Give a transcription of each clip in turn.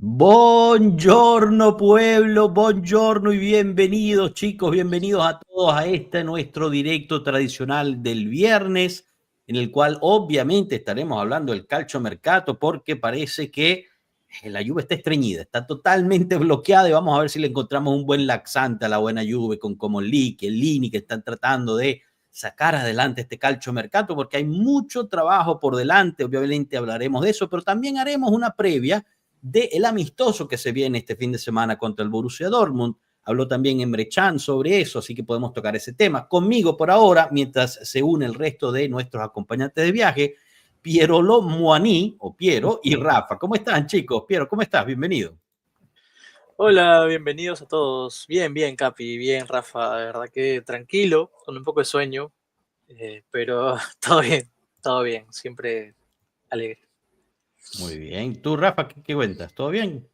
Buongiorno pueblo, buongiorno y bienvenidos chicos, bienvenidos a todos a este nuestro directo tradicional del viernes, en el cual obviamente estaremos hablando del calciomercato porque parece que la Juve está estreñida, está totalmente bloqueada y vamos a ver si le encontramos un buen laxante a la buena Juve con Comolli, Chiellini, que están tratando de sacar adelante este calciomercato porque hay mucho trabajo por delante, obviamente hablaremos de eso, pero también haremos una previa del amistoso que se viene este fin de semana contra el Borussia Dortmund. Habló también Emre Can sobre eso, así que podemos tocar ese tema. Conmigo por ahora, mientras se une el resto de nuestros acompañantes de viaje, Piero Moani, o Piero, y Rafa. ¿Cómo están, chicos? Piero, ¿cómo estás? Bienvenido. Hola, bienvenidos a todos. Bien, Capi, bien, Rafa. De verdad que tranquilo, con un poco de sueño, pero todo bien, siempre alegre. Muy bien. ¿Tú, Rafa, qué cuentas? ¿Todo bien?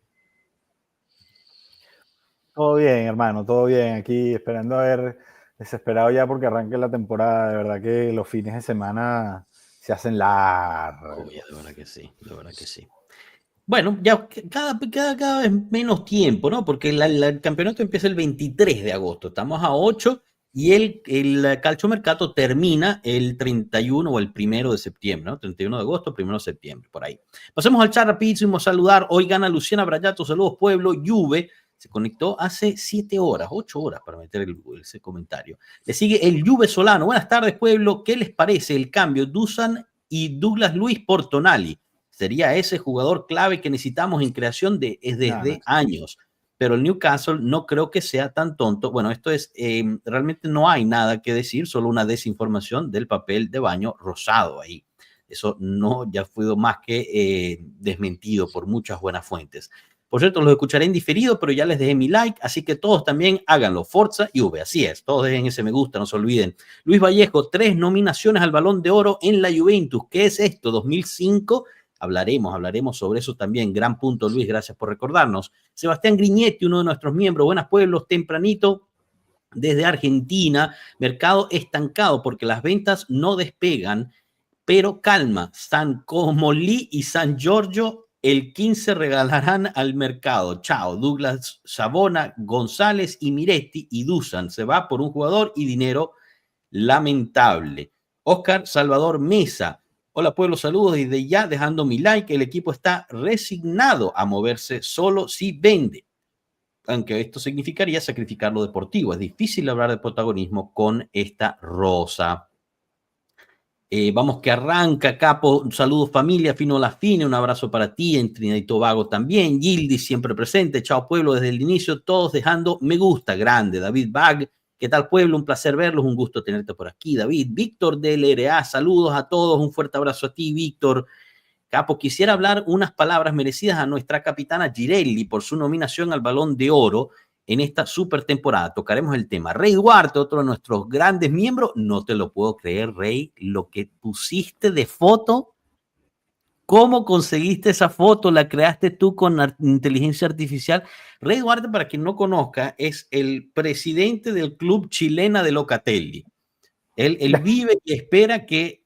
Todo bien, hermano, todo bien. Aquí esperando a ver, desesperado ya porque arranque la temporada. De verdad que los fines de semana se hacen largos. De verdad que sí, de verdad que sí. Bueno, ya cada vez menos tiempo, ¿no? Porque el campeonato empieza el 23 de agosto, estamos a 8 y el calciomercato termina el 31 o el 1 de septiembre, ¿no? 31 de agosto, 1 de septiembre, por ahí. Pasemos al chat rapidísimo, saludar. Hoy gana Luciana Brayato, saludos pueblo, Juve. Se conectó hace 7 horas, 8 horas para meter ese comentario. Le sigue el Juve Solano. Buenas tardes, pueblo. ¿Qué les parece el cambio? Dusan y Douglas Luiz por Tonali. Sería ese jugador clave que necesitamos en creación desde años. Pero el Newcastle no creo que sea tan tonto. Bueno, esto es, realmente no hay nada que decir, solo una desinformación del papel de baño rosado ahí. Eso no ya fue más que desmentido por muchas buenas fuentes. Por cierto, los escucharé en diferido, pero ya les dejé mi like, así que todos también háganlo. Forza Juve, así es. Todos dejen ese me gusta, no se olviden. Luis Vallejo, 3 nominaciones al Balón de Oro en la Juventus. ¿Qué es esto? 2005. Hablaremos sobre eso también. Gran punto, Luis, gracias por recordarnos. Sebastián Griñetti, uno de nuestros miembros. Buenas pueblos, tempranito desde Argentina. Mercado estancado porque las ventas no despegan, pero calma. San Comolli y San Giorgio el 15 regalarán al mercado. Chao. Douglas Sabona, González y Miretti y Dusan. Se va por un jugador y dinero lamentable. Oscar Salvador Mesa. Hola pueblo, saludos desde ya, dejando mi like. El equipo está resignado a moverse solo si vende, aunque esto significaría sacrificar lo deportivo. Es difícil hablar de protagonismo con esta rosa. Vamos que arranca, Capo. Saludos familia, Fino La Fine, un abrazo para ti, en Trinidad y Tobago también. Gildi siempre presente. Chao pueblo, desde el inicio todos dejando me gusta. Grande. David Bag. ¿Qué tal, pueblo? Un placer verlos, un gusto tenerte por aquí, David. Víctor del LRA, saludos a todos, un fuerte abrazo a ti, Víctor. Capo, quisiera hablar unas palabras merecidas a nuestra capitana Girelli por su nominación al Balón de Oro en esta super temporada. Tocaremos el tema. Rey Duarte, otro de nuestros grandes miembros. No te lo puedo creer, Rey, lo que pusiste de foto. ¿Cómo conseguiste esa foto? ¿La creaste tú con inteligencia artificial? Rey Duarte, para quien no conozca, es el presidente del club chilena de Locatelli. Él vive y espera que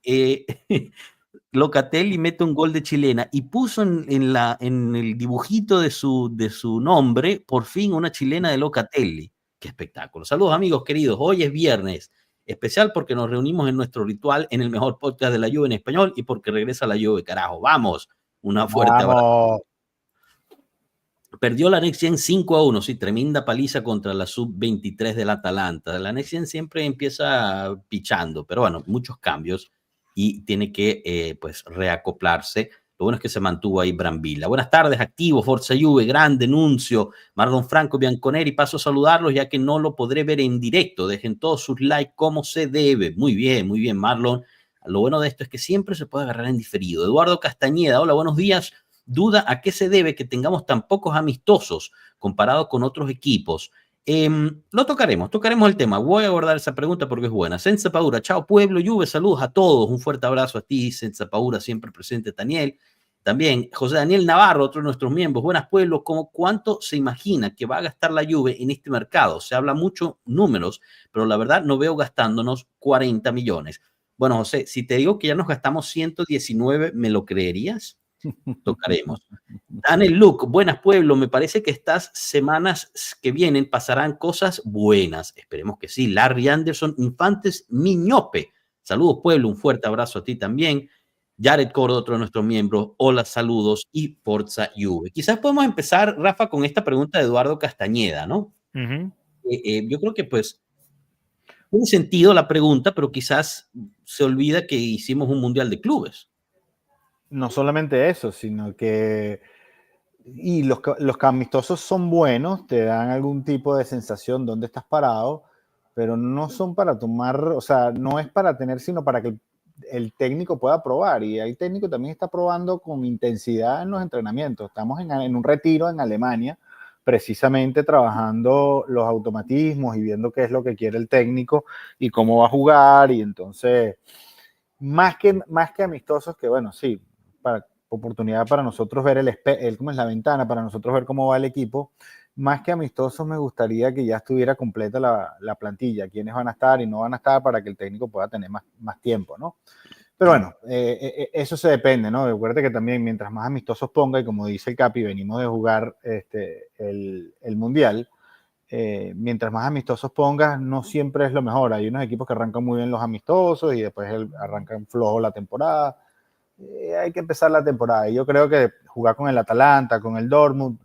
Locatelli mete un gol de chilena y puso en el dibujito de su nombre, por fin, una chilena de Locatelli. ¡Qué espectáculo! Saludos, amigos queridos. Hoy es viernes. Especial porque nos reunimos en nuestro ritual en el mejor podcast de la Juve en español y porque regresa la Juve, carajo. ¡Vamos! Una fuerte abrazo. Perdió la Next Gen 5-1, sí, tremenda paliza contra la Sub-23 del Atalanta. La Next Gen siempre empieza pichando, pero bueno, muchos cambios y tiene que pues reacoplarse. Lo bueno es que se mantuvo ahí Brambilla. Buenas tardes, activo, Forza Juve, gran denuncio. Marlon Franco, Bianconeri, paso a saludarlos ya que no lo podré ver en directo. Dejen todos sus likes como se debe. Muy bien, Marlon. Lo bueno de esto es que siempre se puede agarrar en diferido. Eduardo Castañeda, hola, buenos días. Duda a qué se debe que tengamos tan pocos amistosos comparado con otros equipos. Lo tocaremos el tema. Voy a abordar esa pregunta porque es buena. Senza Paura, chao pueblo, Juve, saludos a todos. Un fuerte abrazo a ti, Senza Paura, siempre presente, Daniel. También José Daniel Navarro, otro de nuestros miembros. Buenas pueblos, ¿cuánto se imagina que va a gastar la Juve en este mercado? Se habla mucho números, pero la verdad no veo gastándonos 40 millones. Bueno, José, si te digo que ya nos gastamos 119, ¿me lo creerías? Tocaremos. Daniel Luke, buenas pueblo, me parece que estas semanas que vienen pasarán cosas buenas, esperemos que sí. Larry Anderson, Infantes Miñope, saludos pueblo, un fuerte abrazo a ti también. Jared Coro, otro de nuestros miembros, hola, saludos y Forza Juve. Quizás podemos empezar, Rafa, con esta pregunta de Eduardo Castañeda, ¿no? Yo creo que pues tiene sentido la pregunta, pero quizás se olvida que hicimos un mundial de clubes. No solamente eso, sino que y los amistosos son buenos, te dan algún tipo de sensación dónde estás parado, pero no son para tomar, o sea, no es para tener, sino para que el técnico pueda probar. Y el técnico también está probando con intensidad en los entrenamientos. Estamos en un retiro en Alemania, precisamente trabajando los automatismos y viendo qué es lo que quiere el técnico y cómo va a jugar. Y entonces, más que amistosos, que bueno, sí, oportunidad para nosotros ver cómo es la ventana, para nosotros ver cómo va el equipo. Más que amistosos, me gustaría que ya estuviera completa la plantilla, quiénes van a estar y no van a estar para que el técnico pueda tener más tiempo, ¿no? Pero bueno, eso se depende, ¿no? Recuerde que también mientras más amistosos ponga, y como dice el Capi, venimos de jugar el Mundial, mientras más amistosos pongas, no siempre es lo mejor. Hay unos equipos que arrancan muy bien los amistosos y después arrancan flojo la temporada. Hay que empezar la temporada. Y yo creo que jugar con el Atalanta, con el Dortmund,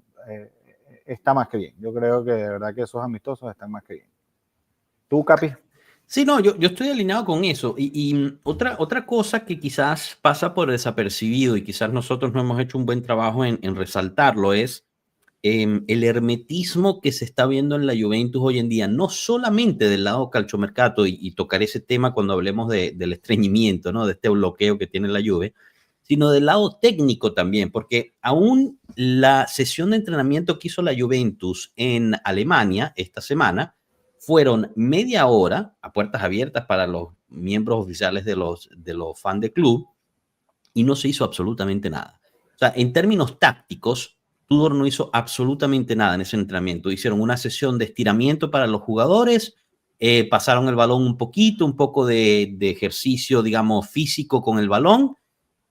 está más que bien. Yo creo que de verdad que esos amistosos están más que bien. ¿Tú, Capi? Sí, no, yo estoy alineado con eso. Y otra cosa que quizás pasa por desapercibido y quizás nosotros no hemos hecho un buen trabajo en resaltarlo es el hermetismo que se está viendo en la Juventus hoy en día, no solamente del lado calciomercato, y tocaré ese tema cuando hablemos del estreñimiento, ¿no? De este bloqueo que tiene la Juve, sino del lado técnico también, porque aún la sesión de entrenamiento que hizo la Juventus en Alemania esta semana fueron media hora a puertas abiertas para los miembros oficiales de los fans de club y no se hizo absolutamente nada. O sea, en términos tácticos, Tudor no hizo absolutamente nada en ese entrenamiento. Hicieron una sesión de estiramiento para los jugadores, pasaron el balón un poco de ejercicio, digamos, físico con el balón,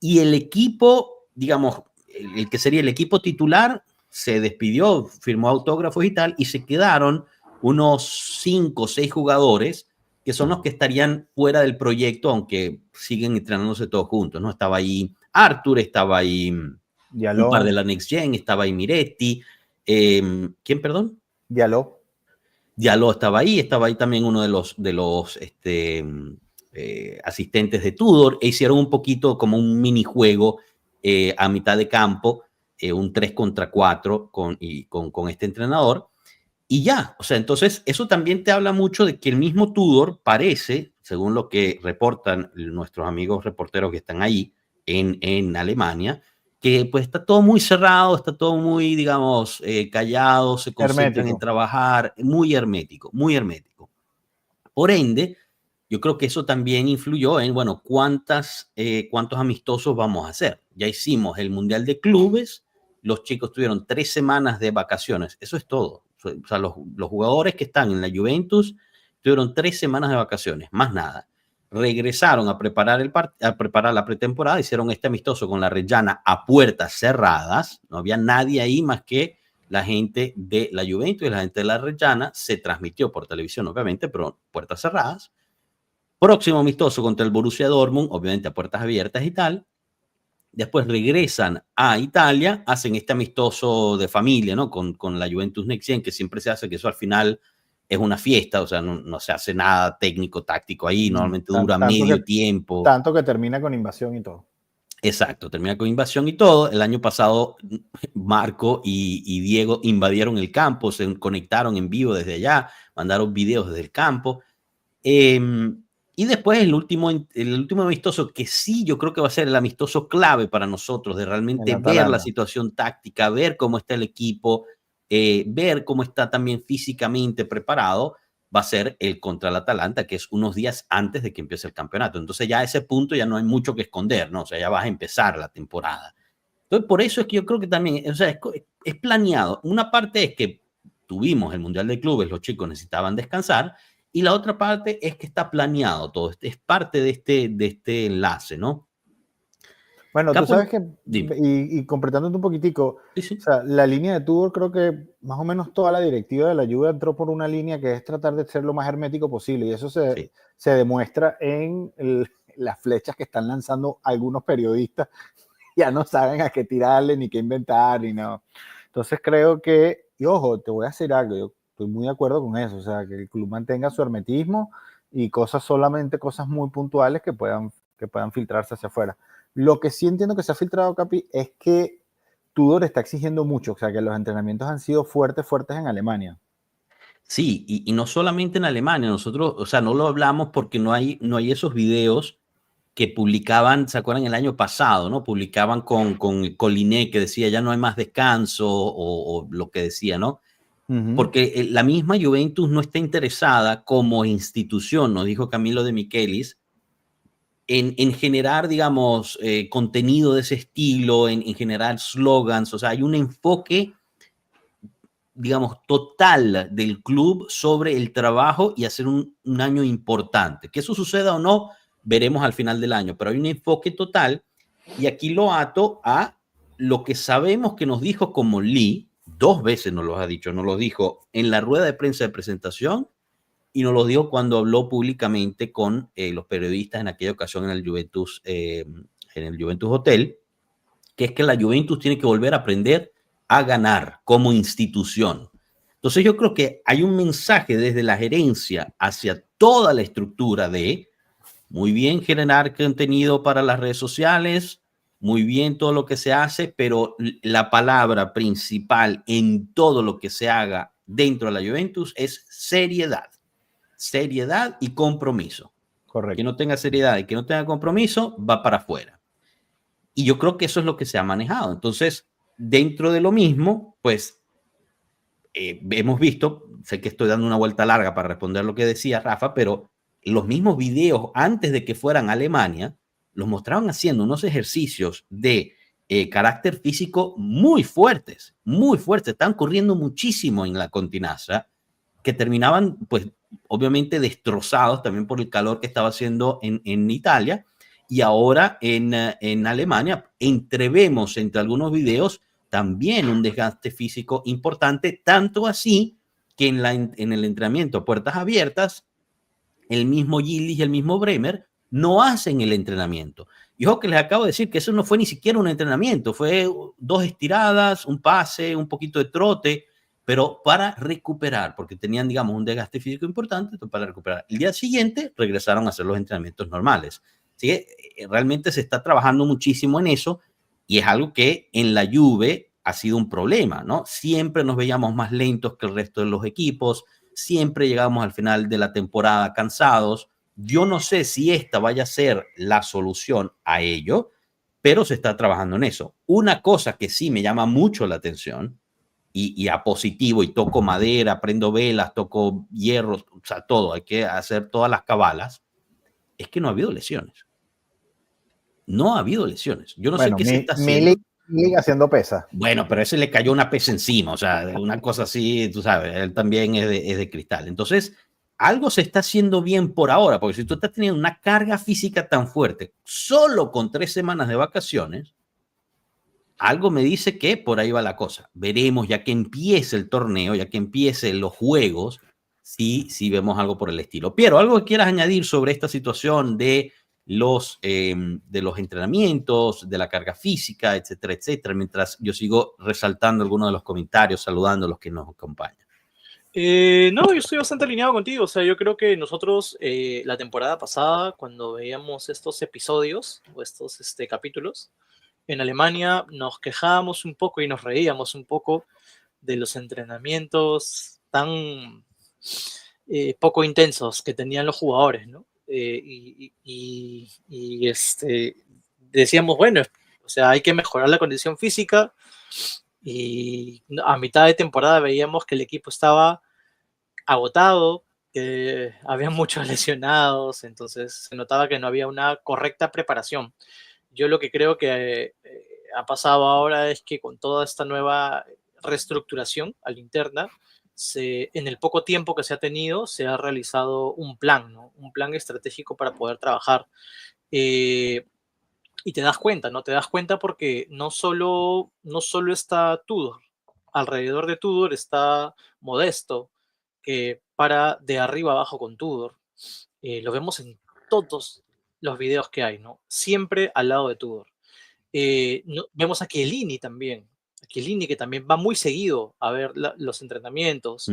y el equipo, digamos, el que sería el equipo titular, se despidió, firmó autógrafos y tal, y se quedaron unos 5 o 6 jugadores que son los que estarían fuera del proyecto, aunque siguen entrenándose todos juntos, ¿no? Estaba ahí Arthur, estaba ahí Diallo. Un par de la Next Gen, estaba ahí Miretti. ¿Quién, perdón? Diallo. Diallo estaba ahí también uno de los asistentes de Tudor, e hicieron un poquito como un minijuego a mitad de campo, un 3 contra 4 con este entrenador. Y ya, o sea, entonces eso también te habla mucho de que el mismo Tudor parece, según lo que reportan nuestros amigos reporteros que están ahí en Alemania, que pues está todo muy cerrado, está todo muy, digamos, callado, se concentran en trabajar, muy hermético, muy hermético. Por ende, yo creo que eso también influyó en, bueno, cuántos amistosos vamos a hacer. Ya hicimos el Mundial de Clubes, los chicos tuvieron 3 semanas de vacaciones, eso es todo. O sea, los jugadores que están en la Juventus tuvieron 3 semanas de vacaciones, más nada. Regresaron a preparar la pretemporada, hicieron este amistoso con la Reggiana a puertas cerradas, no había nadie ahí más que la gente de la Juventus y la gente de la Reggiana. Se transmitió por televisión, obviamente, pero puertas cerradas. Próximo amistoso contra el Borussia Dortmund, obviamente a puertas abiertas y tal. después regresan a Italia, hacen este amistoso de familia, ¿no? Con la Juventus Next Gen, que siempre se hace, que eso al final es una fiesta, o sea, no se hace nada técnico, táctico ahí, normalmente dura medio tiempo. Tanto que termina con invasión y todo. Exacto, termina con invasión y todo. El año pasado Marco y Diego invadieron el campo, se conectaron en vivo desde allá, mandaron videos desde el campo. Y después el último amistoso, que sí yo creo que va a ser el amistoso clave para nosotros, de realmente ver la situación táctica, ver cómo está el equipo, ver cómo está también físicamente preparado, va a ser el contra el Atalanta, que es unos días antes de que empiece el campeonato. Entonces ya a ese punto ya no hay mucho que esconder, ¿no? O sea, ya vas a empezar la temporada. Entonces, por eso es que yo creo que también, o sea, es planeado. Una parte es que tuvimos el Mundial de Clubes, los chicos necesitaban descansar, y la otra parte es que está planeado todo. Es parte de este enlace, ¿no? Bueno, tú sabes que, y completándote un poquitico, sí. O sea, la línea de Tudor, creo que más o menos toda la directiva de la Juve entró por una línea que es tratar de ser lo más hermético posible, y eso se demuestra en las flechas que están lanzando algunos periodistas. Ya no saben a qué tirarle, ni qué inventar, ni no. Entonces creo que, y ojo, te voy a decir algo, yo estoy muy de acuerdo con eso, o sea, que el club mantenga su hermetismo y solamente cosas muy puntuales que puedan filtrarse hacia afuera. Lo que sí entiendo que se ha filtrado, Capi, es que Tudor está exigiendo mucho, o sea, que los entrenamientos han sido fuertes en Alemania. Sí, y no solamente en Alemania, nosotros, o sea, no lo hablamos porque no hay esos videos que publicaban, ¿se acuerdan? El año pasado, ¿no? Publicaban con Coliné, que decía ya no hay más descanso, o lo que decía, ¿no? Porque la misma Juventus no está interesada como institución, nos dijo Camilo de Michelis, en generar, digamos, contenido de ese estilo, en generar slogans, o sea, hay un enfoque, digamos, total del club sobre el trabajo y hacer un año importante. Que eso suceda o no, veremos al final del año, pero hay un enfoque total, y aquí lo ato a lo que sabemos que nos dijo como Lee, 2 veces nos lo ha dicho, nos lo dijo en la rueda de prensa de presentación y nos lo dijo cuando habló públicamente con los periodistas en aquella ocasión en el Juventus Hotel, que es que la Juventus tiene que volver a aprender a ganar como institución. Entonces yo creo que hay un mensaje desde la gerencia hacia toda la estructura de muy bien generar contenido para las redes sociales, muy bien todo lo que se hace, pero la palabra principal en todo lo que se haga dentro de la Juventus es seriedad. Seriedad y compromiso. Correcto. Que no tenga seriedad y que no tenga compromiso va para afuera. Y yo creo que eso es lo que se ha manejado. Entonces, dentro de lo mismo, pues hemos visto, sé que estoy dando una vuelta larga para responder lo que decía Rafa, pero los mismos videos antes de que fueran a Alemania los mostraban haciendo unos ejercicios de carácter físico muy fuertes, están corriendo muchísimo en la continaza, que terminaban, pues, obviamente destrozados también por el calor que estaba haciendo en Italia, y ahora en Alemania entrevemos entre algunos videos también un desgaste físico importante, tanto así que en el entrenamiento a puertas abiertas, el mismo Gillis y el mismo Bremer no hacen el entrenamiento. Y ojo que les acabo de decir que eso no fue ni siquiera un entrenamiento, fue 2 estiradas, un pase, un poquito de trote, pero para recuperar, porque tenían, digamos, un desgaste físico importante, para recuperar. El día siguiente regresaron a hacer los entrenamientos normales. Así que realmente se está trabajando muchísimo en eso, y es algo que en la Juve ha sido un problema, ¿no? Siempre nos veíamos más lentos que el resto de los equipos, siempre llegamos al final de la temporada cansados. Yo no sé si esta vaya a ser la solución a ello, pero se está trabajando en eso. Una cosa que sí me llama mucho la atención, y a positivo, y toco madera, prendo velas, toco hierro, o sea, todo, hay que hacer todas las cabalas, es que no ha habido lesiones. No ha habido lesiones. Yo no sé qué se está haciendo. Milik haciendo pesa. Bueno, pero ese le cayó una pesa encima, o sea, una cosa así, tú sabes, él también es de cristal. Entonces, algo se está haciendo bien por ahora, porque si tú estás teniendo una carga física tan fuerte, solo con 3 semanas de vacaciones, algo me dice que por ahí va la cosa. Veremos ya que empiece el torneo, ya que empiecen los juegos, si vemos algo por el estilo. Piero, ¿algo que quieras añadir sobre esta situación de de los entrenamientos, de la carga física, etcétera, etcétera, mientras yo sigo resaltando algunos de los comentarios, saludando a los que nos acompañan. No, yo estoy bastante alineado contigo. O sea, yo creo que nosotros la temporada pasada, cuando veíamos estos episodios o estos capítulos, en Alemania nos quejábamos un poco y nos reíamos un poco de los entrenamientos tan poco intensos que tenían los jugadores, ¿no? Decíamos, bueno, o sea, hay que mejorar la condición física y a mitad de temporada veíamos que el equipo estaba agotado, que había muchos lesionados, entonces se notaba que no había una correcta preparación. Yo lo que creo que ha pasado ahora es que con toda esta nueva reestructuración a la interna, en el poco tiempo que se ha tenido, se ha realizado un plan, ¿no? Un plan estratégico para poder trabajar. Y te das cuenta, ¿no? Te das cuenta porque no solo está Tudor, alrededor de Tudor está Modesto, que para de arriba abajo con Tudor. Lo vemos en todos los videos que hay, ¿no? Siempre al lado de Tudor. Vemos a Chiellini también, a Chiellini que también va muy seguido a ver los entrenamientos.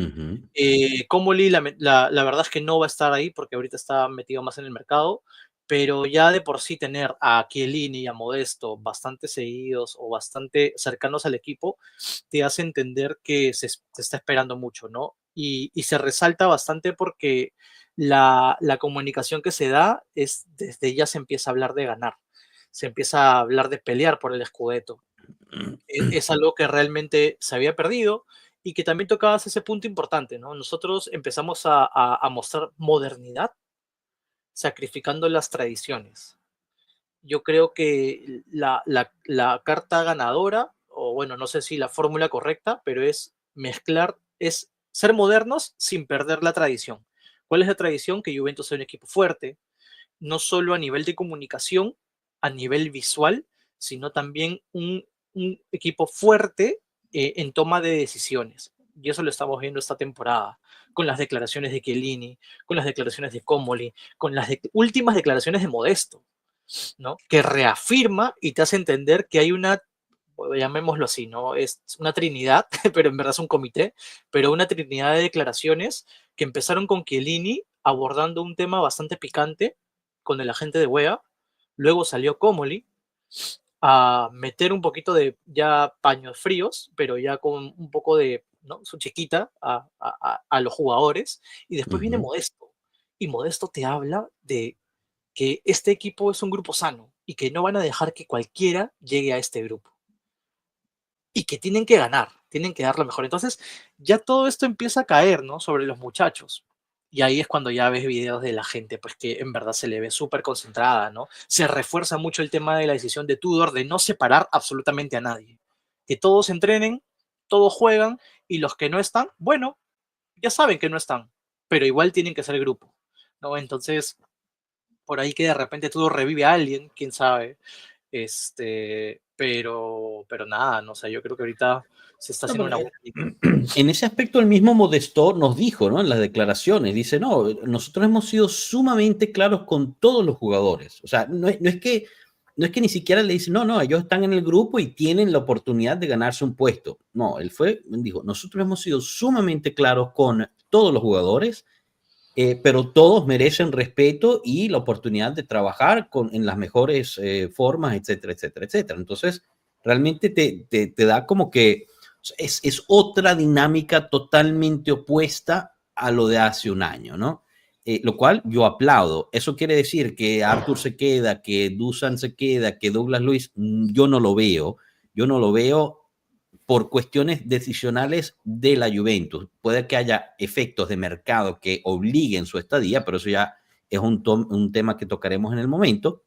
Comoli, la verdad es que no va a estar ahí porque ahorita está metido más en el mercado, pero ya de por sí tener a Chiellini y a Modesto bastante seguidos o bastante cercanos al equipo, te hace entender que se está esperando mucho, ¿no? Y se resalta bastante porque la comunicación que se da es desde ya se empieza a hablar de ganar, se empieza a hablar de pelear por el Scudetto. Es algo que realmente se había perdido y que también tocabas ese punto importante, ¿no? Nosotros empezamos a mostrar modernidad sacrificando las tradiciones. Yo creo que la carta ganadora, o bueno, no sé si la fórmula correcta, pero es mezclar, es ser modernos sin perder la tradición. ¿Cuál es la tradición? Que Juventus sea un equipo fuerte, no solo a nivel de comunicación, a nivel visual, sino también un equipo fuerte en toma de decisiones. Y eso lo estamos viendo esta temporada, con las declaraciones de Chiellini, con las declaraciones de Comoli, con las últimas declaraciones de Modesto, ¿no? Que reafirma y te hace entender que hay una, llamémoslo así, ¿no? Es una trinidad, pero en verdad es un comité, pero una trinidad de declaraciones que empezaron con Chiellini abordando un tema bastante picante con el agente de Wea, luego salió Comoli a meter un poquito de ya paños fríos, pero ya con un poco de, ¿no? Su chiquita a los jugadores, y después viene Modesto, y Modesto te habla de que este equipo es un grupo sano y que no van a dejar que cualquiera llegue a este grupo y que tienen que ganar, tienen que dar lo mejor. Entonces, ya todo esto empieza a caer, ¿no? Sobre los muchachos. Y ahí es cuando ya ves videos de la gente, pues que en verdad se le ve súper concentrada, ¿no? Se refuerza mucho el tema de la decisión de Tudor de no separar absolutamente a nadie. Que todos entrenen, todos juegan y los que no están, bueno, ya saben que no están, pero igual tienen que ser el grupo, ¿no? Entonces, por ahí que de repente Tudor revive a alguien, quién sabe. Pero nada, no sé, yo creo que ahorita se está haciendo una buena liga. En ese aspecto, el mismo Modesto nos dijo, ¿no? En las declaraciones, dice, no, nosotros hemos sido sumamente claros con todos los jugadores. O sea, no es que ni siquiera le dicen, no, ellos están en el grupo y tienen la oportunidad de ganarse un puesto. No, él dijo, nosotros hemos sido sumamente claros con todos los jugadores, pero todos merecen respeto y la oportunidad de trabajar en las mejores formas, etcétera, etcétera, etcétera. Entonces, realmente te da como que es otra dinámica totalmente opuesta a lo de hace un año, ¿no? Lo cual yo aplaudo. Eso quiere decir que Arthur se queda, que Dusan se queda, que Douglas Luiz, yo no lo veo. Yo no lo veo por cuestiones decisionales de la Juventus. Puede que haya efectos de mercado que obliguen su estadía, pero eso ya es un tema que tocaremos en el momento.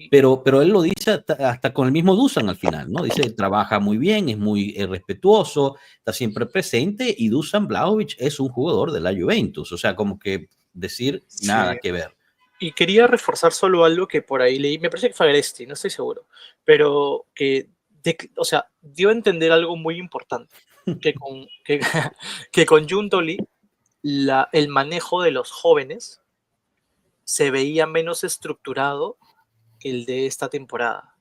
Pero él lo dice hasta con el mismo Dusan al final, ¿no? Dice, trabaja muy bien, es muy respetuoso, está siempre presente, y Dusan Vlahovic es un jugador de la Juventus. O sea, como que decir nada que ver. Y quería reforzar solo algo que por ahí leí, me parece que fue Agresti, no estoy seguro, pero o sea, dio a entender algo muy importante, que con Giuntoli el manejo de los jóvenes se veía menos estructurado que el de esta temporada,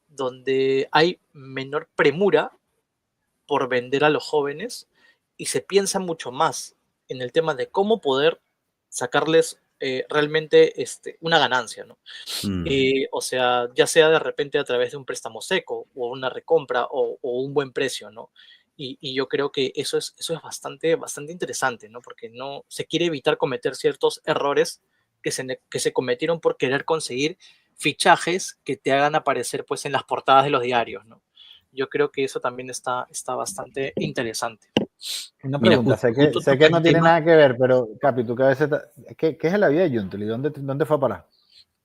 donde hay menor premura por vender a los jóvenes y se piensa mucho más en el tema de cómo poder sacarles realmente una ganancia, ¿no? O sea, ya sea de repente a través de un préstamo seco o una recompra o un buen precio, ¿no? Y yo creo que eso es bastante, bastante interesante, ¿no? Porque no se quiere evitar cometer ciertos errores que se cometieron por querer conseguir fichajes que te hagan aparecer pues en las portadas de los diarios, ¿no? Yo creo que eso también está bastante interesante. Una Mira, pregunta, justo sé que tocas no el tiene tema. nada que ver, pero Capi, tú que a veces... ¿Qué es la vida de Juntel? ¿Y dónde fue a parar?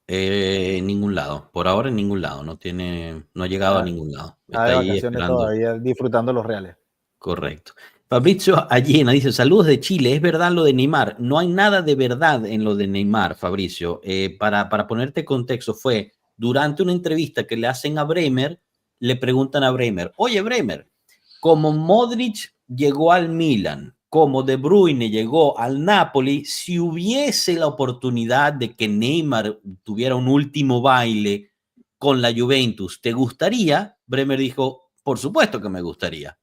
En ningún lado, por ahora en ningún lado, no ha llegado a Está, ningún lado. está Está de ahí vacaciones esperando. todavía, disfrutando los reales. Correcto. Fabrizio Allena dice, saludos de Chile, es verdad lo de Neymar. No hay nada de verdad en lo de Neymar, Fabricio. Para ponerte contexto, fue durante una entrevista que le hacen a Bremer, le preguntan a Bremer, oye Bremer, como Modric llegó al Milan, como De Bruyne llegó al Napoli, si hubiese la oportunidad de que Neymar tuviera un último baile con la Juventus, ¿te gustaría? Bremer dijo, por supuesto que me gustaría.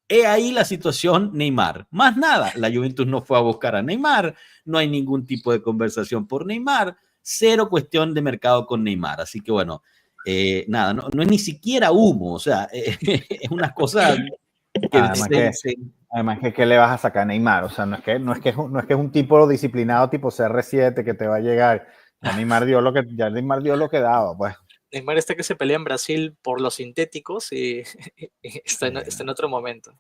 He ahí la situación Neymar. Más nada, la Juventus no fue a buscar a Neymar, no hay ningún tipo de conversación por Neymar, cero cuestión de mercado con Neymar. Así que bueno, nada, no es ni siquiera humo, o sea, es una cosa que Además que, ¿qué le vas a sacar a Neymar? O sea, no es que es un tipo disciplinado tipo CR7 que te va a llegar. Ya Neymar dio lo que daba, pues. Neymar está que se pelea en Brasil por los sintéticos y está en otro momento.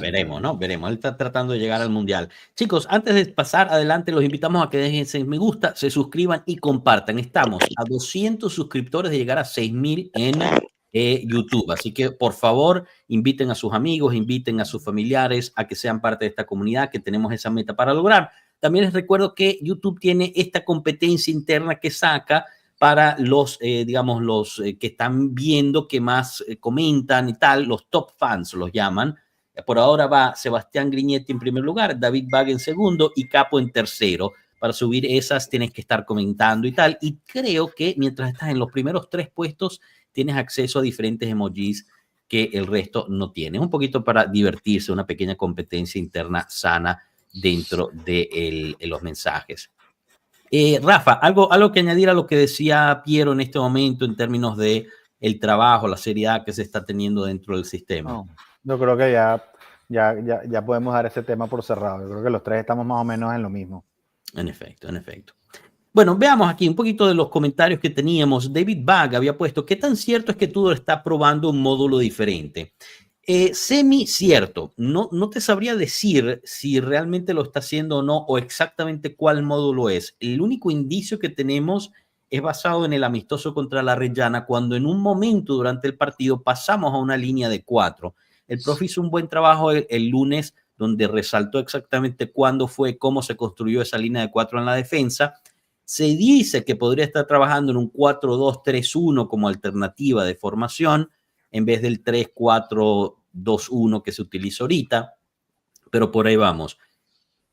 Veremos, ¿no? Veremos. Él está tratando de llegar al Mundial. Chicos, antes de pasar adelante, los invitamos a que dejen me gusta, se suscriban y compartan. Estamos a 200 suscriptores de llegar a 6.000 en YouTube. Así que, por favor, inviten a sus amigos, inviten a sus familiares a que sean parte de esta comunidad, que tenemos esa meta para lograr. También les recuerdo que YouTube tiene esta competencia interna que saca para los, digamos, los que están viendo, que más comentan y tal, los top fans los llaman. Por ahora va Sebastián Griñetti en primer lugar, David Bag en segundo y Capo en tercero. Para subir esas tienes que estar comentando y tal. Y creo que mientras estás en los primeros 3 puestos, tienes acceso a diferentes emojis que el resto no tiene. Un poquito para divertirse, una pequeña competencia interna sana dentro de los mensajes. Rafa, algo que añadir a lo que decía Piero en este momento en términos de el trabajo, la seriedad que se está teniendo dentro del sistema. No, yo creo que ya podemos dar ese tema por cerrado. Yo creo que los tres estamos más o menos en lo mismo. En efecto, en efecto. Bueno, veamos aquí un poquito de los comentarios que teníamos. David Bag había puesto, ¿qué tan cierto es que Tudor está probando un módulo diferente? Semi cierto. No te sabría decir si realmente lo está haciendo o no, o exactamente cuál módulo es. El único indicio que tenemos es basado en el amistoso contra la Reggiana, cuando en un momento durante el partido pasamos a una línea de 4. El profe hizo un buen trabajo el lunes, donde resaltó exactamente cuándo fue, cómo se construyó esa línea de 4 en la defensa. Se dice que podría estar trabajando en un 4-2-3-1 como alternativa de formación, en vez del 3-4-2-1 que se utiliza ahorita, pero por ahí vamos.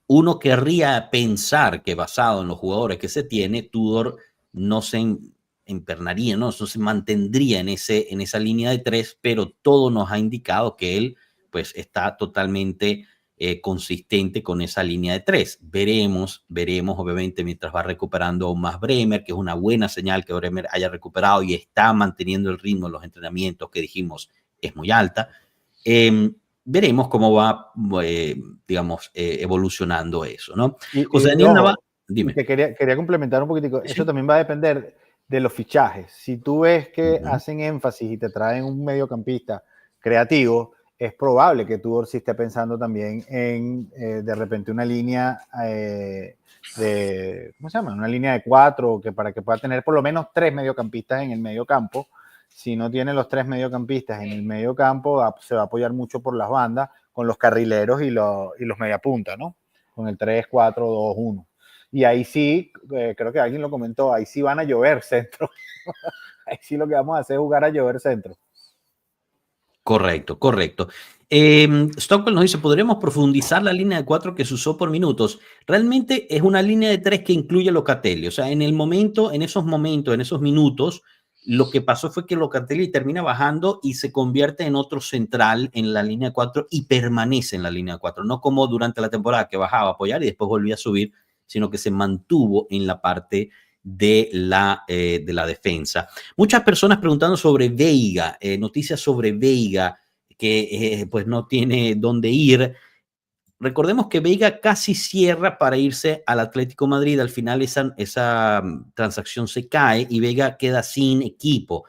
Uno querría pensar que basado en los jugadores que se tiene, Tudor no se empernaría, no se mantendría en esa línea de 3, pero todo nos ha indicado que él pues está totalmente consistente con esa línea de 3. Veremos, obviamente, mientras va recuperando aún más Bremer, que es una buena señal que Bremer haya recuperado y está manteniendo el ritmo en los entrenamientos que dijimos es muy alta. Veremos cómo va, digamos, evolucionando eso, ¿no? José Daniel Navarro, dime. Que quería complementar un poquitico. Sí. Eso también va a depender de los fichajes. Si tú ves que hacen énfasis y te traen un mediocampista creativo, es probable que Tudor sí esté pensando también en de repente una línea ¿cómo se llama? Una línea de 4, para que pueda tener por lo menos 3 mediocampistas en el mediocampo. Si no tiene los 3 mediocampistas en el mediocampo, se va a apoyar mucho por las bandas con los carrileros y los mediapuntas, ¿no? Con el 3-4-2-1. Y ahí sí, creo que alguien lo comentó, ahí sí van a llover centro. Ahí sí lo que vamos a hacer es jugar a llover centro. Correcto. Stockwell nos dice, ¿podríamos profundizar la línea de 4 que se usó por minutos? Realmente es una línea de 3 que incluye Locatelli. O sea, en esos minutos, lo que pasó fue que Locatelli termina bajando y se convierte en otro central en la línea 4 y permanece en la línea 4. No como durante la temporada que bajaba a apoyar y después volvía a subir, sino que se mantuvo en la parte de la defensa. Muchas personas preguntando sobre Veiga, noticias sobre Veiga, que pues no tiene dónde ir. Recordemos que Veiga casi cierra para irse al Atlético Madrid. Al final esa transacción se cae y Veiga queda sin equipo.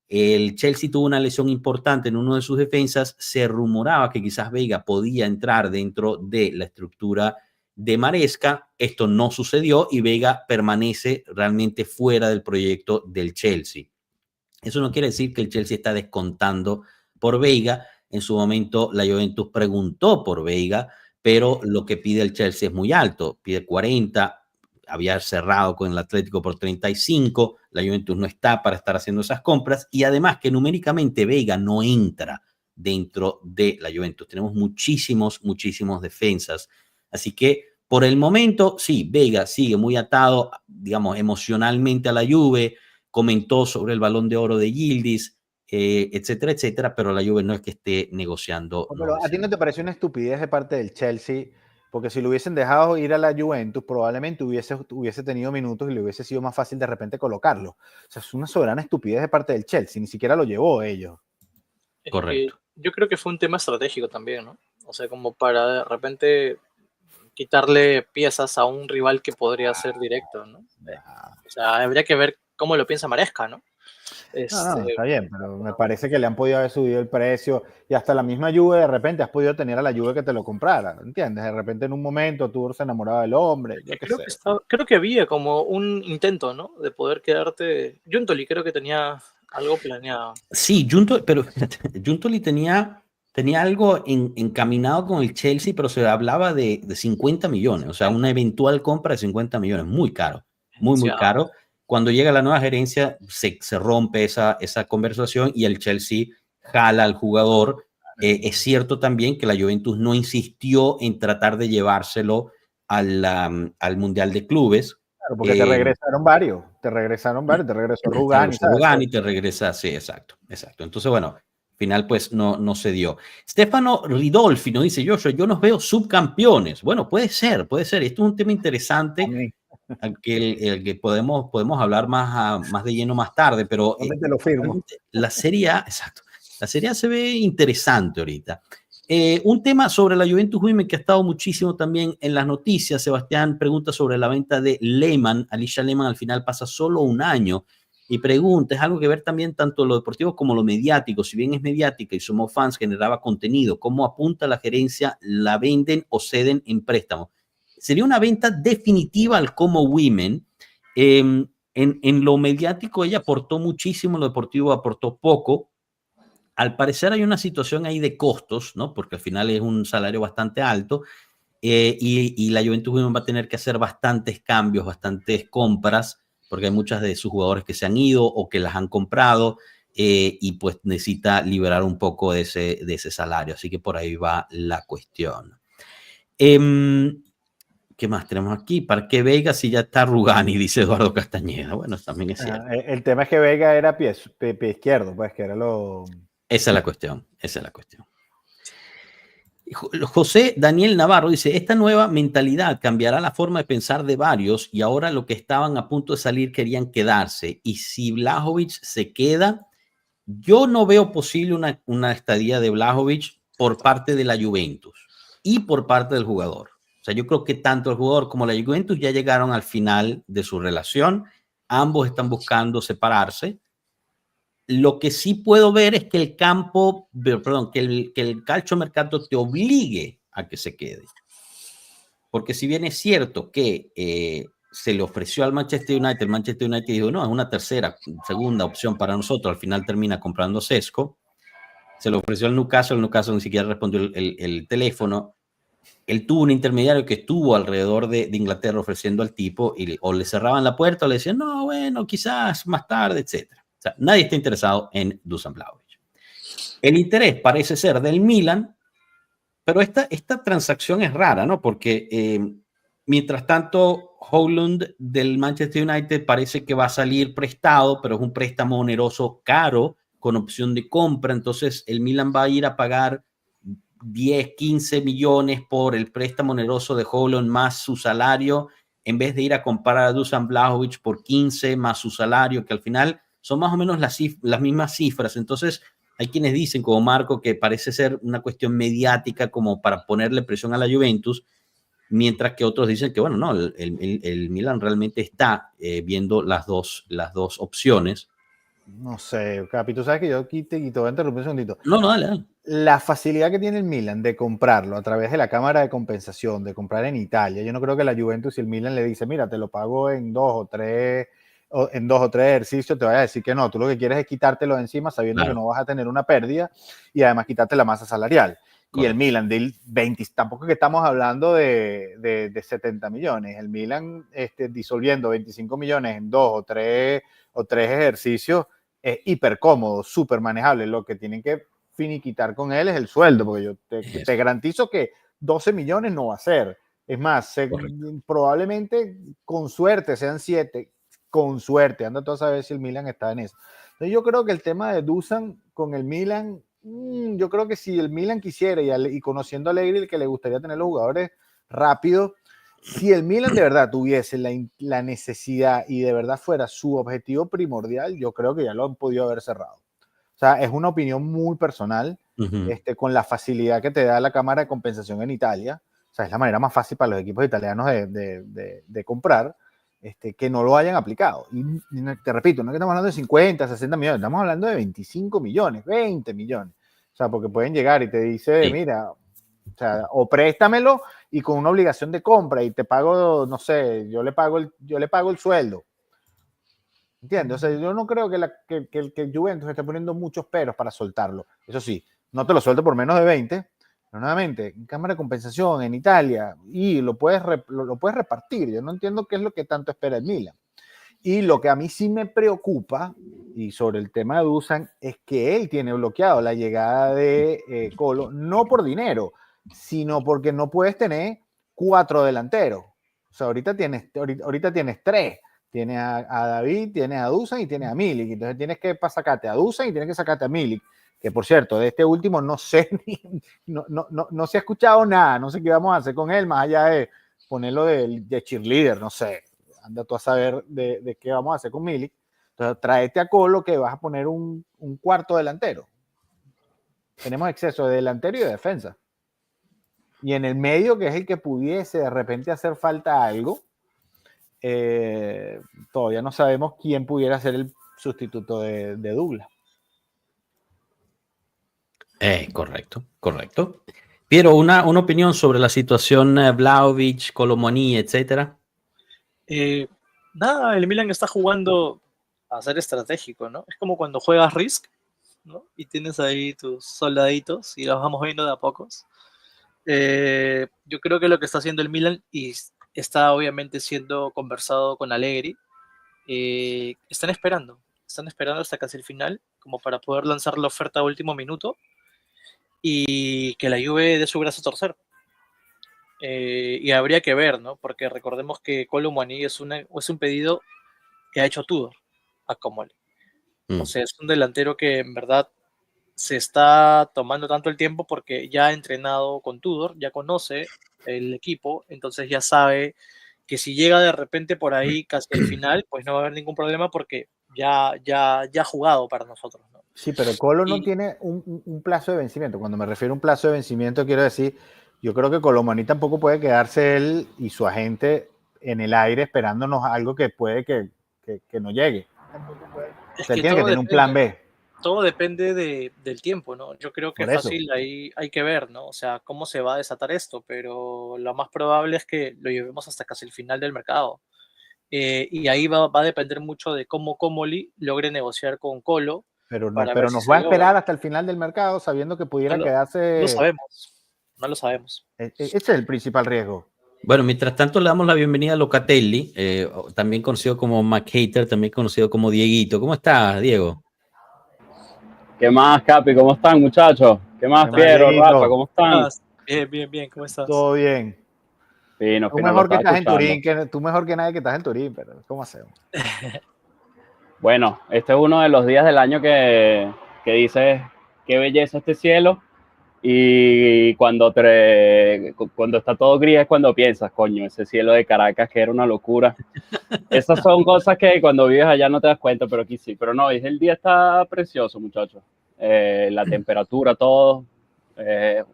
El Chelsea tuvo una lesión importante en uno de sus defensas. Se rumoraba que quizás Veiga podía entrar dentro de la estructura de Maresca. Esto no sucedió y Veiga permanece realmente fuera del proyecto del Chelsea. Eso no quiere decir que el Chelsea está descontando por Veiga. En su momento la Juventus preguntó por Veiga, pero lo que pide el Chelsea es muy alto. Pide 40, había cerrado con el Atlético por 35. La Juventus no está para estar haciendo esas compras y además que numéricamente Veiga no entra dentro de la Juventus. Tenemos muchísimos defensas. Así que por el momento, sí, Veiga sigue muy atado, digamos, emocionalmente a la Juve. Comentó sobre el Balón de Oro de Yildiz, etcétera, etcétera, pero la Juve no es que esté negociando. Pero ¿a ti no te parece una estupidez de parte del Chelsea? Porque si lo hubiesen dejado ir a la Juventus, probablemente hubiese tenido minutos y le hubiese sido más fácil de repente colocarlo. O sea, es una soberana estupidez de parte del Chelsea, ni siquiera lo llevó ellos. Correcto. Yo creo que fue un tema estratégico también, ¿no? O sea, como para de repente quitarle piezas a un rival que podría ser directo, ¿no? O sea, habría que ver cómo lo piensa Maresca, ¿no? No, está bien, pero me parece que le han podido haber subido el precio y hasta la misma Juve de repente has podido tener a la Juve que te lo comprara, ¿entiendes? De repente en un momento tú se enamoraba del hombre, yo qué sé. Creo que había como un intento, ¿no? De poder quedarte. Juntoli creo que tenía algo planeado. Sí, pero Juntoli tenía algo encaminado con el Chelsea, pero se hablaba de 50 millones, o sea, una eventual compra de 50 millones, muy caro, muy caro. Cuando llega la nueva gerencia se rompe esa conversación y el Chelsea jala al jugador. Es cierto también que la Juventus no insistió en tratar de llevárselo al Mundial de Clubes. Claro, porque te regresaron varios, te regresó Rugani. Rugani te regresa, sí, exacto. Entonces, bueno, al final pues no se dio. Stefano Ridolfi nos dice, yo nos veo subcampeones. Bueno, puede ser. Esto es un tema interesante el que podemos hablar más de lleno más tarde, pero lo firmo. La Serie A, exacto. La Serie A se ve interesante ahorita. Un tema sobre la Juventus Women que ha estado muchísimo también en las noticias. Sebastián pregunta sobre la venta de Lehmann. Alicia Lehmann al final pasa solo un año y pregunta, es algo que ver también tanto lo deportivo como lo mediático. Si bien es mediática y Somos Fans generaba contenido, ¿cómo apunta la gerencia? ¿La venden o ceden en préstamo? Sería una venta definitiva al Como Women. En lo mediático ella aportó muchísimo, lo deportivo aportó poco. Al parecer hay una situación ahí de costos, ¿no? Porque al final es un salario bastante alto y la Juventus Women va a tener que hacer bastantes cambios, bastantes compras, porque hay muchas de sus jugadores que se han ido o que las han comprado y pues necesita liberar un poco de ese salario. Así que por ahí va la cuestión. ¿Qué más tenemos aquí? ¿Para qué Veiga si ya está Rugani? Dice Eduardo Castañeda. Bueno, también es cierto. El tema es que Veiga era pie izquierdo, pues que era lo... Esa es la cuestión. José Daniel Navarro dice, esta nueva mentalidad cambiará la forma de pensar de varios y ahora lo que estaban a punto de salir querían quedarse. Y si Vlahovic se queda, yo no veo posible una estadía de Vlahovic por parte de la Juventus y por parte del jugador. O sea, yo creo que tanto el jugador como la Juventus ya llegaron al final de su relación. Ambos están buscando separarse. Lo que sí puedo ver es que el calciomercato te obligue a que se quede. Porque si bien es cierto que se le ofreció al Manchester United, el Manchester United dijo, no, es una segunda opción para nosotros, al final termina comprando Sesco. Se le ofreció al Newcastle, el Newcastle ni siquiera respondió el teléfono. Él tuvo un intermediario que estuvo alrededor de Inglaterra ofreciendo al tipo o le cerraban la puerta o le decían, no, bueno, quizás más tarde, etcétera. O sea, nadie está interesado en Dusan Vlahovic. El interés parece ser del Milan, Pero esta transacción es rara, ¿no? Porque mientras tanto, Højlund del Manchester United parece que va a salir prestado, pero es un préstamo oneroso caro con opción de compra. Entonces, el Milan va a ir a pagar 10, 15 millones por el préstamo oneroso de Højlund más su salario, en vez de ir a comprar a Dusan Vlahovic por 15 más su salario, que al final son más o menos las mismas cifras. Entonces, hay quienes dicen, como Marco, que parece ser una cuestión mediática como para ponerle presión a la Juventus, mientras que otros dicen que, bueno, no, el Milan realmente está viendo las dos opciones. No sé, Capi, tú sabes que yo aquí te voy a interrumpir un segundito. No, dale. La facilidad que tiene el Milan de comprarlo a través de la cámara de compensación, de comprar en Italia, yo no creo que la Juventus y el Milan le dice, mira, te lo pago en dos o tres ejercicios, te vaya a decir que no, tú lo que quieres es quitártelo de encima sabiendo que no vas a tener una pérdida y además quitarte la masa salarial. Correcto. Y el Milan, del 20, tampoco es que estamos hablando de 70 millones, el Milan disolviendo 25 millones en dos o tres ejercicios es hiper cómodo, súper manejable. Lo que tienen que finiquitar con él es el sueldo, porque yo te garantizo que 12 millones no va a ser. Es más, probablemente con suerte sean 7, con suerte. Anda tú a saber si el Milan está en eso. Entonces yo creo que el tema de Dusan con el Milan, yo creo que si el Milan quisiera y conociendo a Allegri que le gustaría tener los jugadores rápidos, si el Milan de verdad tuviese la necesidad y de verdad fuera su objetivo primordial, yo creo que ya lo han podido haber cerrado. O sea, es una opinión muy personal, con la facilidad que te da la cámara de compensación en Italia. O sea, es la manera más fácil para los equipos italianos de comprar, que no lo hayan aplicado. Y te repito, no es que estamos hablando de 50, 60 millones, estamos hablando de 25 millones, 20 millones. O sea, porque pueden llegar y te dice, sí, mira, o sea, o préstamelo y con una obligación de compra y te pago, no sé, yo le pago el sueldo. ¿Entiendes? O sea, yo no creo que el Juventus esté poniendo muchos peros para soltarlo. Eso sí, no te lo suelto por menos de 20, pero nuevamente, en cámara de compensación en Italia, y lo puedes repartir. Yo no entiendo qué es lo que tanto espera el Milan. Y lo que a mí sí me preocupa, y sobre el tema de Dusan, es que él tiene bloqueado la llegada de Colo, no por dinero, sino porque no puedes tener 4 delanteros. O sea, ahorita tienes 3. Tienes a David, tienes a Dusan y tienes a Milik. Entonces tienes que sacarte a Dusan y tienes que sacarte a Milik. Que por cierto, de este último no sé, no se ha escuchado nada. No sé qué vamos a hacer con él, más allá de ponerlo de cheerleader, no sé. Anda tú a saber de qué vamos a hacer con Milik. Entonces tráete a Colo que vas a poner un cuarto delantero. Tenemos exceso de delantero y de defensa. Y en el medio, que es el que pudiese de repente hacer falta algo, todavía no sabemos quién pudiera ser el sustituto de Douglas. Correcto. Piero, una opinión sobre la situación Vlahovic, Colomoni, etcétera. Nada, el Milan está jugando a ser estratégico, ¿no? Es como cuando juegas Risk, ¿no? Y tienes ahí tus soldaditos y los vamos viendo de a pocos. Yo creo que lo que está haciendo el Milan, y está obviamente siendo conversado con Allegri, están esperando hasta casi el final, como para poder lanzar la oferta a último minuto y que la Juve dé su brazo a torcer. Y habría que ver, ¿no? Porque recordemos que Kolo Muani es un pedido que ha hecho Tudor a Comoli. O sea, es un delantero que en verdad se está tomando tanto el tiempo porque ya ha entrenado con Tudor, ya conoce el equipo, entonces ya sabe que si llega de repente por ahí casi al final, pues no va a haber ningún problema porque ya ha jugado para nosotros, ¿no? Sí, pero Colo no tiene un plazo de vencimiento. Cuando me refiero a un plazo de vencimiento, quiero decir, yo creo que Colomani tampoco puede quedarse él y su agente en el aire esperándonos algo que puede que no llegue. Es que tiene que tener un plan B. Todo depende del tiempo, ¿no? Yo creo que fácil ahí hay que ver, ¿no? O sea, cómo se va a desatar esto, pero lo más probable es que lo llevemos hasta casi el final del mercado. Y ahí va a depender mucho de cómo Comoli logre negociar con Colo. Pero nos va a esperar hasta el final del mercado sabiendo que pudiera quedarse... No lo sabemos. Ese es el principal riesgo. Bueno, mientras tanto le damos la bienvenida a Locatelli, también conocido como McHater, también conocido como Dieguito. ¿Cómo estás, Diego? ¿Qué más, Capi? ¿Cómo están, muchachos? ¿Qué más, Piero, Rafa? ¿Cómo están? Bien, ¿cómo estás? Todo bien. Fino, Tú fino, lo mejor que estaba estás en escuchando. Turín, tú mejor que nadie que estás en Turín, pero ¿cómo hacemos? Bueno, este es uno de los días del año que dices, qué belleza este cielo. Y cuando está todo gris es cuando piensas, coño, ese cielo de Caracas que era una locura. Esas son cosas que cuando vives allá no te das cuenta, pero aquí sí. Pero no, el día está precioso, muchachos. La temperatura, todo. Eh,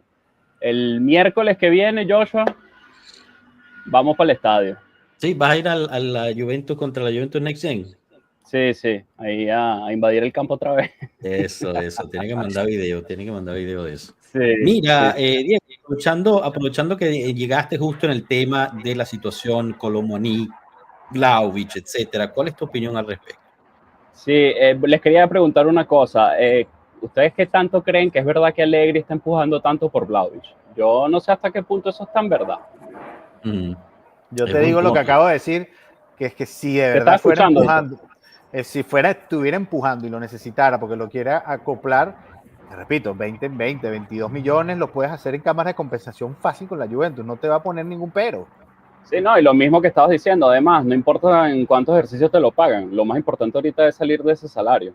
el miércoles que viene, Joshua, vamos para el estadio. Sí, vas a ir a la Juventus contra la Juventus Next Gen. Sí, ahí a invadir el campo otra vez. Eso, tiene que mandar video de eso. Sí, Mira, sí. Diego, aprovechando que llegaste justo en el tema de la situación Colomoni, Vlahovic, etcétera, ¿cuál es tu opinión al respecto? Sí, les quería preguntar una cosa. ¿Ustedes qué tanto creen que es verdad que Allegri está empujando tanto por Vlahovic? Yo no sé hasta qué punto eso es tan verdad. Yo Es te buen digo lo que punto. acabo de decir, que es que si de ¿Te estás verdad fuera escuchando? empujando, si estuviera empujando y lo necesitara porque lo quiera acoplar, te repito, 22 millones lo puedes hacer en cámara de compensación fácil con la Juventus, no te va a poner ningún pero. Sí, no, y lo mismo que estabas diciendo, además, no importa en cuántos ejercicios te lo pagan, lo más importante ahorita es salir de ese salario.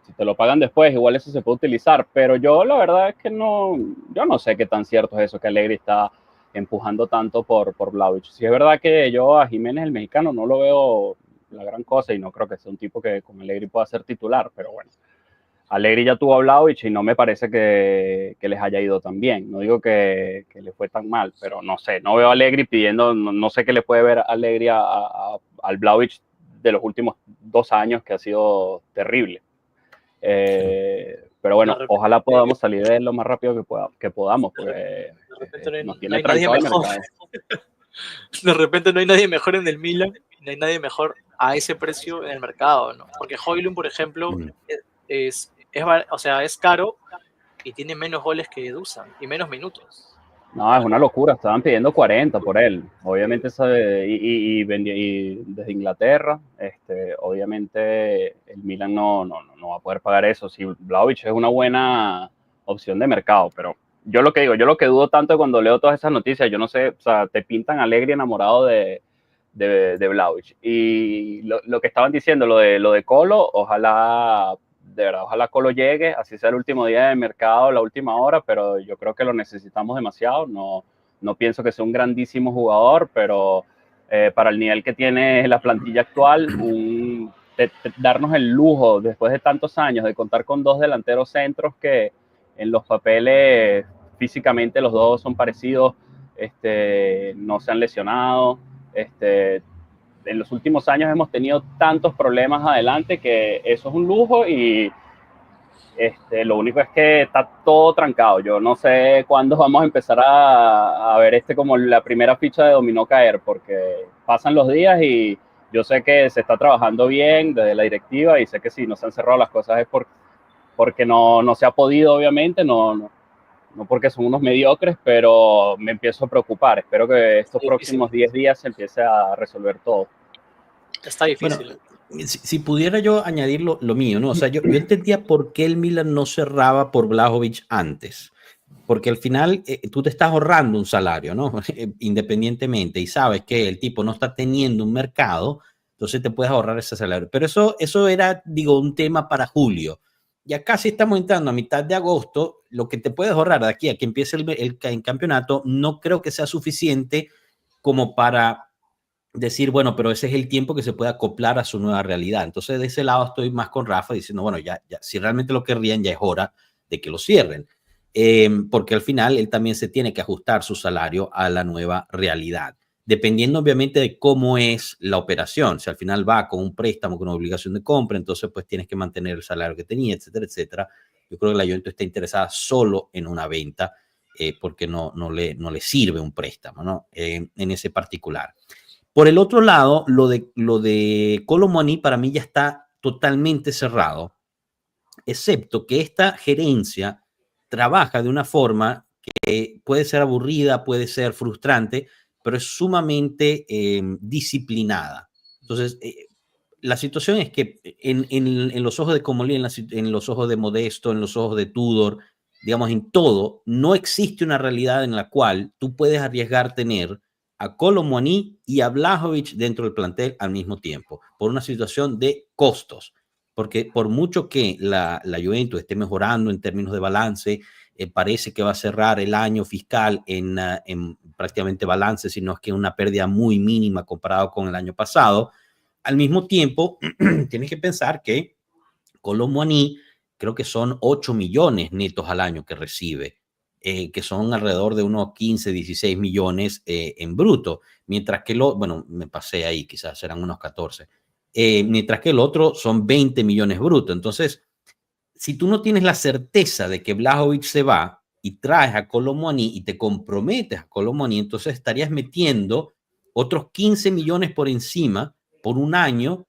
Si te lo pagan después, igual eso se puede utilizar, pero yo la verdad es que no, yo no sé qué tan cierto es eso que Allegri está empujando tanto por Vlahovic. Si es verdad que yo a Jiménez, el mexicano, no lo veo la gran cosa y no creo que sea un tipo que con Allegri pueda ser titular, pero bueno, Allegri ya tuvo a Vlahovic y no me parece que les haya ido tan bien. No digo que le fue tan mal, pero no sé, no veo a Allegri pidiendo, no sé qué le puede ver a Allegri al Vlahovic de los últimos 2 años, que ha sido terrible. Pero bueno, ojalá podamos salir de él lo más rápido que podamos, porque nos tiene trancado el mercado. De repente no hay nadie mejor en el Milan, no hay nadie mejor a ese precio en el mercado, ¿no? Porque Højlund, por ejemplo, es caro y tiene menos goles que Dusan y menos minutos. No, es una locura, estaban pidiendo 40 por él. Obviamente, y desde Inglaterra, obviamente el Milan no va a poder pagar eso. Si Vlahovic es una buena opción de mercado, pero yo lo que digo, yo lo que dudo tanto cuando leo todas esas noticias, yo no sé, o sea, te pintan Allegri enamorado de Vlahovic. Y lo que estaban diciendo, lo de Colo, ojalá, de verdad, ojalá Colo llegue, así sea el último día de mercado, la última hora, pero yo creo que lo necesitamos demasiado. No pienso que sea un grandísimo jugador, pero para el nivel que tiene la plantilla actual, darnos el lujo después de tantos años de contar con 2 delanteros centros que en los papeles físicamente los dos son parecidos, no se han lesionado. En los últimos años hemos tenido tantos problemas adelante que eso es un lujo y lo único es que está todo trancado. Yo no sé cuándo vamos a empezar a ver como la primera ficha de dominó caer, porque pasan los días y yo sé que se está trabajando bien desde la directiva y sé que si no se han cerrado las cosas es porque no se ha podido, obviamente, no porque son unos mediocres, pero me empiezo a preocupar. Espero que estos próximos 10 días se empiece a resolver todo. Está difícil. Bueno, si pudiera yo añadir lo mío, ¿no? O sea, yo entendía por qué el Milan no cerraba por Vlahovic antes. Porque al final tú te estás ahorrando un salario, ¿no? Independientemente, y sabes que el tipo no está teniendo un mercado, entonces te puedes ahorrar ese salario. Pero eso era, digo, un tema para julio. Ya casi estamos entrando a mitad de agosto, lo que te puedes ahorrar de aquí a que empiece el campeonato, no creo que sea suficiente como para decir, bueno, pero ese es el tiempo que se puede acoplar a su nueva realidad. Entonces, de ese lado estoy más con Rafa diciendo, bueno, ya si realmente lo querrían, ya es hora de que lo cierren. Porque al final él también se tiene que ajustar su salario a la nueva realidad, dependiendo obviamente de cómo es la operación. Si al final va con un préstamo, con una obligación de compra, entonces pues tienes que mantener el salario que tenía, etcétera, etcétera. Yo creo que la Juventus está interesada solo en una venta, porque no le sirve un préstamo, ¿no? En ese particular. Por el otro lado, lo de Kolo Muani para mí ya está totalmente cerrado, excepto que esta gerencia trabaja de una forma que puede ser aburrida, puede ser frustrante, pero es sumamente disciplinada. Entonces, la situación es que en los ojos de Comolli, en los ojos de Modesto, en los ojos de Tudor, digamos, en todo, no existe una realidad en la cual tú puedes arriesgar tener a Kolo Muani y a Blažević dentro del plantel al mismo tiempo, por una situación de costos. Porque por mucho que la Juventus esté mejorando en términos de balance, parece que va a cerrar el año fiscal en prácticamente balance, sino es que una pérdida muy mínima comparado con el año pasado. Al mismo tiempo, tienes que pensar que Kolo Muani creo que son 8 millones netos al año que recibe, que son alrededor de unos 15, 16 millones en bruto, mientras que bueno, me pasé ahí, quizás serán unos 14, mientras que el otro son 20 millones bruto. Entonces, si tú no tienes la certeza de que Blažević se va y traes a Kolo Muani y te comprometes a Kolo Muani, entonces estarías metiendo otros 15 millones por encima por un año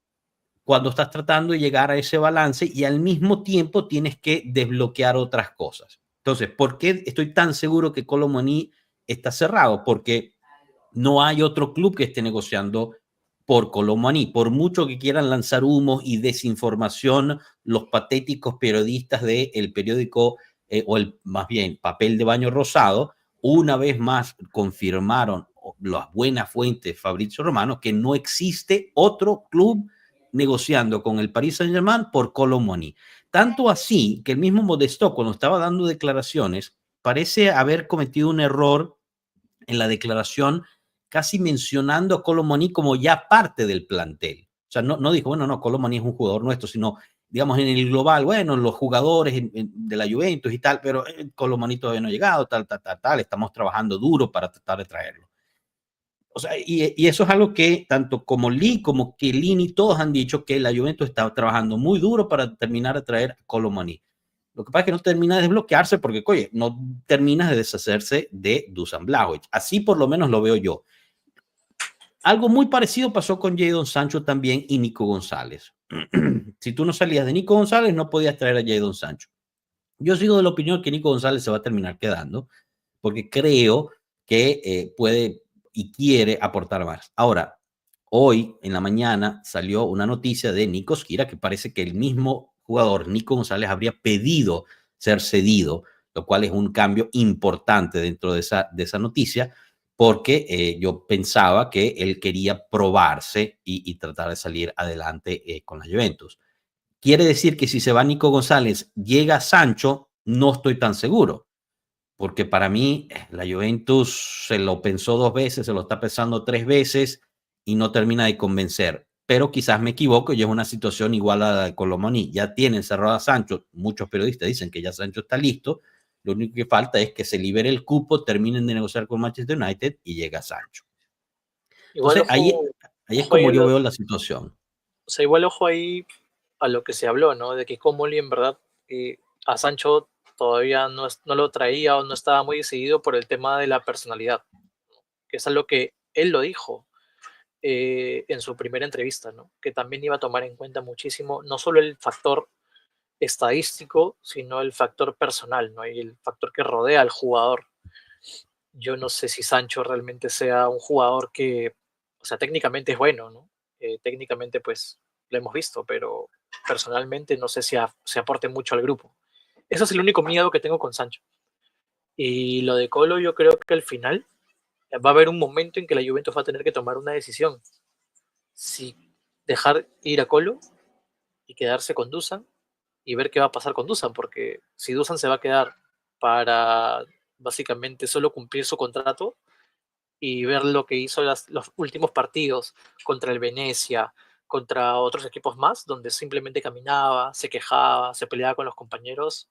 cuando estás tratando de llegar a ese balance y al mismo tiempo tienes que desbloquear otras cosas. Entonces, ¿por qué estoy tan seguro que Kolo Muani está cerrado? Porque no hay otro club que esté negociando por Kolo Muani. Por mucho que quieran lanzar humos y desinformación los patéticos periodistas del periódico más bien papel de baño rosado, una vez más confirmaron las buenas fuentes Fabrizio Romano que no existe otro club negociando con el Paris Saint-Germain por Kolo Muani. Tanto así que el mismo Modesto, cuando estaba dando declaraciones, parece haber cometido un error en la declaración, casi mencionando a Kolo Muani como ya parte del plantel. O sea, no dijo, bueno, no, Kolo Muani es un jugador nuestro, sino, digamos, en el global, bueno, los jugadores de la Juventus y tal, pero Kolo Muani todavía no ha llegado, tal, estamos trabajando duro para tratar de traerlo. O sea, y eso es algo que tanto como Lee como Chiellini, todos han dicho que la Juventus está trabajando muy duro para terminar de traer a Kolo Muani. Lo que pasa es que no termina de desbloquearse porque, oye, no terminas de deshacerse de Dusan Blažević. Así por lo menos lo veo yo. Algo muy parecido pasó con Jadon Sancho también y Nico González. Si tú no salías de Nico González, no podías traer a Jadon Sancho. Yo sigo de la opinión que Nico González se va a terminar quedando porque creo que puede y quiere aportar más. Ahora, hoy en la mañana salió una noticia de Nico Skira que parece que el mismo jugador, Nico González, habría pedido ser cedido, lo cual es un cambio importante dentro de esa noticia, porque yo pensaba que él quería probarse y tratar de salir adelante con la Juventus. Quiere decir que si se va Nico González, llega Sancho, no estoy tan seguro, porque para mí la Juventus se lo pensó 2 veces, se lo está pensando 3 veces y no termina de convencer. Pero quizás me equivoco y es una situación igual a la de Kolo Muani. Ya tienen cerrado a Sancho, muchos periodistas dicen que ya Sancho está listo, lo único que falta es que se libere el cupo, terminen de negociar con Manchester United y llega Sancho. Igual Entonces ahí es como yo veo la situación. O sea, igual ojo ahí a lo que se habló, ¿no? De que Comoli en verdad a Sancho todavía no lo traía o no estaba muy decidido por el tema de la personalidad, que es algo que él lo dijo en su primera entrevista, ¿no? Que también iba a tomar en cuenta muchísimo no solo el factor estadístico, sino el factor personal, ¿no? Y el factor que rodea al jugador. Yo no sé si Sancho realmente sea un jugador que, o sea, técnicamente es bueno, ¿no? Técnicamente, pues, lo hemos visto, pero personalmente no sé si se aporte mucho al grupo. Ese es el único miedo que tengo con Sancho. Y lo de Colo, yo creo que al final va a haber un momento en que la Juventus va a tener que tomar una decisión. Si dejar ir a Colo y quedarse con Dusan y ver qué va a pasar con Dusan, porque si Dusan se va a quedar para básicamente solo cumplir su contrato y ver lo que hizo los últimos partidos contra el Venecia, contra otros equipos más, donde simplemente caminaba, se quejaba, se peleaba con los compañeros.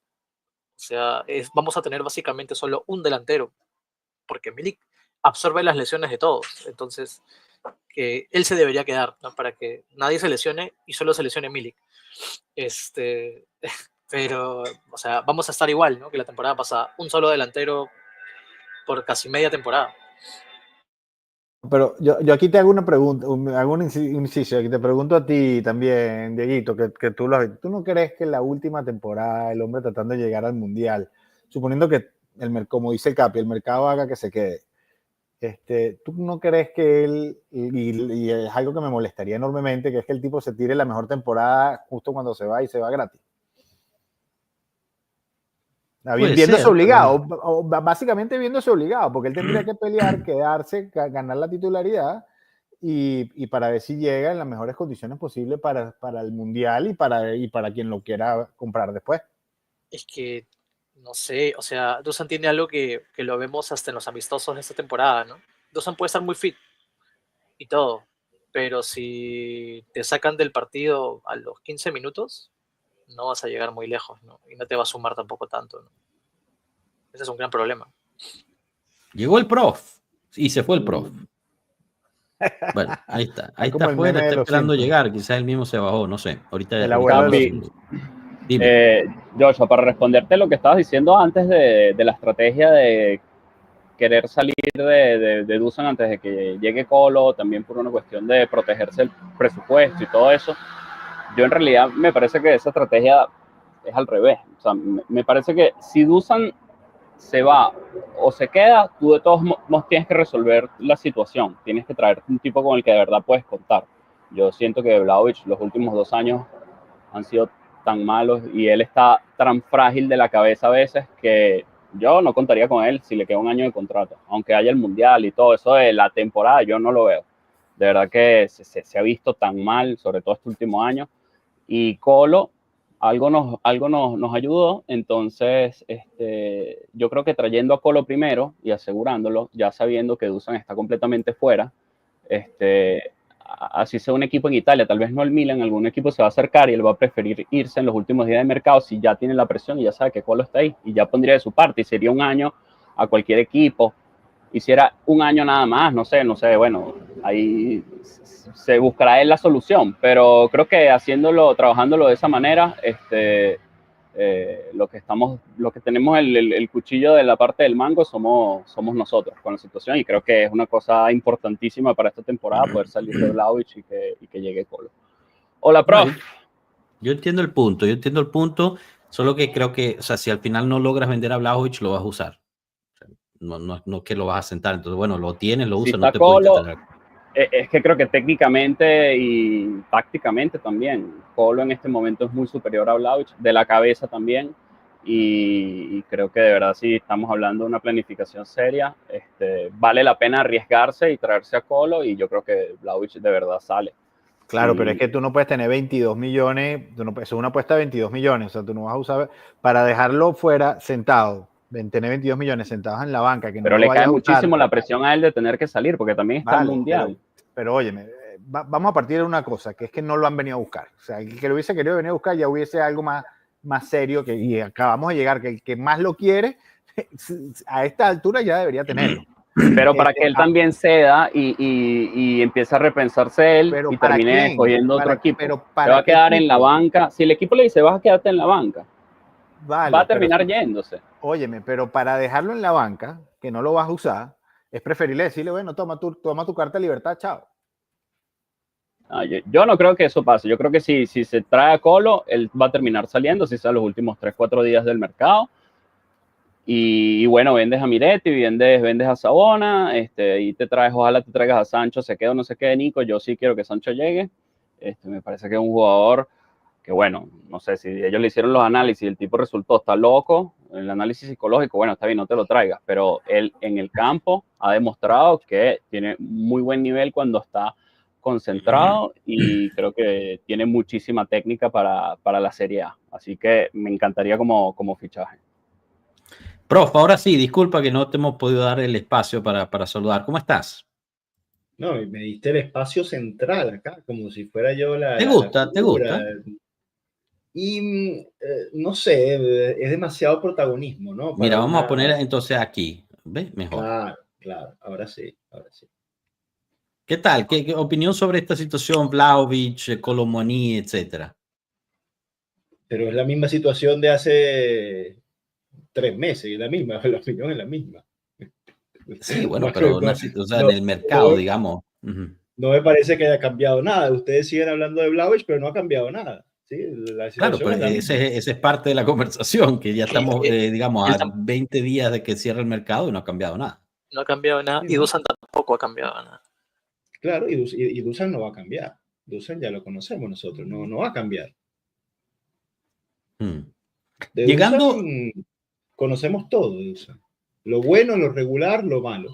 O sea, vamos a tener básicamente solo un delantero, porque Milik absorbe las lesiones de todos. Entonces, que él se debería quedar, ¿no? Para que nadie se lesione y solo se lesione Milik. Pero, o sea, vamos a estar igual, ¿no? Que la temporada pasada. Un solo delantero por casi media temporada. Pero yo aquí te hago una pregunta, hago un inciso, aquí te pregunto a ti también, Dieguito, que tú lo has visto. ¿Tú no crees que en la última temporada el hombre tratando de llegar al Mundial, suponiendo que, como dice el Capi, el mercado haga que se quede, ¿tú no crees que él, y es algo que me molestaría enormemente, que es que el tipo se tire la mejor temporada justo cuando se va y se va gratis? Viéndose ser, obligado, o básicamente viéndose obligado, porque él tendría que pelear, quedarse, ganar la titularidad y para ver si llega en las mejores condiciones posibles para el Mundial y para quien lo quiera comprar después. Es que, no sé, o sea, Dusan tiene algo que lo vemos hasta en los amistosos de esta temporada, ¿no? Dusan puede estar muy fit y todo, pero si te sacan del partido a los 15 minutos, no vas a llegar muy lejos, ¿no? Y no te va a sumar tampoco tanto, ¿no? Ese es un gran problema. Llegó el prof y se fue el prof. Bueno, ahí está. Ahí como está el meme afuera, de está los esperando Simpsons. llegar. Quizás él mismo se bajó, no sé. Ahorita El abuelo de los Capi, Simpsons. Dime. Joshua, para responderte lo que estabas diciendo antes de la estrategia de querer salir de Dusan antes de que llegue Colo, también por una cuestión de protegerse el presupuesto y todo eso, yo en realidad me parece que esa estrategia es al revés. O sea, me parece que si Dusan se va o se queda, tú de todos modos tienes que resolver la situación. Tienes que traerte un tipo con el que de verdad puedes contar. Yo siento que Vlahovic los últimos 2 años han sido tan malos y él está tan frágil de la cabeza a veces que yo no contaría con él si le queda un año de contrato. Aunque haya el Mundial y todo eso de la temporada, yo no lo veo. De verdad que se ha visto tan mal, sobre todo este último año. Y Colo algo nos ayudó, entonces yo creo que trayendo a Colo primero y asegurándolo, ya sabiendo que Dusan está completamente fuera, así sea un equipo en Italia, tal vez no el Milan, algún equipo se va a acercar y él va a preferir irse en los últimos días de mercado si ya tiene la presión y ya sabe que Colo está ahí y ya pondría de su parte y sería un año a cualquier equipo. Hiciera un año nada más, no sé, bueno, ahí se buscará él la solución, pero creo que trabajándolo de esa manera, lo que tenemos el cuchillo de la parte del mango somos nosotros con la situación y creo que es una cosa importantísima para esta temporada poder salir de Vlahovic y que llegue Colo. Hola, prof. No, yo entiendo el punto, solo que creo que, o sea, si al final no logras vender a Vlahovic, lo vas a usar. No que lo vas a sentar, entonces, bueno, lo tienes, lo Si usas, no está te puedes Colo, intentar. es que creo que técnicamente y tácticamente también, Colo en este momento es muy superior a Vlahovic, de la cabeza también, y creo que de verdad si estamos hablando de una planificación seria, vale la pena arriesgarse y traerse a Colo, y yo creo que Vlahovic de verdad sale. Claro, pero es que tú no puedes tener 22 millones, es una apuesta de 22 millones, o sea, tú no vas a usar para dejarlo fuera sentado, tener 22 millones sentados en la banca, que no Pero lo le cae vayas a usar. muchísimo la presión a él de tener que salir, porque también está el Vale, Mundial. pero óyeme, vamos a partir de una cosa, que es que no lo han venido a buscar. O sea, el que lo hubiese querido venir a buscar ya hubiese algo más serio, y acabamos de llegar, que el que más lo quiere, a esta altura ya debería tenerlo. Pero para que él también ceda y empiece a repensarse él y termine escogiendo otro equipo. Se va a quedar en la banca. Si el equipo le dice, vas a quedarte en la banca, va a terminar yéndose. Óyeme, pero para dejarlo en la banca, que no lo vas a usar, es preferible decirle, bueno, toma tu carta de libertad, chao. No, yo no creo que eso pase. Yo creo que si se trae a Colo, él va a terminar saliendo, si sea los últimos 3-4 días del mercado. Y bueno, vendes a Miretti, vendes a Sabona, y ojalá te traigas a Sancho, se quede o no se quede Nico. Yo sí quiero que Sancho llegue. Me parece que es un jugador que, bueno, no sé si ellos le hicieron los análisis y el tipo resultó, está loco, el análisis psicológico, bueno, está bien, no te lo traigas, pero él en el campo ha demostrado que tiene muy buen nivel cuando está concentrado y creo que tiene muchísima técnica para la Serie A. Así que me encantaría como fichaje. Prof, ahora sí, disculpa que no te hemos podido dar el espacio para saludar. ¿Cómo estás? No, me diste el espacio central acá, como si fuera yo la ¿Te gusta? ¿Te gusta? Y no sé, es demasiado protagonismo, ¿no? Mira, vamos a poner entonces aquí. ¿Ves? Mejor. Claro, ahora sí. ¿Qué tal? ¿Qué opinión sobre esta situación, Vlahovic, Kolo Muani, etcétera? Pero es la misma situación de hace 3 meses, la opinión es la misma. Sí, bueno, pero en el mercado, digamos. No me parece que haya cambiado nada. Ustedes siguen hablando de Vlahovic, pero no ha cambiado nada. ¿Sí? Claro, pero ese es parte de la conversación, que ya estamos, digamos, a 20 días de que cierre el mercado y no ha cambiado nada. No ha cambiado nada, y Dusan tampoco ha cambiado nada. Claro, y Dusan no va a cambiar. Dusan ya lo conocemos nosotros, no va a cambiar. Llegando... conocemos todo de Dusan. Lo bueno, lo regular, lo malo.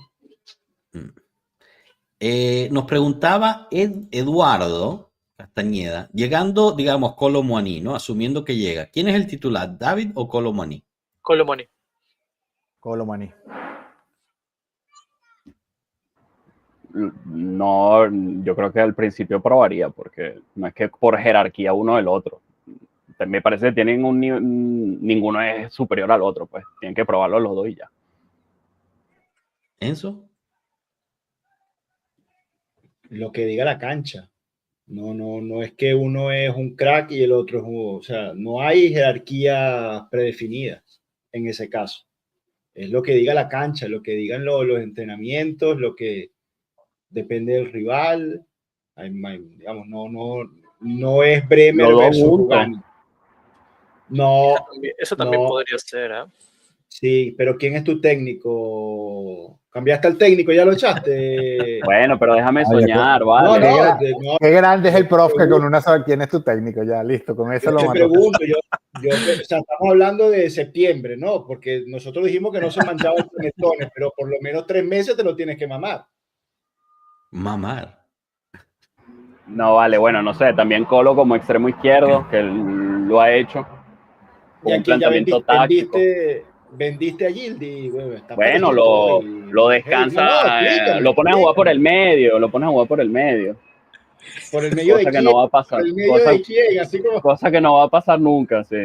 Nos preguntaba Eduardo Castañeda, llegando, digamos, Kolo Muani, ¿no? Asumiendo que llega. ¿Quién es el titular, David o Kolo Muani? Kolo Muani. Kolo Muani. No, yo creo que al principio probaría, porque no es que por jerarquía uno del otro. Me parece que tienen ninguno es superior al otro, pues tienen que probarlo los dos y ya. ¿Enzo? Lo que diga la cancha. No es que uno es un crack y el otro es un... O sea, no hay jerarquía predefinida en ese caso. Es lo que diga la cancha, lo que digan los entrenamientos, lo que depende del rival. Digamos, no es Bremer Los dos versus juntos. Rugani. No, Eso también no. podría ser, ¿eh? Sí, pero ¿quién es tu técnico? ¿Cambiaste al técnico? ¿Ya lo echaste? Bueno, pero déjame Oye, soñar, No, vale. no, Qué grande es el prof que pregunto. con una sola, ¿quién es tu técnico? Ya, listo, con eso Yo lo te mató. pregunto, o sea, estamos hablando de septiembre, ¿no? Porque nosotros dijimos que no se manchaba el panetones, pero por lo menos 3 meses te lo tienes que mamar. Mamar. No, vale, bueno, no sé, también Colo como extremo izquierdo, que él lo ha hecho. Y Con un aquí ya planteamiento táctico. vendiste a Gildi, bueno, está Bueno, perdido lo y- descansa, explícame, lo pones a jugar por el explícame. medio, lo pones a jugar por el medio. ¿Por el medio de Cosa que quién? no va a ¿Por pasar. el medio de quién? Así como... Cosa que no va a pasar nunca, sí.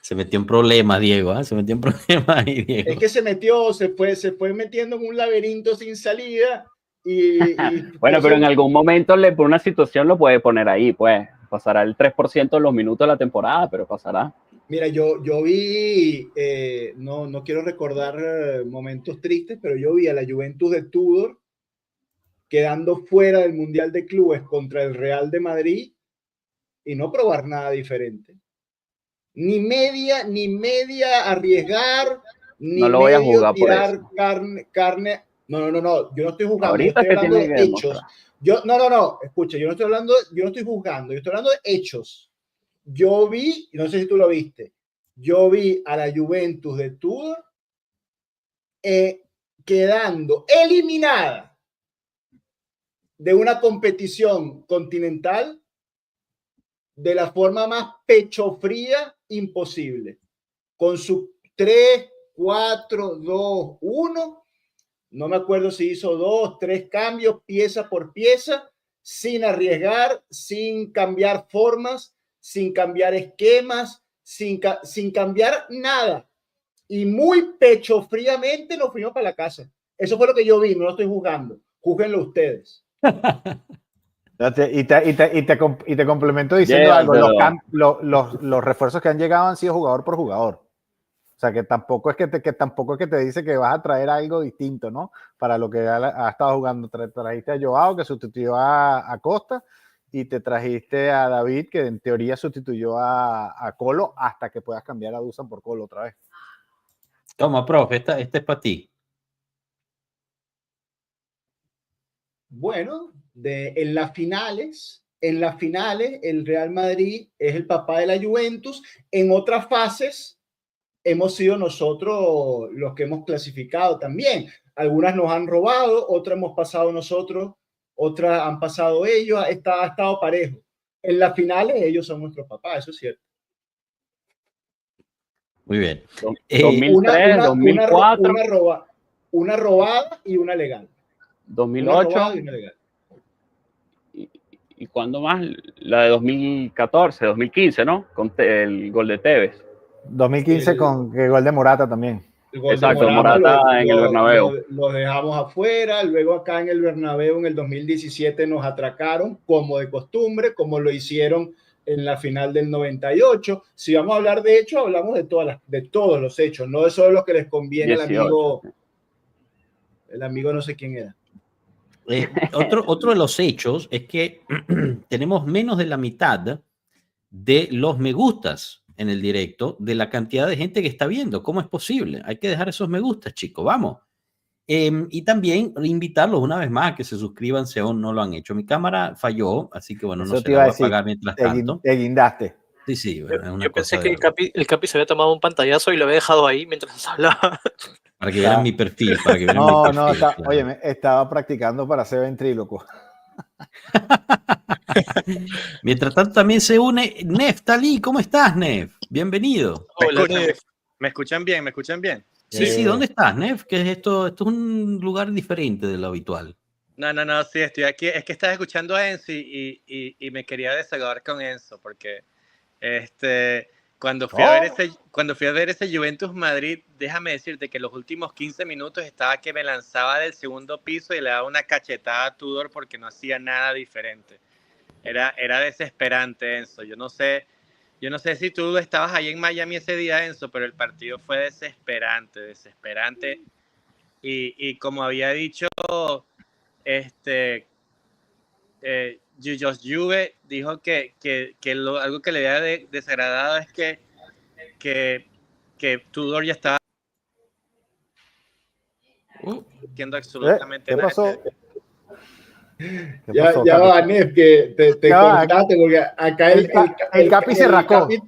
Se metió en problemas, Diego, ¿eh? Se metió en problemas ahí, Diego. Es que se fue metiendo en un laberinto sin salida Bueno, pero en algún momento, por una situación, lo puede poner ahí, pues. Pasará el 3% de los minutos de la temporada, pero pasará. Mira, yo vi, no quiero recordar momentos tristes, pero yo vi a la Juventus de Tudor quedando fuera del Mundial de Clubes contra el Real de Madrid y no probar nada diferente. Ni media arriesgar, ni No lo voy a medio jugar por tirar eso. carne. No, yo no estoy jugando, Ahorita yo que estoy hablando tiene de que hechos. demostrar. Escucha, yo no estoy juzgando, yo estoy hablando de hechos. Yo vi, no sé si tú lo viste, yo vi a la Juventus de Tudor quedando eliminada de una competición continental de la forma más pecho fría imposible, con su 3, 4, 2, 1, no me acuerdo si hizo 2, 3 cambios pieza por pieza, sin arriesgar, sin cambiar formas, sin cambiar esquemas, sin cambiar nada. Y muy pecho fríamente nos fuimos para la casa. Eso fue lo que yo vi, no lo estoy juzgando. Júzguenlo ustedes. Y te complemento diciendo algo. Los refuerzos que han llegado han sido jugador por jugador. O sea, que tampoco es que te dice que vas a traer algo distinto, ¿no? Para lo que ha estado jugando. Trajiste a Joao, que sustituyó a Costa, y te trajiste a David, que en teoría sustituyó a Colo, hasta que puedas cambiar a Dusan por Colo otra vez. Toma, profe, esta es para ti. Bueno, en las finales, el Real Madrid es el papá de la Juventus. En otras fases hemos sido nosotros los que hemos clasificado también. Algunas nos han robado, otras hemos pasado nosotros, otras han pasado ellos, ha estado parejo. En las finales ellos son nuestros papás, eso es cierto. Muy bien. 2003, 2004. Una robada y una legal. 2008. ¿Y cuándo más? La de 2014, 2015, ¿no? Con el gol de Tevez. 2015 con el gol de Morata también. Exacto, Morata en el Bernabéu. Lo dejamos afuera, luego acá en el Bernabéu en el 2017 nos atracaron, como de costumbre, como lo hicieron en la final del 98. Si vamos a hablar de hechos, hablamos de todos los hechos, no de solo los que les conviene 18. el amigo no sé quién era. Otro de los hechos es que tenemos menos de la mitad de los me gustas en el directo de la cantidad de gente que está viendo. ¿Cómo es posible? Hay que dejar esos me gustas, chicos, vamos. Y también invitarlos una vez más a que se suscriban si aún no lo han hecho. Mi cámara falló, así que bueno, no se la voy a apagar mientras tanto. Te guindaste. Sí, bueno, es una Yo pensé cosa que el Capi se había tomado un pantallazo y lo había dejado ahí mientras hablaba. para que vieran mi perfil, para que vieran mi No, perfil. Claro. oye, estaba practicando para ser ventríloco. Mientras tanto también se une Neftali. ¿Cómo estás, Nef? Bienvenido. Hola, Nef. ¿Me escuchan bien? ¿Me escuchan bien? Sí, ¿dónde estás, Nef? ¿Qué es esto? Esto es un lugar diferente de lo habitual. No, sí, estoy aquí. Es que estaba escuchando a Enzo y me quería desahogar con Enzo, porque cuando fui a ver ese Juventus Madrid, déjame decirte que los últimos 15 minutos estaba que me lanzaba del segundo piso y le daba una cachetada a Tudor porque no hacía nada diferente. Era desesperante, Enzo. Yo no sé si tú estabas ahí en Miami ese día, Enzo, pero el partido fue desesperante. Y como había dicho, Josh Juve dijo que algo que le había desagradado es que Tudor ya estaba haciendo absolutamente ¿Qué nada. pasó? Ya va, Nef, que te cortaste, porque acá el Capi se rascó. Capi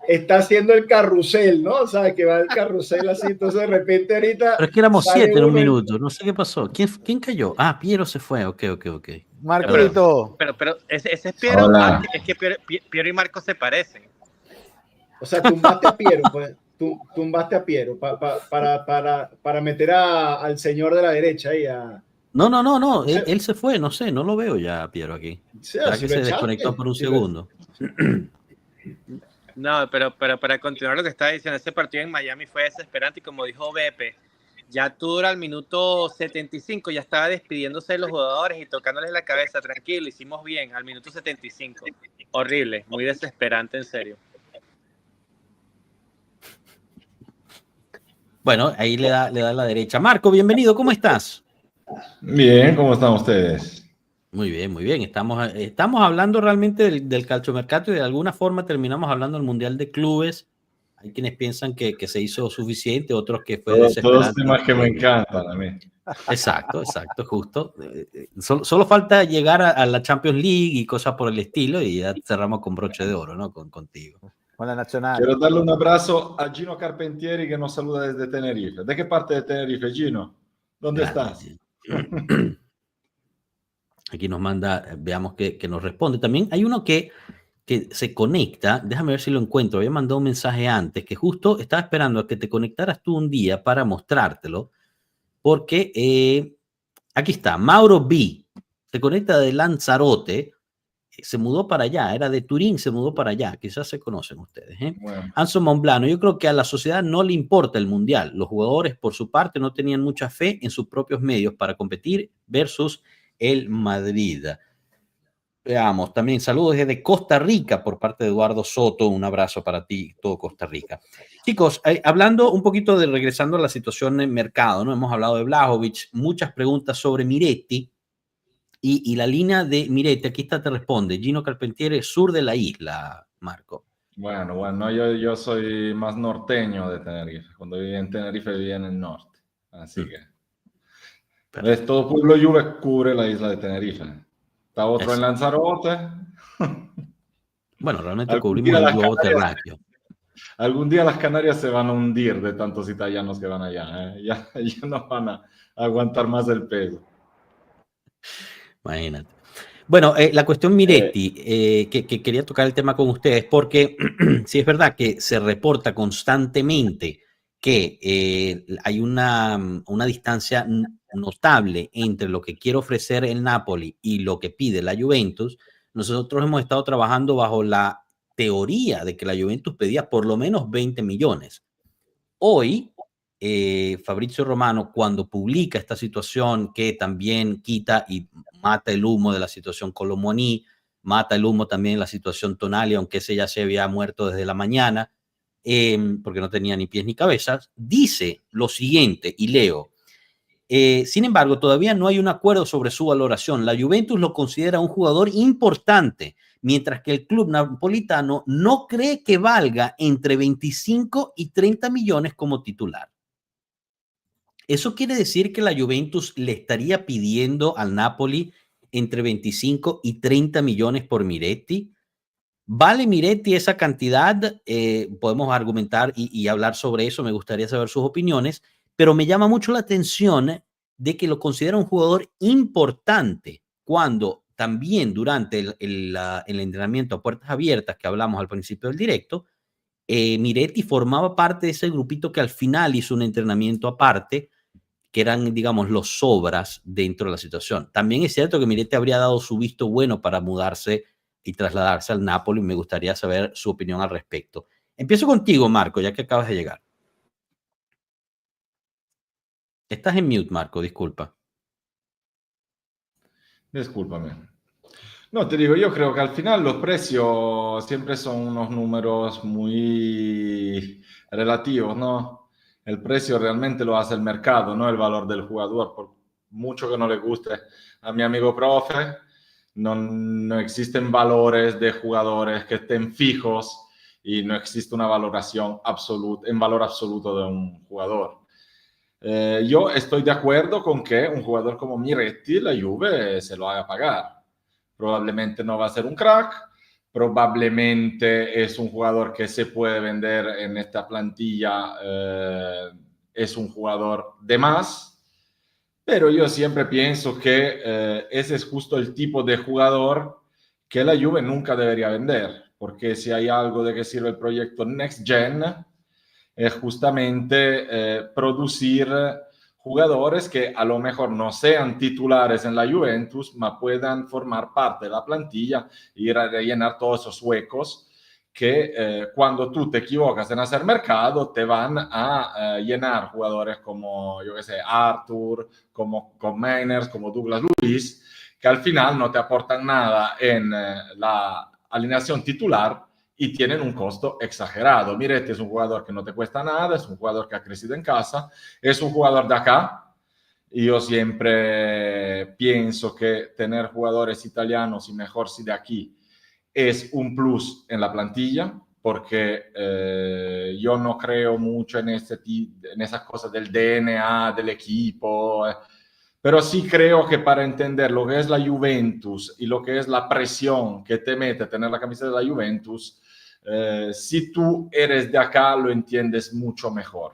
está haciendo el carrusel, ¿no? O sea, que va el carrusel así, entonces de repente ahorita... Pero es que éramos sale 7 en un uno y- minuto, no sé qué pasó. ¿Quién cayó? Ah, Piero se fue, ok. Marquito. Pero ese es Piero. Hola. Es que Piero y Marco se parecen. O sea, tumbaste a Piero, pues. Tumbaste a Piero para meter al señor de la derecha ahí a... No, él se fue, no sé, no lo veo ya, Piero, aquí. Sí, ¿Será si que lo se echaste, desconectó por un si lo- segundo? No, pero para continuar lo que estaba diciendo, ese partido en Miami fue desesperante y como dijo Beppe, ya Tudor al minuto 75 ya estaba despidiéndose de los jugadores y tocándoles la cabeza, tranquilo, hicimos bien, al minuto 75. Horrible, muy desesperante, en serio. Bueno, ahí le da a la derecha. Marco, bienvenido, ¿cómo estás? Bien, ¿cómo están ustedes? Muy bien. Estamos hablando realmente del calciomercato y de alguna forma terminamos hablando del Mundial de Clubes. Hay quienes piensan que se hizo suficiente, otros que fue Todos desesperante. temas que me encantan a mí. Exacto, justo. Solo falta llegar a la Champions League y cosas por el estilo y ya cerramos con broche de oro, ¿no? Contigo. Con la Nacional. Quiero darle un abrazo a Gino Carpentieri que nos saluda desde Tenerife. ¿De qué parte de Tenerife, Gino? ¿Dónde estás? Aquí nos manda, veamos que nos responde. También hay uno que se conecta, déjame ver si lo encuentro, había mandado un mensaje antes, que justo estaba esperando a que te conectaras tú un día para mostrártelo, porque aquí está, Mauro B, se conecta de Lanzarote, se mudó para allá, era de Turín, se mudó para allá, quizás se conocen ustedes. Bueno. Anson Monblano, yo creo que a la sociedad no le importa el Mundial, los jugadores por su parte no tenían mucha fe en sus propios medios para competir versus el Madrid. Veamos, también saludos desde Costa Rica por parte de Eduardo Soto, un abrazo para ti, todo Costa Rica. Chicos, hablando un poquito regresando a la situación en mercado, ¿no? Hemos hablado de Vlahovic, muchas preguntas sobre Miretti y la línea de Miretti, aquí está, te responde, Gino Carpentieri, sur de la isla, Marco. Bueno, yo soy más norteño de Tenerife. Cuando viví en Tenerife vivía en el norte. Así que... ¿Ves? Todo pueblo Juve cubre la isla de Tenerife. Está otro en Lanzarote. Bueno, realmente cubrimos el globo terráqueo. Algún día las Canarias se van a hundir de tantos italianos que van allá. Ya no van a aguantar más el peso. Imagínate. Bueno, la cuestión Miretti, que quería tocar el tema con ustedes, porque sí es verdad que se reporta constantemente que hay una distancia notable entre lo que quiere ofrecer el Napoli y lo que pide la Juventus. Nosotros hemos estado trabajando bajo la teoría de que la Juventus pedía por lo menos 20 millones. Hoy, Fabrizio Romano, cuando publica esta situación que también quita y mata el humo de la situación Colomboani, mata el humo también de la situación Tonali, aunque ese ya se había muerto desde la mañana, porque no tenía ni pies ni cabezas, dice lo siguiente, y leo, sin embargo, todavía no hay un acuerdo sobre su valoración. La Juventus lo considera un jugador importante, mientras que el club napolitano no cree que valga entre 25 y 30 millones como titular. ¿Eso quiere decir que la Juventus le estaría pidiendo al Napoli entre 25 y 30 millones por Miretti? ¿Vale Miretti esa cantidad? Podemos argumentar y hablar sobre eso. Me gustaría saber sus opiniones, pero me llama mucho la atención de que lo considera un jugador importante cuando también durante el entrenamiento a puertas abiertas que hablamos al principio del directo, Miretti formaba parte de ese grupito que al final hizo un entrenamiento aparte, que eran, digamos, los sobras dentro de la situación. También es cierto que Miretti habría dado su visto bueno para mudarse y trasladarse al Napoli. Me gustaría saber su opinión al respecto. Empiezo contigo, Marco, ya que acabas de llegar. Estás en mute, Marco, disculpa. Discúlpame. No, te digo, yo creo que al final los precios siempre son unos números muy relativos, ¿no? El precio realmente lo hace el mercado, no el valor del jugador. Por mucho que no le guste a mi amigo profe, no existen valores de jugadores que estén fijos y no existe una valoración absoluta, en valor absoluto de un jugador. Yo estoy de acuerdo con que un jugador como Miretti, la Juve se lo haga pagar. Probablemente no va a ser un crack, probablemente es un jugador que se puede vender en esta plantilla, es un jugador de más, pero yo siempre pienso que ese es justo el tipo de jugador que la Juve nunca debería vender, porque si hay algo de que sirve el proyecto Next Gen, es justamente producir jugadores que a lo mejor no sean titulares en la Juventus, pero puedan formar parte de la plantilla y ir a rellenar todos esos huecos que cuando tú te equivocas en hacer mercado te van a llenar jugadores como, yo qué sé, Arthur, como Mainers, como Douglas Luiz, que al final no te aportan nada en la alineación titular y tienen un costo exagerado. Miretti es un jugador que no te cuesta nada, es un jugador que ha crecido en casa, es un jugador de acá. Y yo siempre pienso que tener jugadores italianos y mejor si de aquí es un plus en la plantilla, porque yo no creo mucho en esas cosas del DNA del equipo, pero sí creo que para entender lo que es la Juventus y lo que es la presión que te mete tener la camiseta de la Juventus, si tú eres de acá lo entiendes mucho mejor,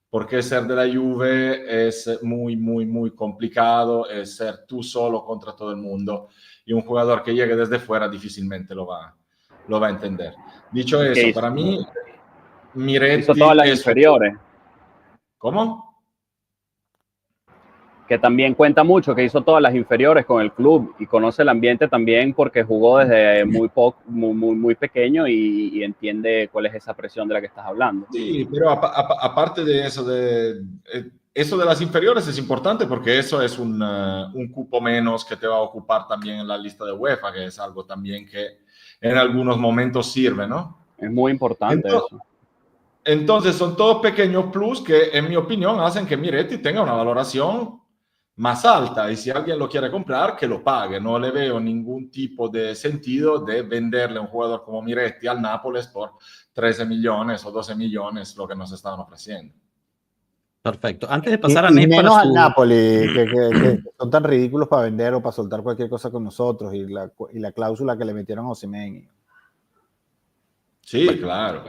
porque ser de la Juve es muy, muy, muy complicado, es ser tú solo contra todo el mundo, y un jugador que llegue desde fuera difícilmente lo va a entender. Dicho eso, para mí, Miretti hizo todas las es... inferiores. ¿Cómo? Que también cuenta mucho, que hizo todas las inferiores con el club y conoce el ambiente también porque jugó desde muy pequeño y entiende cuál es esa presión de la que estás hablando. Sí, pero aparte de eso, eso de las inferiores es importante porque eso es un cupo menos que te va a ocupar también en la lista de UEFA, que es algo también que en algunos momentos sirve, ¿no? Es muy importante eso. Entonces son todos pequeños plus que, en mi opinión, hacen que Miretti tenga una valoración más alta, y si alguien lo quiere comprar, que lo pague. No le veo ningún tipo de sentido de venderle a un jugador como Miretti al Nápoles por 13 millones o 12 millones, lo que nos estaban ofreciendo. Perfecto. Antes de pasar a y Nes menos para su... al Napoli, que son tan ridículos para vender o para soltar cualquier cosa con nosotros, y la cláusula que le metieron a Osimhen. Sí, bueno, claro.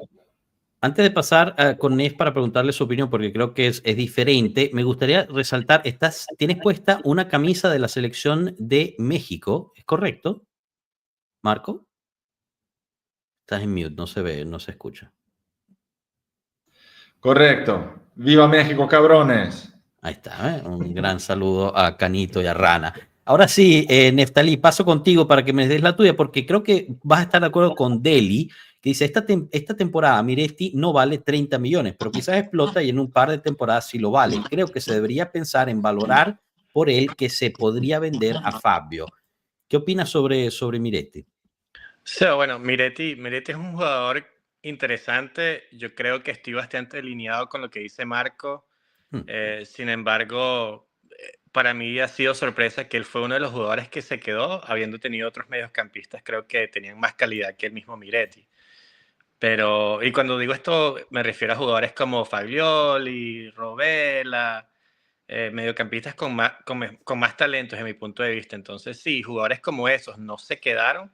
Antes de pasar con Nes para preguntarle su opinión, porque creo que es diferente, me gustaría resaltar, tienes puesta una camisa de la selección de México, ¿es correcto, Marco? Estás en mute, no se ve, no se escucha. Correcto. ¡Viva México, cabrones! Ahí está, ¿eh? Un gran saludo a Canito y a Rana. Ahora sí, Neftalí, paso contigo para que me des la tuya, porque creo que vas a estar de acuerdo con Deli, que dice, esta temporada Miretti no vale 30 millones, pero quizás explota y en un par de temporadas sí lo vale. Creo que se debería pensar en valorar por él que se podría vender a Fabio. ¿Qué opinas sobre Miretti? Sí, bueno, Miretti es un jugador interesante. Yo creo que estoy bastante alineado con lo que dice Marco. Sin embargo, para mí ha sido sorpresa que él fue uno de los jugadores que se quedó, habiendo tenido otros mediocampistas, creo que tenían más calidad que el mismo Miretti. Pero, y cuando digo esto, me refiero a jugadores como Fagioli, Robela, mediocampistas con más talentos, en mi punto de vista. Entonces, sí, jugadores como esos no se quedaron,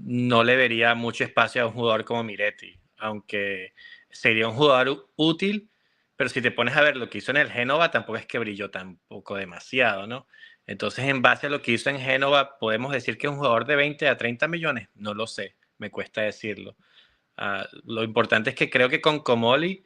no le vería mucho espacio a un jugador como Miretti, aunque sería un jugador útil, pero si te pones a ver lo que hizo en el Génova, tampoco es que brilló tampoco demasiado, ¿no? Entonces, en base a lo que hizo en Génova, ¿podemos decir que es un jugador de 20 a 30 millones? No lo sé, me cuesta decirlo. Lo importante es que creo que con Comolli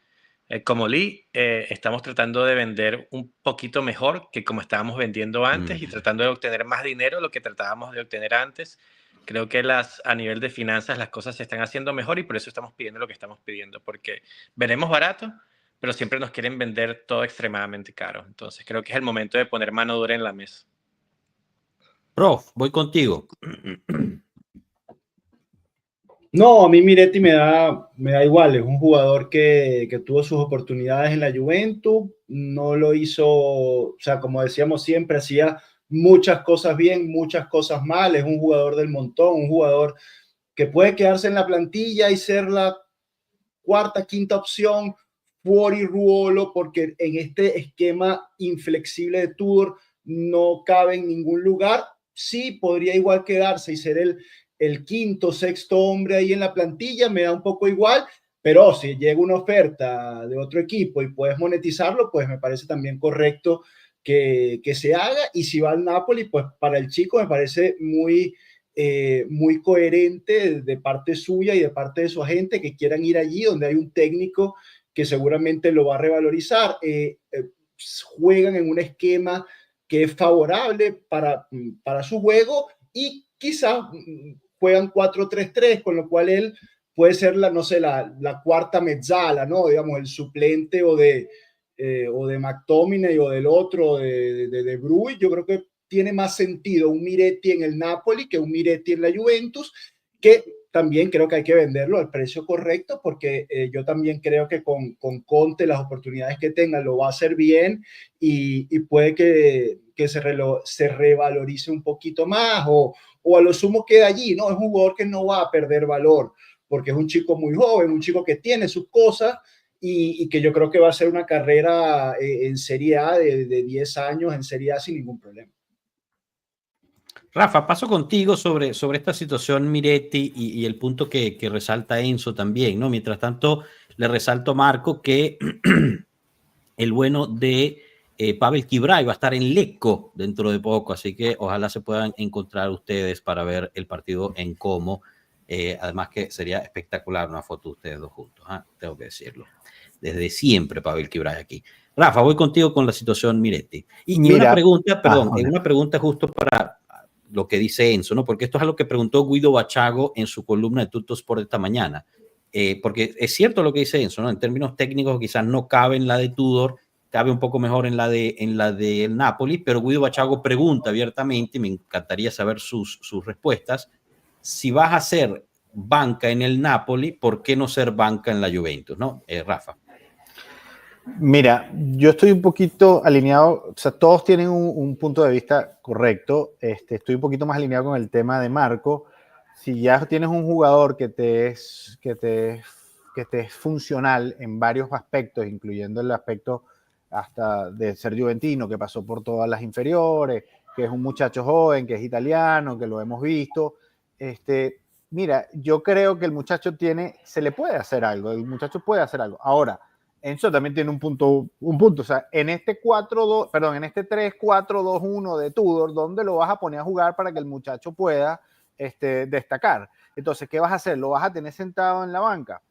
estamos tratando de vender un poquito mejor que como estábamos vendiendo antes y tratando de obtener más dinero de lo que tratábamos de obtener antes. Creo que a nivel de finanzas las cosas se están haciendo mejor y por eso estamos pidiendo lo que estamos pidiendo, porque veremos barato, pero siempre nos quieren vender todo extremadamente caro. Entonces creo que es el momento de poner mano dura en la mesa. Prof, voy contigo. No, a mí Miretti me da igual, es un jugador que tuvo sus oportunidades en la Juventus, no lo hizo, o sea, como decíamos siempre, hacía muchas cosas bien, muchas cosas mal, es un jugador del montón, un jugador que puede quedarse en la plantilla y ser la cuarta, quinta opción, fuori ruolo, porque en este esquema inflexible de Tudor no cabe en ningún lugar. Sí, podría igual quedarse y ser el quinto, sexto hombre ahí en la plantilla, me da un poco igual, pero si llega una oferta de otro equipo y puedes monetizarlo, pues me parece también correcto que se haga. Y si va al Napoli, pues para el chico me parece muy coherente de parte suya y de parte de su agente que quieran ir allí donde hay un técnico que seguramente lo va a revalorizar. Juegan en un esquema que es favorable para su juego y quizás juegan 4-3-3, con lo cual él puede ser la cuarta mezzala, ¿no? Digamos, el suplente o de McTominay o del otro, de Bruyne. Yo creo que tiene más sentido un Miretti en el Napoli que un Miretti en la Juventus, que también creo que hay que venderlo al precio correcto, porque yo también creo que con Conte las oportunidades que tenga lo va a hacer bien y puede que se revalorice un poquito más o a lo sumo queda allí, ¿no? Es un jugador que no va a perder valor, porque es un chico muy joven, un chico que tiene sus cosas y que yo creo que va a ser una carrera en Serie A de 10 años en Serie A sin ningún problema. Rafa, paso contigo sobre esta situación Miretti y el punto que resalta Enzo también, ¿no? Mientras tanto, le resalto a Marco que el bueno de Pavel Kibray va a estar en Lecco dentro de poco, así que ojalá se puedan encontrar ustedes para ver el partido en Como. Además que sería espectacular una foto de ustedes dos juntos, tengo que decirlo. Desde siempre Pavel Kibray aquí. Rafa, voy contigo con la situación Miretti. Y una pregunta, perdón, una pregunta justo para lo que dice Enzo, ¿no? Porque esto es algo que preguntó Guido Bachago en su columna de Tuttosport esta mañana. Porque es cierto lo que dice Enzo, ¿no? En términos técnicos quizás no cabe en la de Tudor, cabe un poco mejor en la de Napoli, pero Guido Bachago pregunta abiertamente, y me encantaría saber sus respuestas, si vas a ser banca en el Napoli, ¿por qué no ser banca en la Juventus, ¿no? Rafa. Mira, yo estoy un poquito alineado, o sea, todos tienen un punto de vista correcto. Estoy un poquito más alineado con el tema de Marco. Si ya tienes un jugador que te es funcional en varios aspectos, incluyendo el aspecto hasta de ser juventino, que pasó por todas las inferiores, que es un muchacho joven, que es italiano, que lo hemos visto. Mira, yo creo que el muchacho se le puede hacer algo, el muchacho puede hacer algo. Ahora, Enzo también tiene un punto, o sea, en este 3-4-2-1 de Tudor, ¿dónde lo vas a poner a jugar para que el muchacho pueda destacar? Entonces, ¿qué vas a hacer? ¿Lo vas a tener sentado en la banca?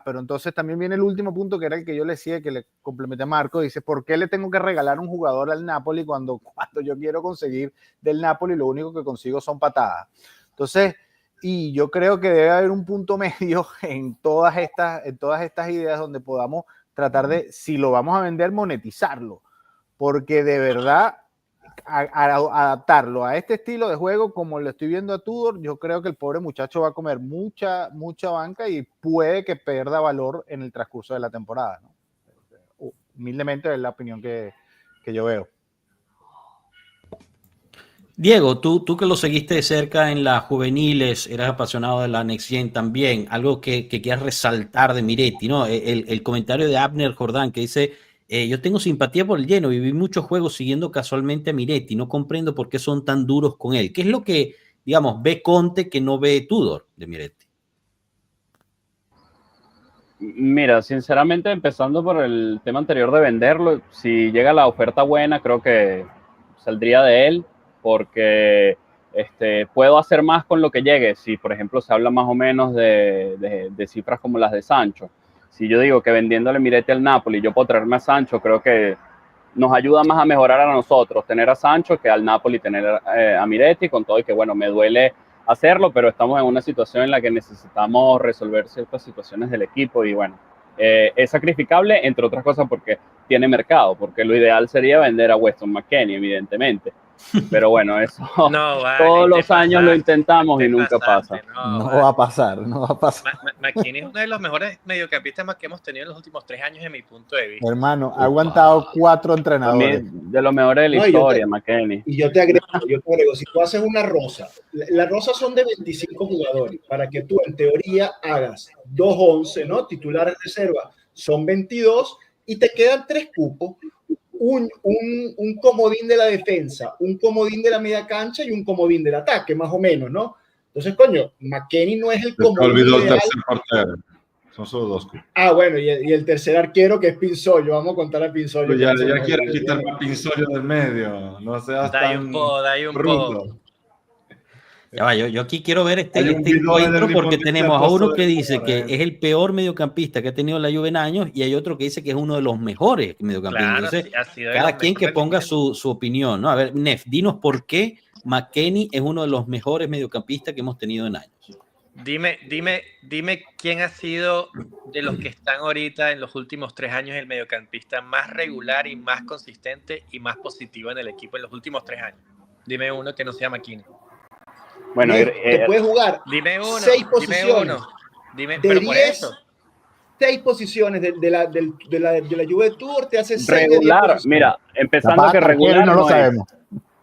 Pero entonces también viene el último punto, que era el que yo le decía, que le complementé a Marco, dice, ¿por qué le tengo que regalar un jugador al Napoli cuando yo quiero conseguir del Napoli lo único que consigo son patadas? Entonces, y yo creo que debe haber un punto medio en todas estas ideas donde podamos tratar de, si lo vamos a vender, monetizarlo, porque de verdad adaptarlo a este estilo de juego como lo estoy viendo a Tudor, yo creo que el pobre muchacho va a comer mucha banca y puede que pierda valor en el transcurso de la temporada, ¿no? Humildemente es la opinión que yo veo. Diego, tú que lo seguiste de cerca en las juveniles, eras apasionado de la Next Gen también, algo que quieras resaltar de Miretti, ¿no? El comentario de Abner Jordán que dice, yo tengo simpatía por el Genoa, viví muchos juegos siguiendo casualmente a Miretti, no comprendo por qué son tan duros con él. ¿Qué es lo que digamos, ve Conte que no ve Tudor de Miretti? Mira, sinceramente, empezando por el tema anterior de venderlo, si llega la oferta buena, creo que saldría de él, porque puedo hacer más con lo que llegue. Si, por ejemplo, se habla más o menos de cifras como las de Sancho, si yo digo que vendiéndole Miretti al Napoli, yo puedo traerme a Sancho, creo que nos ayuda más a mejorar a nosotros tener a Sancho que al Napoli tener a Miretti, con todo y que, bueno, me duele hacerlo, pero estamos en una situación en la que necesitamos resolver ciertas situaciones del equipo y, bueno, es sacrificable, entre otras cosas, porque tiene mercado, porque lo ideal sería vender a Weston McKennie, evidentemente. Pero bueno, eso No, vale, todos los te años lo pasaste, intentamos y te nunca pasaste, pasa. No vale. va a pasar, no va a pasar. McKinney es uno de los mejores mediocampistas más que hemos tenido en los últimos 3 años, en mi punto de vista. Hermano, ha aguantado 4 entrenadores. También de los mejores de la No, historia, McKennie. Y yo te agrego, si tú haces una rosa, las rosas son de 25 jugadores, para que tú en teoría hagas 2-11, ¿no? Titulares reserva son 22 y te quedan 3 cupos, un comodín de la defensa, un comodín de la media cancha y un comodín del ataque, más o menos, ¿no? Entonces, coño, McKennie no es el Se comodín olvidó el ideal. tercer portero. Son solo 2 cupos. Ah, bueno, y el tercer arquero que es Pinzollo, vamos a contar a Pinzollo. Ya quiere quitar a Pinzollo del medio, no seas Dai tan un po'. bruto. Ya va, yo aquí quiero ver este Hay un video encuentro del porque tipo que tenemos se a uno puso que de dice moda, que es el peor mediocampista que ha tenido la Juve en años y hay otro que dice que es uno de los mejores mediocampistas. Claro, Entonces, ha sido de cada los quien que mejores ponga vivientes. su opinión, ¿no? A ver, Nef, dinos por qué McKennie es uno de los mejores mediocampistas que hemos tenido en años. Dime quién ha sido de los que están ahorita en los últimos 3 años el mediocampista más regular y más consistente y más positivo en el equipo en los últimos 3 años. Dime uno que no sea McKinney. Bueno, te puedes jugar Dime uno. 6 posiciones. Dime, De pero por 10, eso. 6 posiciones de la Juve Tour te hace 6 de 10 regular, posiciones. mira, empezando Capaz que regular no lo no sabemos. es.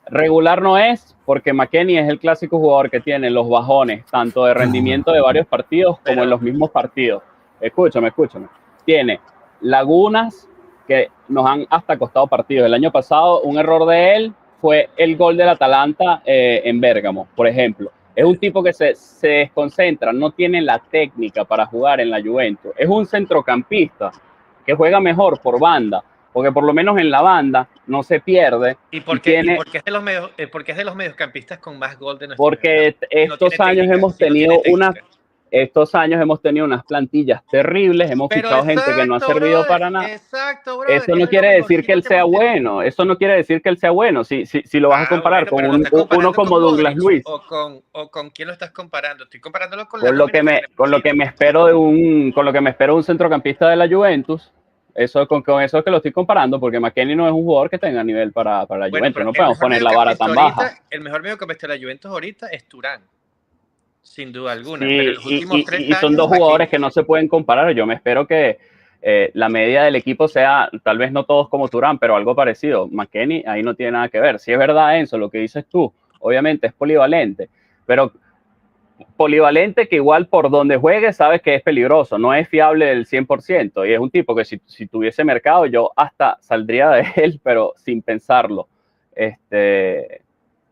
Regular no es porque McKennie es el clásico jugador que tiene los bajones tanto de rendimiento de varios partidos como Pero- en los mismos partidos. Escúchame. Tiene lagunas que nos han hasta costado partidos. El año pasado un error de él fue el gol del Atalanta en Bérgamo, por ejemplo. Es un tipo que se desconcentra, no tiene la técnica para jugar en la Juventus. Es un centrocampista que juega mejor por banda, porque por lo menos en la banda no se pierde. ¿Y por qué es de los mediocampistas con más gol de nuestro Porque estos años hemos tenido unas plantillas terribles, hemos fichado gente que no ha servido para nada. Exacto, brother. Eso no quiere decir que él sea bueno. Eso no quiere decir que él sea bueno. Si lo vas a comparar con uno como Douglas Luiz. ¿O con quién lo estás comparando? Estoy comparándolo con lo que me espero de un centrocampista de la Juventus. Con eso es que lo estoy comparando, porque McKennie no es un jugador que tenga nivel para la Juventus. No podemos poner la vara tan baja. El mejor mediocampista de la Juventus ahorita es Thuram, sin duda alguna. Sí, pero los últimos 3 años, son dos jugadores que no se pueden comparar. Yo me espero que la media del equipo sea, tal vez no todos como Thuram, pero algo parecido. McKennie ahí no tiene nada que ver. Si es verdad, Enzo, lo que dices tú, obviamente es polivalente, pero polivalente que igual por donde juegue sabes que es peligroso, no es fiable del 100%, y es un tipo que si tuviese mercado yo hasta saldría de él, pero sin pensarlo.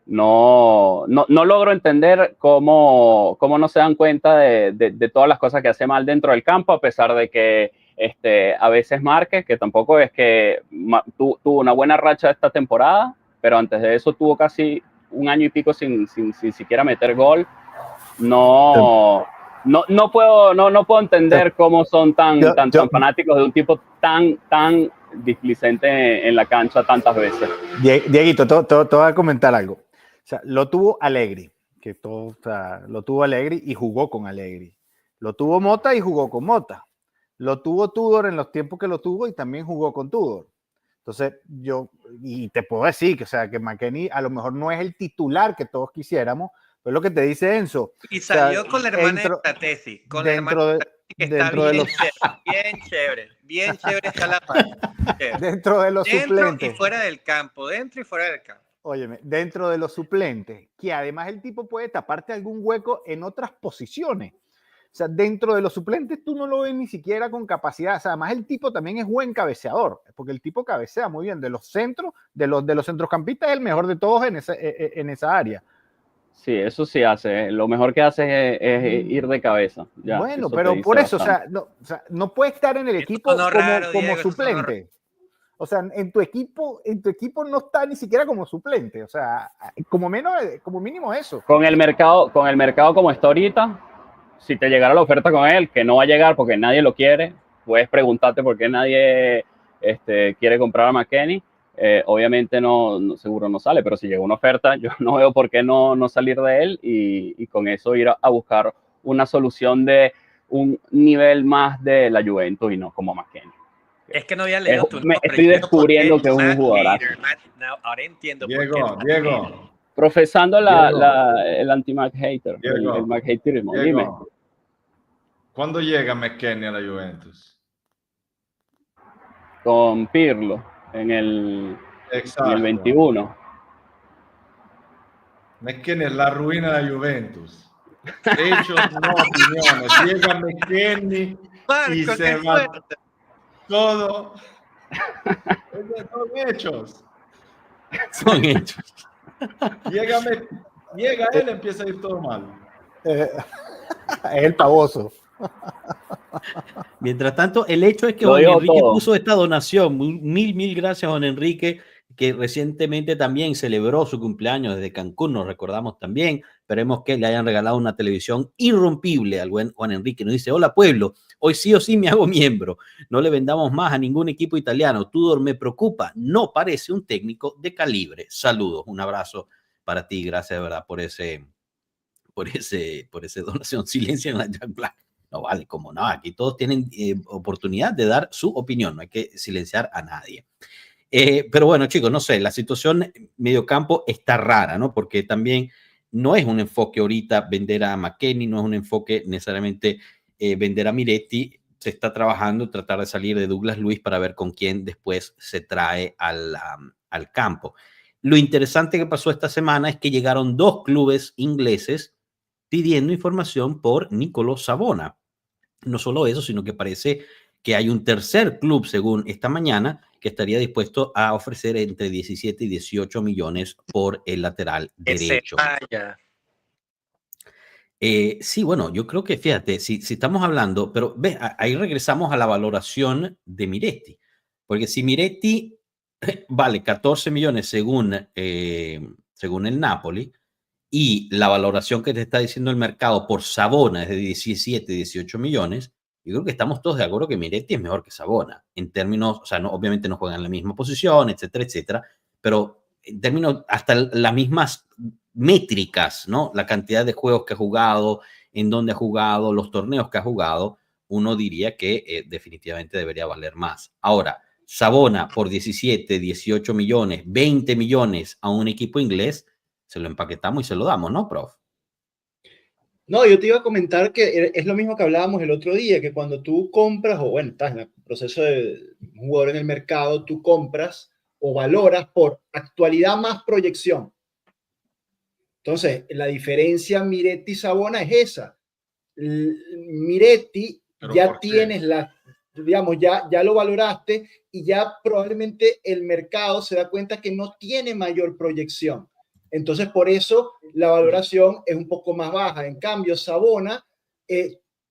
No logro entender cómo no se dan cuenta de todas las cosas que hace mal dentro del campo, a pesar de que a veces marque, que tampoco es que tuvo una buena racha esta temporada, pero antes de eso tuvo casi un año y pico sin siquiera meter gol. No puedo entender cómo son tan fanáticos de un tipo tan displicente en la cancha tantas veces. Dieguito, te voy a comentar algo. O sea, lo tuvo Allegri, lo tuvo Allegri y jugó con Allegri. Lo tuvo Mota y jugó con Mota. Lo tuvo Tudor en los tiempos que lo tuvo y también jugó con Tudor. Entonces, y te puedo decir que McKennie a lo mejor no es el titular que todos quisiéramos, pero es lo que te dice Enzo. Y salió con la hermana de Fratesi, bien chévere está la parte. Dentro de los suplentes. Y fuera del campo, dentro y fuera del campo. Óyeme, dentro de los suplentes, que además el tipo puede taparte algún hueco en otras posiciones. O sea, dentro de los suplentes tú no lo ves ni siquiera con capacidad. O sea, además el tipo también es buen cabeceador, porque el tipo cabecea muy bien. De los centros, de los centrocampistas es el mejor de todos en esa área. Sí, eso sí hace. Lo mejor que hace es ir de cabeza. Ya, bueno, eso pero te por dice eso, bastante. o sea, no puede estar en el Eso equipo sonó raro, como Diego, eso sonó suplente. O sea, en tu equipo no está ni siquiera como suplente. O sea, como mínimo eso. Con el mercado como está ahorita, si te llegara la oferta con él, que no va a llegar porque nadie lo quiere, puedes preguntarte por qué nadie quiere comprar a McKennie. Obviamente seguro no sale, pero si llega una oferta, yo no veo por qué no salir de él y con eso ir a buscar una solución de un nivel más de la Juventus y no como McKennie. Es que no había leído tu nombre. Estoy descubriendo que es un jugadorazo. Ahora entiendo por qué. Diego, Profesando Diego. el anti-Mac hater, el Mac haterismo. Dime. ¿Cuándo llega McKennie a la Juventus? Con Pirlo en el 21. McKennie es la ruina de la Juventus. Hechos, no opiniones. Llega McKennie y se va todo. Son hechos. Son hechos. Llega él, empieza a ir todo mal. Es el pavoso. Mientras tanto, el hecho es que Lo Juan digo Enrique todo. puso esta donación. Mil gracias, Juan Enrique, que recientemente también celebró su cumpleaños desde Cancún, nos recordamos también. Esperemos que le hayan regalado una televisión irrompible al buen Juan Enrique. Nos dice: hola pueblo, hoy sí o sí me hago miembro. No le vendamos más a ningún equipo italiano. Tudor me preocupa, no parece un técnico de calibre. Saludos, un abrazo para ti, gracias de verdad por ese donación. Silencio en la Jack Black. No vale, como no, aquí todos tienen oportunidad de dar su opinión, no hay que silenciar a nadie. Pero bueno, chicos, no sé, la situación mediocampo está rara, ¿no? Porque también no es un enfoque ahorita vender a McKennie, no es un enfoque necesariamente vender a Miretti. Se está trabajando, tratar de salir de Douglas Luiz para ver con quién después se trae al campo. Lo interesante que pasó esta semana es que llegaron 2 clubes ingleses pidiendo información por Niccolò Savona. No solo eso, sino que parece que hay un tercer club, según esta mañana, que estaría dispuesto a ofrecer entre 17 y 18 millones por el lateral derecho. Sí, bueno, yo creo que, fíjate, si estamos hablando, pero ve, ahí regresamos a la valoración de Miretti, porque si Miretti vale 14 millones según el Napoli, y la valoración que te está diciendo el mercado por Savona es de 17, 18 millones, yo creo que estamos todos de acuerdo que Miretti es mejor que Savona, en términos, o sea, no, obviamente no juegan en la misma posición, etcétera, etcétera, pero en términos, hasta las mismas métricas, ¿no? La cantidad de juegos que ha jugado, en dónde ha jugado, los torneos que ha jugado, uno diría que definitivamente debería valer más. Ahora, Savona por 17, 18 millones, 20 millones a un equipo inglés, se lo empaquetamos y se lo damos, ¿no, prof? No, yo te iba a comentar que es lo mismo que hablábamos el otro día, que cuando tú compras, o bueno, estás en el proceso de un jugador en el mercado, tú compras o valoras por actualidad más proyección. Entonces, la diferencia Miretti-Savona es esa. Miretti ya tienes digamos, ya lo valoraste y ya probablemente el mercado se da cuenta que no tiene mayor proyección. Entonces, por eso la valoración es un poco más baja. En cambio, Savona,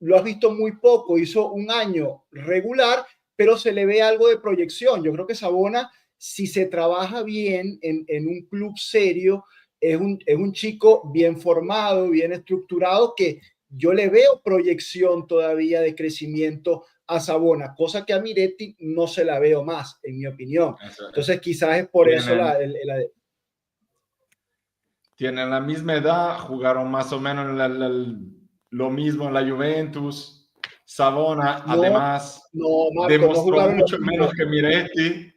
lo has visto muy poco, hizo un año regular, pero se le ve algo de proyección. Yo creo que Savona, si se trabaja bien en un club serio, es un chico bien formado, bien estructurado, que yo le veo proyección todavía de crecimiento a Savona, cosa que a Miretti no se la veo más, en mi opinión. Entonces, quizás es por eso tienen la misma edad, jugaron más o menos lo mismo en la Juventus. Savona, además, Marco, demostró mucho menos que Miretti.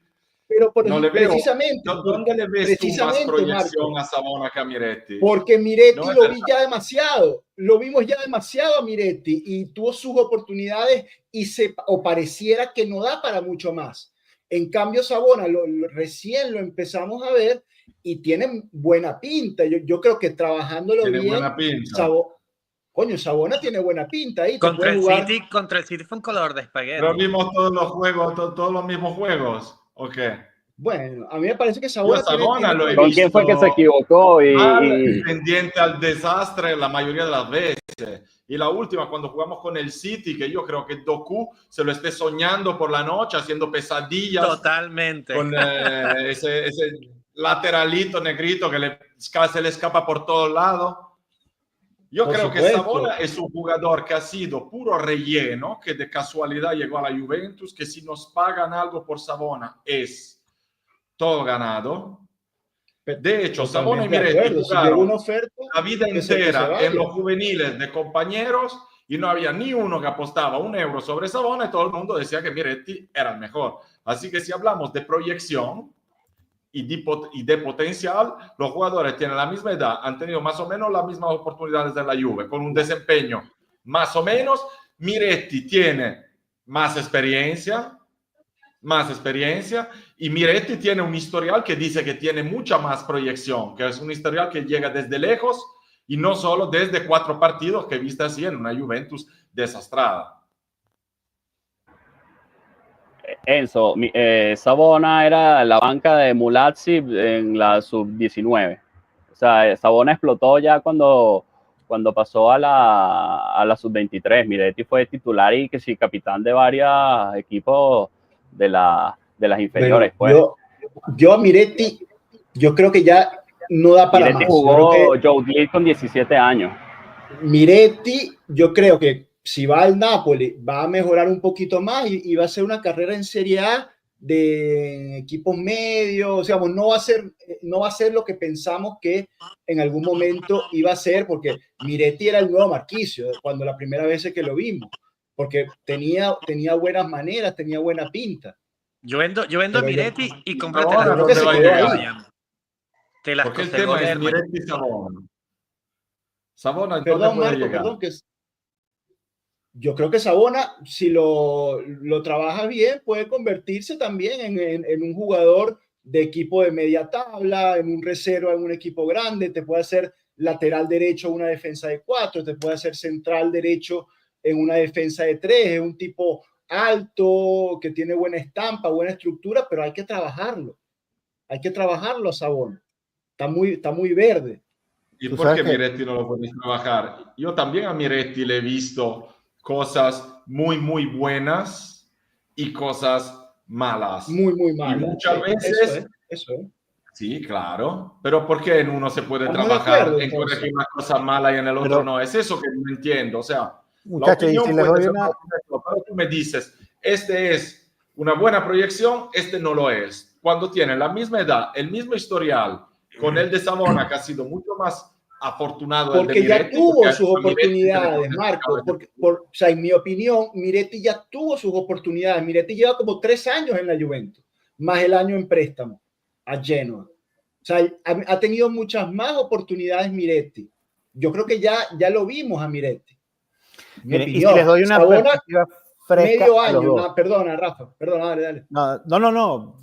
Pero no le veo, precisamente, ¿dónde le ves tú más proyección, Marco, a Savona que a Miretti? Porque Miretti lo vi ya demasiado, lo vimos ya demasiado a Miretti y tuvo sus oportunidades y pareciera que no da para mucho más. En cambio, Savona recién lo empezamos a ver y tiene buena pinta. Yo creo que trabajándolo tiene bien, buena pinta. Savona tiene buena pinta ahí. Contra el City fue un color de espagueti. Pero vimos todos los juegos, todos los mismos juegos, ¿o qué? Bueno, a mí me parece que Yo Sabona a Savona lo he ¿Con quién fue que se equivocó? pendiente al desastre la mayoría de las veces. Y la última, cuando jugamos con el City, que yo creo que Doku se lo esté soñando por la noche, haciendo pesadillas. Totalmente. Con ese lateralito negrito que se le escapa por todos lados. Yo Por creo que supuesto. Savona es un jugador que ha sido puro relleno, que de casualidad llegó a la Juventus, que si nos pagan algo por Savona es todo ganado. De hecho, Savona y Miretti jugaron la vida entera en los juveniles de compañeros y no había ni uno que apostaba €1 sobre Savona y todo el mundo decía que Miretti era el mejor. Así que si hablamos de proyección y de potencial, los jugadores tienen la misma edad, han tenido más o menos las mismas oportunidades de la Juve, con un desempeño más o menos. Miretti tiene más experiencia y Miretti tiene un historial que dice que tiene mucha más proyección, que es un historial que llega desde lejos y no solo desde 4 partidos que viste así en una Juventus desastrada. Enzo, Savona era la banca de Mulazzi en la sub-19. O sea, Savona explotó ya cuando pasó a la sub-23. Miretti fue titular y que sí, capitán de varios equipos de las inferiores. Bueno, yo a Miretti, yo creo que ya no da para Miretti más. Jugó Joe Gill con 17 años. Miretti, yo creo que si va al Napoli va a mejorar un poquito más y va a hacer una carrera en Serie A de equipos medios, digamos, no va a ser lo que pensamos que en algún momento iba a ser, porque Miretti era el nuevo Marquisio cuando la primera vez que lo vimos, porque tenía buenas maneras, tenía buena pinta. Yo vendo a Miretti y compré ahora las no se va a llegar. Te las porque el tema es Miretti y Savona. Savona, perdón, puede Marco, llegar? Perdón, yo creo que Savona, si lo trabaja bien, puede convertirse también en un jugador de equipo de media tabla, en un reserva en un equipo grande, te puede hacer lateral derecho en una defensa de 4, te puede hacer central derecho en una defensa de 3, es un tipo alto, que tiene buena estampa, buena estructura, pero hay que trabajarlo a Savona, está muy verde. ¿Y por qué Miretti no lo puedes trabajar? Yo también a Miretti le he visto cosas muy, muy buenas y cosas malas. Muy malas. Y muchas veces... Eso es. Sí, claro. Pero ¿por qué en uno se puede trabajar en corregir una cosa mala y en el otro no? Es eso que no entiendo. O sea, muchachos, la opinión si les puede doy ser una... pero tú me dices, este es una buena proyección, este no lo es. Cuando tiene la misma edad, el mismo historial, con el de Savona, que ha sido mucho más afortunado. Porque ya tuvo sus oportunidades, Marco. O sea, en mi opinión, Miretti ya tuvo sus oportunidades. Miretti lleva como 3 años en la Juventus, más el año en préstamo a Genoa. O sea, ha tenido muchas más oportunidades Miretti. Yo creo que ya lo vimos a Miretti. Miren, y si les doy una perspectiva fresca medio a los año. dos. Perdona, Rafa. Perdona, dale. No.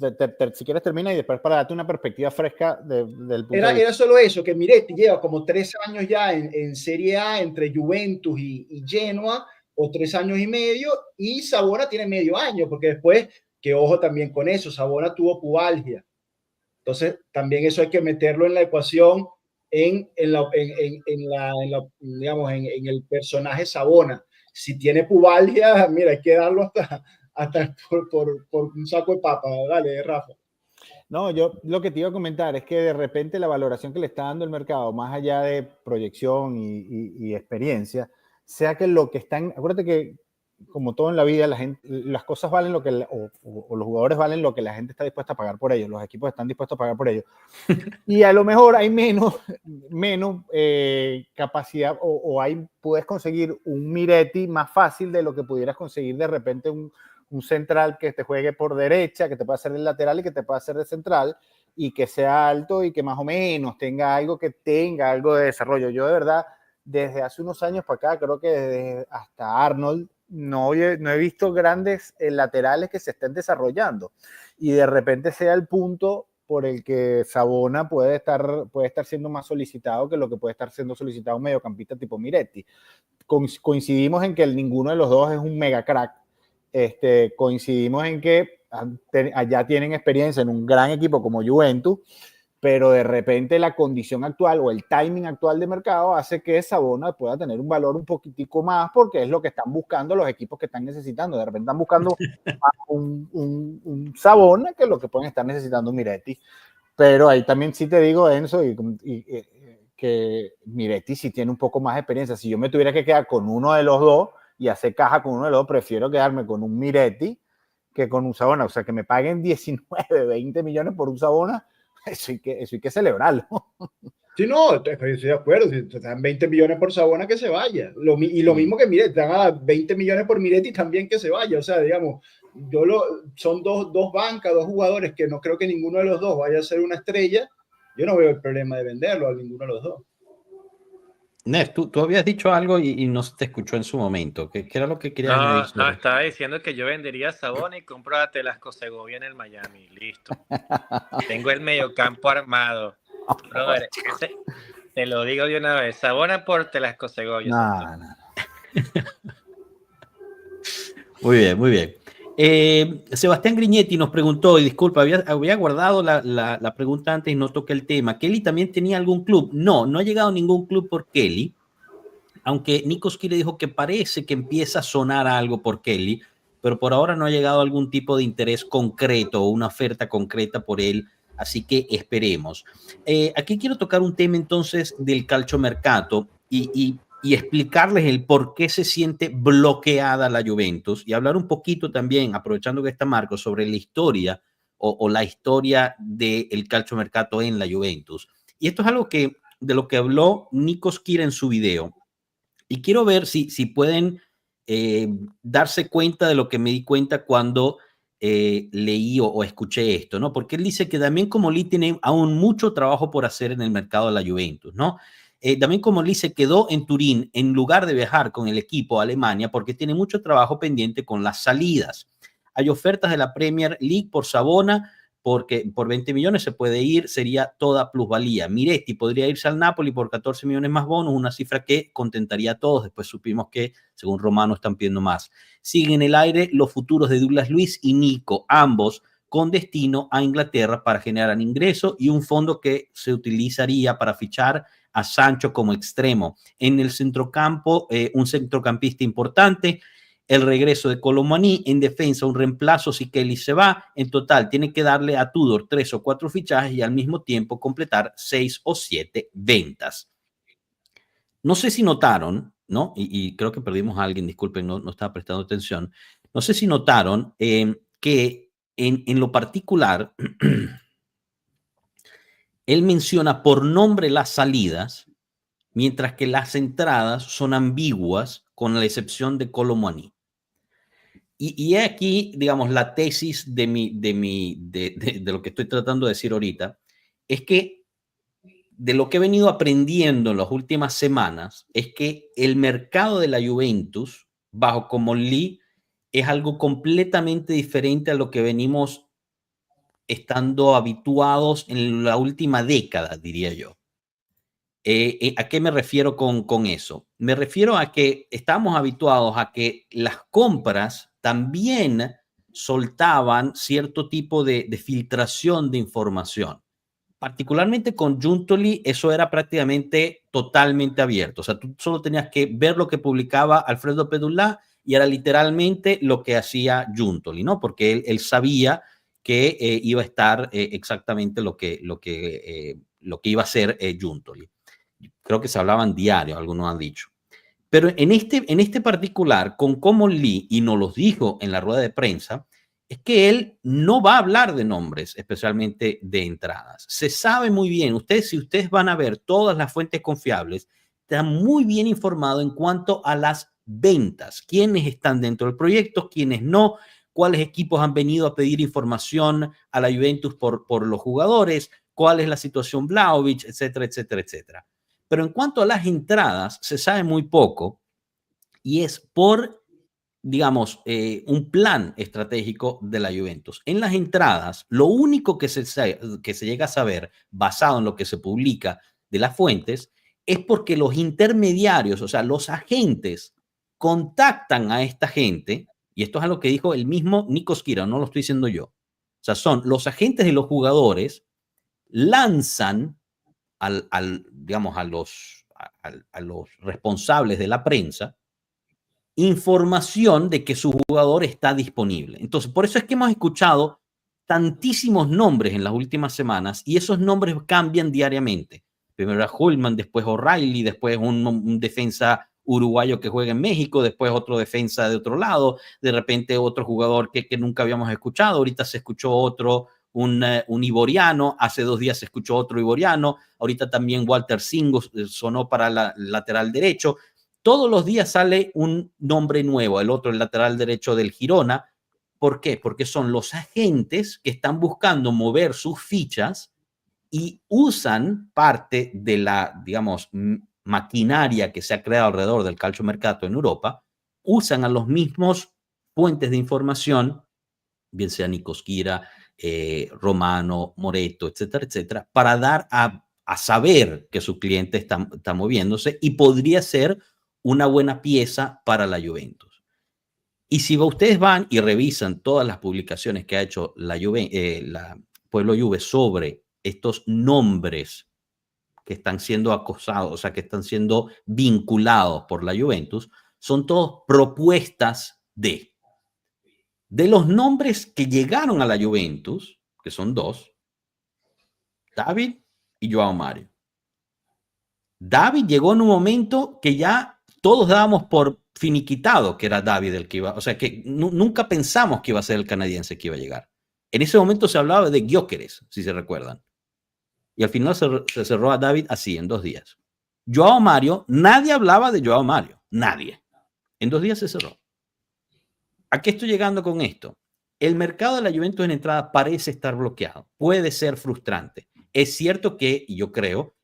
Si quieres termina y después para darte una perspectiva fresca del punto de vista. Era solo eso, que Miretti lleva como 3 años ya en Serie A entre Juventus y Genoa, o 3 años y medio, y Savona tiene medio año, porque después, que ojo también con eso, Savona tuvo pubalgia. Entonces, también eso hay que meterlo en la ecuación en el personaje Savona. Si tiene pubalgia, mira, hay que darlo hasta por un saco de papa. Dale, Rafa. No, yo lo que te iba a comentar es que de repente la valoración que le está dando el mercado, más allá de proyección y experiencia, sea que lo que están, acuérdate que como todo en la vida, las cosas valen lo que, o los jugadores valen lo que la gente está dispuesta a pagar por ellos, los equipos están dispuestos a pagar por ellos. Y a lo mejor hay menos capacidad, o puedes conseguir un Miretti más fácil de lo que pudieras conseguir de repente un central que te juegue por derecha, que te pueda hacer de lateral y que te pueda hacer de central, y que sea alto y que más o menos tenga algo de desarrollo. Yo de verdad, desde hace unos años para acá, creo que hasta Arnold, no he visto grandes laterales que se estén desarrollando, y de repente sea el punto por el que Savona puede estar siendo más solicitado que lo que puede estar siendo solicitado un mediocampista tipo Miretti. Coincidimos en que ninguno de los dos es un mega crack. Coincidimos en que allá tienen experiencia en un gran equipo como Juventus, pero de repente la condición actual o el timing actual de mercado hace que Sabona pueda tener un valor un poquitico más, porque es lo que están buscando los equipos que están necesitando. De repente están buscando un Sabona que lo que pueden estar necesitando Miretti. Pero ahí también sí te digo, Enzo, que Miretti sí tiene un poco más de experiencia. Si yo me tuviera que quedar con uno de los dos y hacer caja con uno de los dos, prefiero quedarme con un Miretti que con un Sabona. O sea, que me paguen 19, 20 millones por un Sabona, eso hay que celebrarlo. Sí, no, estoy de acuerdo. Si te dan 20 millones por Sabona, que se vaya. Y lo mismo que Miretti, te dan a 20 millones por Miretti también que se vaya. O sea, digamos, son dos bancas, dos jugadores que no creo que ninguno de los dos vaya a ser una estrella. Yo no veo el problema de venderlo a ninguno de los dos. Nes, tú habías dicho algo y no se te escuchó en su momento. ¿Qué era lo que querías añadir? No, estaba diciendo que yo vendería a Sabona y compro a Telasco Segovia en el Miami. Listo. Tengo el mediocampo armado. Brother, te lo digo de una vez. Sabona por Telasco Segovia. No. Muy bien, muy bien. Sebastián Griñetti nos preguntó, y disculpa, había guardado la pregunta antes y no toqué el tema. ¿Kelly también tenía algún club? No ha llegado a ningún club por Kelly, aunque Nikos Kire dijo que parece que empieza a sonar algo por Kelly, pero por ahora no ha llegado algún tipo de interés concreto o una oferta concreta por él, así que esperemos. Aquí quiero tocar un tema entonces del calciomercato y explicarles el por qué se siente bloqueada la Juventus y hablar un poquito también, aprovechando que está Marco, sobre la historia o la historia del calciomercato en la Juventus. Y esto es algo de lo que habló Nikos Kire en su video. Y quiero ver si pueden darse cuenta de lo que me di cuenta cuando leí o escuché esto, ¿no? Porque él dice que Damián Comolli tiene aún mucho trabajo por hacer en el mercado de la Juventus, ¿no? Damián Comolli se quedó en Turín en lugar de viajar con el equipo a Alemania porque tiene mucho trabajo pendiente con las salidas. Hay ofertas de la Premier League por Sabona, porque por 20 millones se puede ir, sería toda plusvalía. Miretti podría irse al Napoli por 14 millones más bonos, una cifra que contentaría a todos. Después supimos que, según Romano, están pidiendo más. Siguen en el aire los futuros de Douglas Luiz y Nico, ambos con destino a Inglaterra para generar ingreso y un fondo que se utilizaría para fichar a Sancho como extremo. En el centrocampo, un centrocampista importante, el regreso de Colomani, en defensa un reemplazo si Kelly se va. En total tiene que darle a Tudor 3 o 4 fichajes y al mismo tiempo completar 6 o 7 ventas. No sé si notaron, ¿no? Y creo que perdimos a alguien, disculpen, no estaba prestando atención. No sé si notaron que en lo particular él menciona por nombre las salidas, mientras que las entradas son ambiguas, con la excepción de Colomani. Y aquí, digamos, la tesis de lo que estoy tratando de decir ahorita, es que de lo que he venido aprendiendo en las últimas semanas, es que el mercado de la Juventus, bajo Comolli, es algo completamente diferente a lo que venimos estando habituados en la última década, diría yo. ¿A qué me refiero con eso? Me refiero a que estamos habituados a que las compras también soltaban cierto tipo de filtración de información. Particularmente con Giuntoli, eso era prácticamente totalmente abierto. O sea, tú solo tenías que ver lo que publicaba Alfredo Pedullà y era literalmente lo que hacía Giuntoli, ¿no? Porque él sabía que iba a estar exactamente lo que iba a hacer Giuntoli. Creo que se hablaban diario, algunos han dicho. Pero en este particular, con Comolli, y nos los dijo en la rueda de prensa, es que él no va a hablar de nombres, especialmente de entradas. Se sabe muy bien, si ustedes van a ver todas las fuentes confiables, están muy bien informados en cuanto a las ventas, quiénes están dentro del proyecto, quiénes no, cuáles equipos han venido a pedir información a la Juventus por los jugadores, cuál es la situación Vlahovic, etcétera, etcétera, etcétera. Pero en cuanto a las entradas, se sabe muy poco y es por, digamos, un plan estratégico de la Juventus. En las entradas, lo único que se llega a saber, basado en lo que se publica de las fuentes, es porque los intermediarios, o sea, los agentes, contactan a esta gente y esto es algo que dijo el mismo Nico Schira, no lo estoy diciendo yo. O sea, son los agentes de los jugadores lanzan digamos, a los responsables de la prensa información de que su jugador está disponible. Entonces, por eso es que hemos escuchado tantísimos nombres en las últimas semanas y esos nombres cambian diariamente. Primero era Hullman, después O'Reilly, después un defensa uruguayo que juega en México, después otro defensa de otro lado, de repente otro jugador que nunca habíamos escuchado, ahorita se escuchó otro, un ivoriano, hace 2 días se escuchó otro ivoriano, ahorita también Walter Singo sonó para la lateral derecho. Todos los días sale un nombre nuevo, el otro, el lateral derecho del Girona. ¿Por qué? Porque son los agentes que están buscando mover sus fichas y usan parte de la, digamos, maquinaria que se ha creado alrededor del calciomercato en Europa, usan a los mismos fuentes de información, bien sea Nico Schira, Romano, Moretto, etcétera, etcétera, para dar a saber que su cliente está moviéndose y podría ser una buena pieza para la Juventus. Y si ustedes van y revisan todas las publicaciones que ha hecho la Pueblo Juve sobre estos nombres que están siendo acosados, o sea, que están siendo vinculados por la Juventus, son todos propuestas de los nombres que llegaron a la Juventus, que son 2, David y Joao Mario. David llegó en un momento que ya todos dábamos por finiquitado que era David el que iba, o sea, que nunca pensamos que iba a ser el canadiense que iba a llegar. En ese momento se hablaba de Gyökeres, si se recuerdan. Y al final se cerró a David así, en 2 días. Joao Mario, nadie hablaba de Joao Mario, nadie. En 2 días se cerró. ¿A qué estoy llegando con esto? El mercado de la Juventus en entrada parece estar bloqueado. Puede ser frustrante. Es cierto que, y yo creo,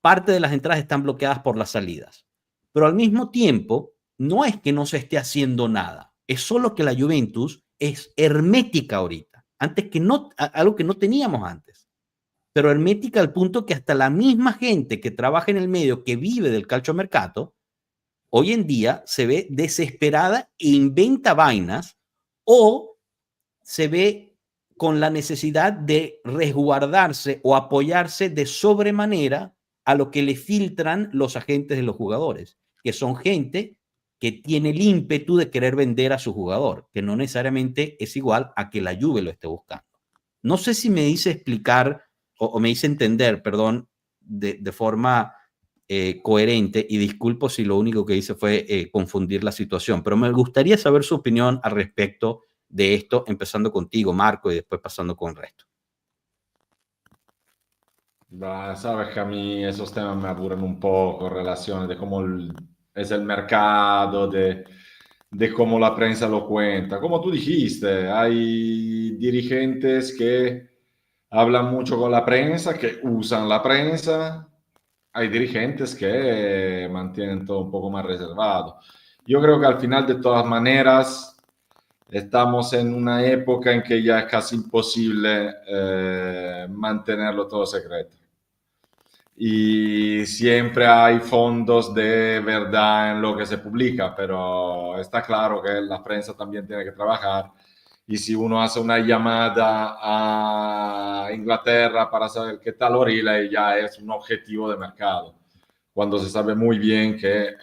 parte de las entradas están bloqueadas por las salidas. Pero al mismo tiempo, no es que no se esté haciendo nada. Es solo que la Juventus es hermética ahorita. Antes que no, algo que no teníamos antes. Pero hermética al punto que hasta la misma gente que trabaja en el medio, que vive del calciomercato, hoy en día se ve desesperada e inventa vainas o se ve con la necesidad de resguardarse o apoyarse de sobremanera a lo que le filtran los agentes de los jugadores, que son gente que tiene el ímpetu de querer vender a su jugador, que no necesariamente es igual a que la Juve lo esté buscando. No sé si me hice explicar o me hice entender, perdón, de forma coherente, y disculpo si lo único que hice fue confundir la situación, pero me gustaría saber su opinión al respecto de esto, empezando contigo, Marco, y después pasando con el resto. Sabes que a mí esos temas me aburren un poco, relaciones de cómo es el mercado, de cómo la prensa lo cuenta. Como tú dijiste, hay dirigentes que hablan mucho con la prensa, que usan la prensa. Hay dirigentes que mantienen todo un poco más reservado. Yo creo que al final, de todas maneras, estamos en una época en que ya es casi imposible mantenerlo todo secreto. Y siempre hay fondos de verdad en lo que se publica, pero está claro que la prensa también tiene que trabajar. Y si uno hace una llamada a Inglaterra para saber qué tal O'Reilly, ya es un objetivo de mercado, cuando se sabe muy bien que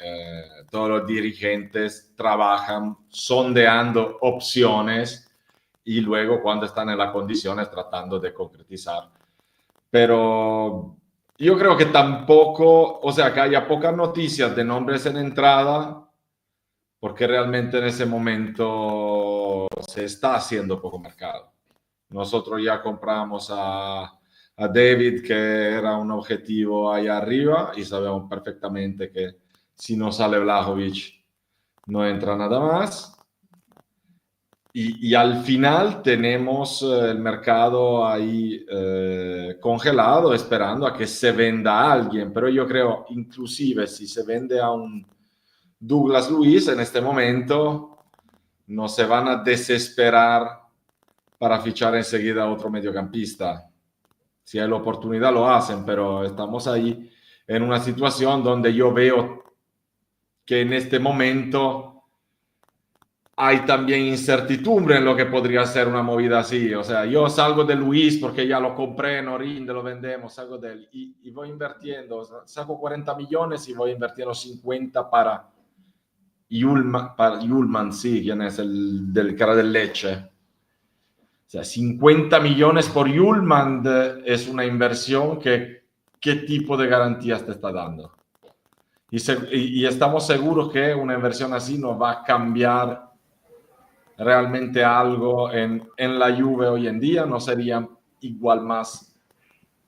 todos los dirigentes trabajan sondeando opciones y luego, cuando están en las condiciones, tratando de concretizar. Pero yo creo que tampoco, o sea, que haya pocas noticias de nombres en entrada, porque realmente en ese momento se está haciendo poco mercado. Nosotros ya compramos a David, que era un objetivo ahí arriba, y sabemos perfectamente que si no sale Vlahovic no entra nada más. Y al final tenemos el mercado ahí congelado, esperando a que se venda a alguien. Pero yo creo, inclusive si se vende a un Douglas Luiz en este momento, no se van a desesperar para fichar enseguida a otro mediocampista. Si hay la oportunidad lo hacen, pero estamos ahí en una situación donde yo veo que en este momento hay también incertidumbre en lo que podría ser una movida así. O sea, yo salgo de Luis porque ya lo compré en Orinde, lo vendemos, salgo de él y voy invirtiendo, o sea, saco 40 millones y voy invirtiendo 50 para Yulman, sí, quien es el del cara del Leche. O sea, 50 millones por Yulman es una inversión que, ¿qué tipo de garantías te está dando? Y estamos seguros que una inversión así no va a cambiar realmente algo en la Juve hoy en día. No sería igual más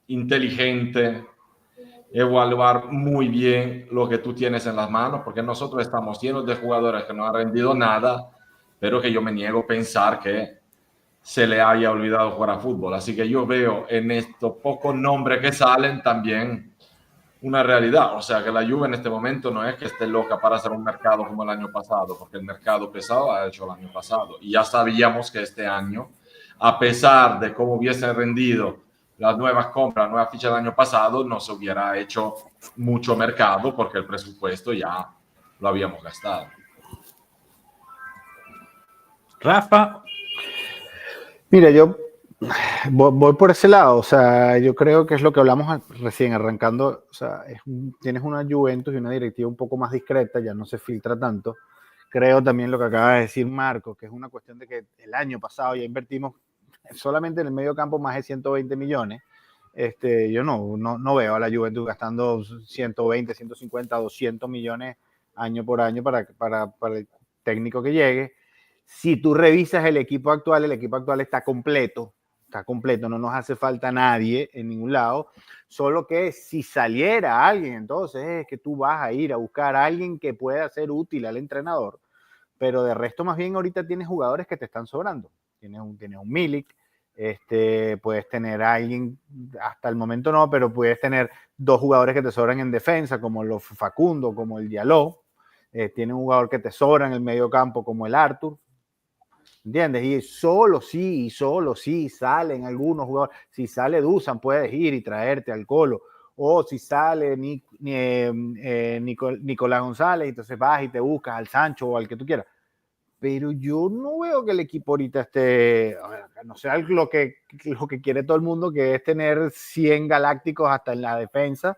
inteligente evaluar muy bien lo que tú tienes en las manos, porque nosotros estamos llenos de jugadores que no han rendido nada, pero que yo me niego a pensar que se le haya olvidado jugar a fútbol. Así que yo veo en estos pocos nombres que salen también una realidad. O sea, que la Juve en este momento no es que esté loca para hacer un mercado como el año pasado, porque el mercado pesado ha hecho el año pasado. Y ya sabíamos que este año, a pesar de cómo hubiesen rendido las nuevas compras, las nuevas fichas del año pasado, no se hubiera hecho mucho mercado porque el presupuesto ya lo habíamos gastado. Rafa, Mira, yo voy por ese lado, o sea, yo creo que es lo que hablamos recién arrancando, o sea, tienes una Juventus y una directiva un poco más discreta, ya no se filtra tanto. Creo también lo que acaba de decir Marco, que es una cuestión de que el año pasado ya invertimos solamente en el medio campo más de 120 millones. Yo no veo a la Juventus gastando 120, 150, 200 millones año por año para el técnico que llegue. Si tú revisas el equipo actual está completo, no nos hace falta nadie en ningún lado, solo que si saliera alguien, entonces es que tú vas a ir a buscar a alguien que pueda ser útil al entrenador, pero de resto más bien ahorita tienes jugadores que te están sobrando, tienes un Milik, puedes tener a alguien, hasta el momento no, pero puedes tener dos jugadores que te sobran en defensa, como los Facundo, como el Diallo, tienes un jugador que te sobra en el medio campo, como el Arthur, ¿entiendes? Y solo sí salen algunos jugadores. Si sale Dusan, puedes ir y traerte al Colo. O si sale Nicolás González, entonces vas y te buscas al Sancho o al que tú quieras. Pero yo no veo que el equipo ahorita esté, no sé, lo que quiere todo el mundo, que es tener 100 galácticos hasta en la defensa,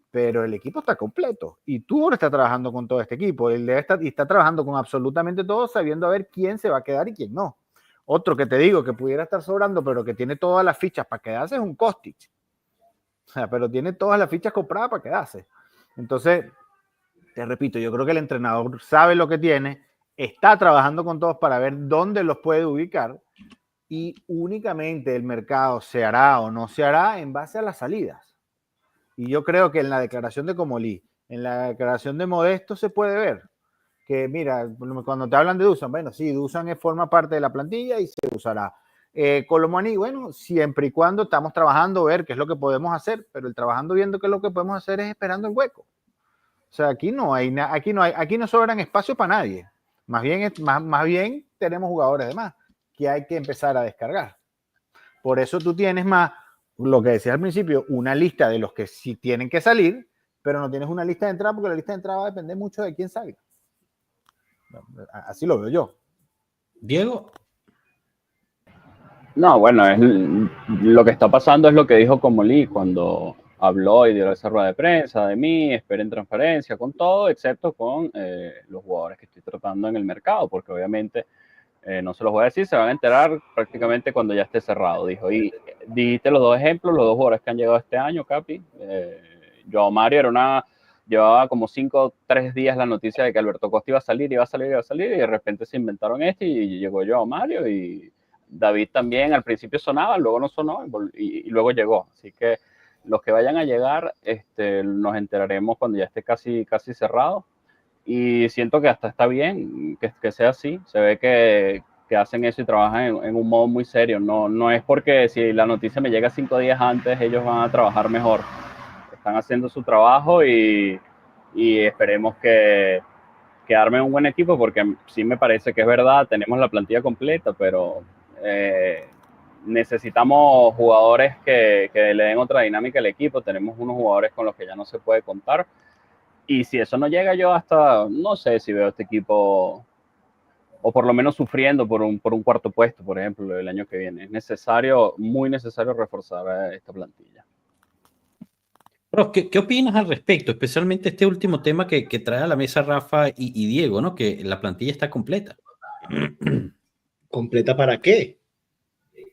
pero el equipo está completo y tú ahora estás trabajando con todo este equipo y está trabajando con absolutamente todo, sabiendo a ver quién se va a quedar y quién no. Otro que te digo que pudiera estar sobrando, pero que tiene todas las fichas para quedarse es un Kostic. O sea, pero tiene todas las fichas compradas para quedarse. Entonces, te repito, yo creo que el entrenador sabe lo que tiene, está trabajando con todos para ver dónde los puede ubicar y únicamente el mercado se hará o no se hará en base a las salidas. Y yo creo que en la declaración de Comolí, en la declaración de Modesto se puede ver que, mira, cuando te hablan de Dusan, bueno, sí, Dusan forma parte de la plantilla y se usará. Colomani, bueno, siempre y cuando estamos trabajando, ver qué es lo que podemos hacer, pero el trabajando viendo qué es lo que podemos hacer es esperando el hueco. O sea, aquí no sobran espacio para nadie. Más bien tenemos jugadores de más que hay que empezar a descargar. Por eso tú tienes más, lo que decías al principio, una lista de los que sí tienen que salir, pero no tienes una lista de entrada porque la lista de entrada va a depender mucho de quién salga. Así lo veo yo. Diego. No, bueno, lo que está pasando es lo que dijo Comolí cuando habló y dio esa rueda de prensa de mí, esperen transparencia con todo, excepto con los jugadores que estoy tratando en el mercado, porque obviamente no se los voy a decir, se van a enterar prácticamente cuando ya esté cerrado, dijo. Y dijiste los dos ejemplos, los dos jugadores que han llegado este año, Capi. Joao Mario llevaba como 5 o 3 días la noticia de que Alberto Costa iba a salir, y de repente se inventaron y llegó Joao Mario, y David también al principio sonaba, luego no sonó y luego llegó. Así que los que vayan a llegar, nos enteraremos cuando ya esté casi cerrado. Y siento que hasta está bien que sea así. Se ve que hacen eso y trabajan en un modo muy serio. No es porque si la noticia me llega 5 días antes, ellos van a trabajar mejor. Están haciendo su trabajo y esperemos que armen un buen equipo, porque sí me parece que es verdad, tenemos la plantilla completa, pero necesitamos jugadores que le den otra dinámica al equipo. Tenemos unos jugadores con los que ya no se puede contar. Y si eso no llega, yo hasta no sé si veo este equipo o por lo menos sufriendo por un cuarto puesto, por ejemplo, el año que viene. Es necesario, muy necesario reforzar esta plantilla. Pero, ¿qué opinas al respecto? Especialmente este último tema que trae a la mesa Rafa y Diego, ¿no? Que la plantilla está completa. ¿Completa para qué?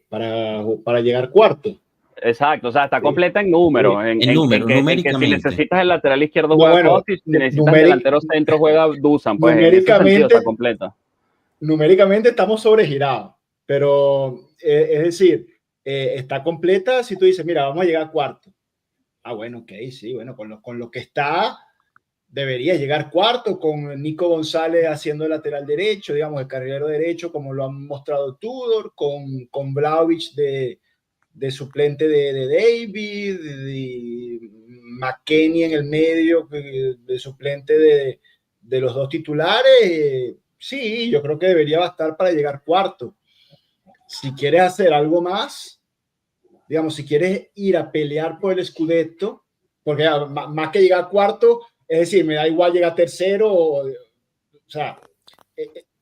Para llegar cuarto. Exacto, o sea, está Sí. completa en números, En número, en que si numéricamente. necesitas el lateral izquierdo No, juega bueno, Costi, si necesitas el delantero centro juega Dusan, pues en ese sentido numéricamente, está completa. numéricamente estamos sobregirados, pero es decir, está completa si tú dices, mira, vamos a llegar a cuarto. Ah, bueno, ok, sí, bueno, con lo que está, debería llegar cuarto, con Nico González haciendo el lateral derecho, digamos, el carrilero derecho, como lo han mostrado Tudor, con Vlahovic de suplente de David, de McKennie en el medio, de suplente de los dos titulares. Sí, yo creo que debería bastar para llegar cuarto. Si quieres hacer algo más, digamos, si quieres ir a pelear por el Scudetto, porque más que llegar cuarto, es decir, me da igual llegar tercero, o sea,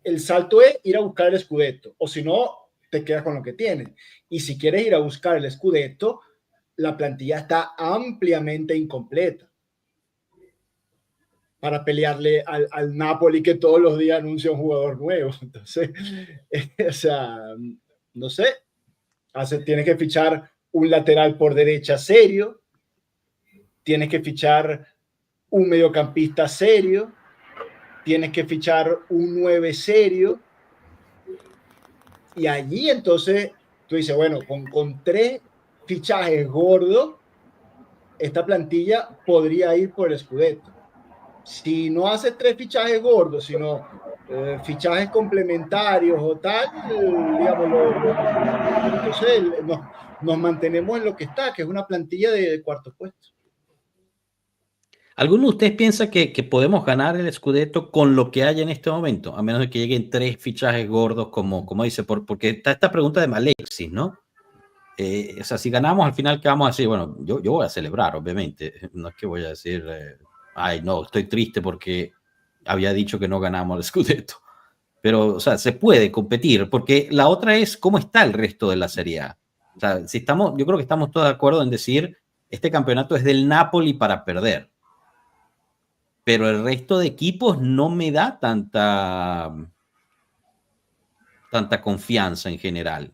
el salto es ir a buscar el Scudetto, o si no, te quedas con lo que tienes. Y si quieres ir a buscar el Scudetto, la plantilla está ampliamente incompleta para pelearle al Napoli que todos los días anuncia un jugador nuevo. Entonces, o sea, no sé, tienes que fichar un lateral por derecha serio, tienes que fichar un mediocampista serio, tienes que fichar un 9 serio, y allí entonces tú dices, bueno, con 3 fichajes gordos, esta plantilla podría ir por el Scudetto. Si no hace 3 fichajes gordos, sino fichajes complementarios o tal, digamos, entonces nos mantenemos en lo que está, que es una plantilla de cuarto puesto. ¿Alguno de ustedes piensa que podemos ganar el Scudetto con lo que hay en este momento? A menos de que lleguen 3 fichajes gordos, como dice, porque está esta pregunta de Alexis, ¿no? O sea, si ganamos al final, ¿qué vamos a decir? Bueno, yo voy a celebrar, obviamente. No es que voy a decir, ay, no, estoy triste porque había dicho que no ganamos el Scudetto. Pero, o sea, se puede competir, porque la otra es cómo está el resto de la Serie A. O sea, yo creo que estamos todos de acuerdo en decir, este campeonato es del Napoli para perder. Pero el resto de equipos no me da tanta confianza en general.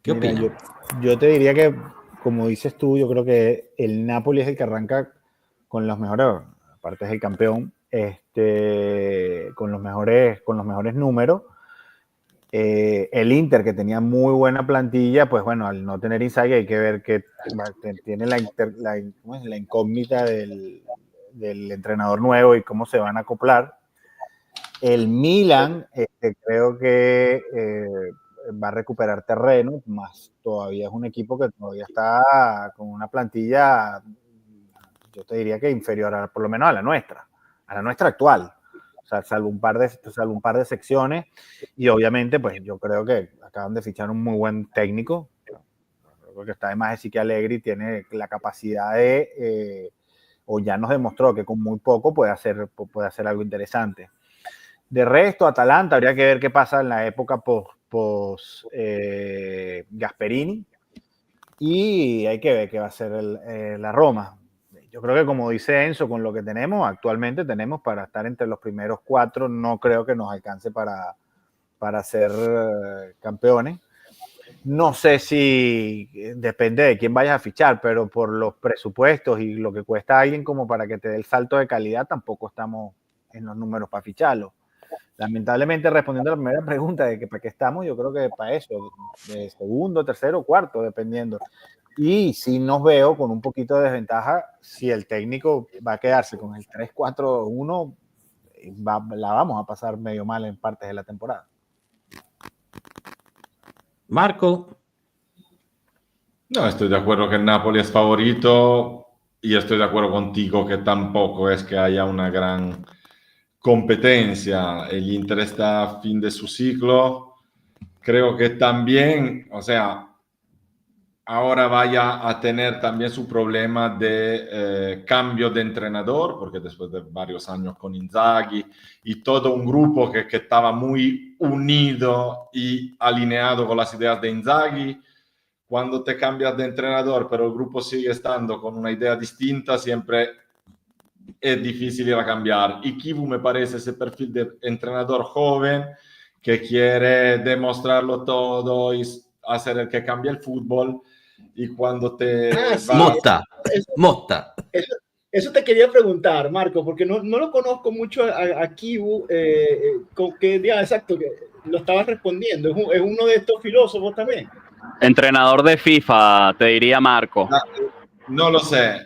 ¿Qué opinas? Yo te diría que, como dices tú, yo creo que el Napoli es el que arranca con los mejores, aparte es el campeón, con los mejores números. El Inter, que tenía muy buena plantilla, pues bueno, al no tener Inzaghi hay que ver que tiene la incógnita del entrenador nuevo y cómo se van a acoplar. El Milan, creo que va a recuperar terreno, más todavía es un equipo que todavía está con una plantilla, yo te diría que inferior por lo menos a la nuestra actual. O sea, salvo un par de secciones, y obviamente, pues yo creo que acaban de fichar un muy buen técnico. Creo que está de más decir que Allegri tiene la capacidad o ya nos demostró que con muy poco puede hacer algo interesante. De resto, Atalanta, habría que ver qué pasa en la época post Gasperini, y hay que ver qué va a hacer la Roma. Yo creo que, como dice Enzo, con lo que actualmente tenemos para estar entre los primeros 4, no creo que nos alcance para ser campeones. No sé si depende de quién vayas a fichar, pero por los presupuestos y lo que cuesta alguien como para que te dé el salto de calidad, tampoco estamos en los números para ficharlo. Lamentablemente, respondiendo a la primera pregunta de que para qué estamos, yo creo que para eso, de segundo, tercero, cuarto, dependiendo. Y sí nos veo con un poquito de desventaja si el técnico va a quedarse con el 3-4-1, la vamos a pasar medio mal en partes de la temporada. Marco. No, estoy de acuerdo que el Napoli es favorito, y estoy de acuerdo contigo que tampoco es que haya una gran competencia. El Inter está a fin de su ciclo. Creo que también, o sea, ahora vaya a tener también su problema de cambio de entrenador, porque después de varios años con Inzaghi y todo un grupo que estaba muy unido y alineado con las ideas de Inzaghi, cuando te cambias de entrenador, pero el grupo sigue estando con una idea distinta, siempre es difícil ir a cambiar. Y Kivu me parece ese perfil de entrenador joven que quiere demostrarlo todo y hacer el que cambia el fútbol. Y cuando te sí, Motta. Eso te quería preguntar, Marco, porque no lo conozco mucho a Kivu, con que día exacto que lo estabas respondiendo. Es uno de estos filósofos también. Entrenador de FIFA, te diría Marco. No lo sé.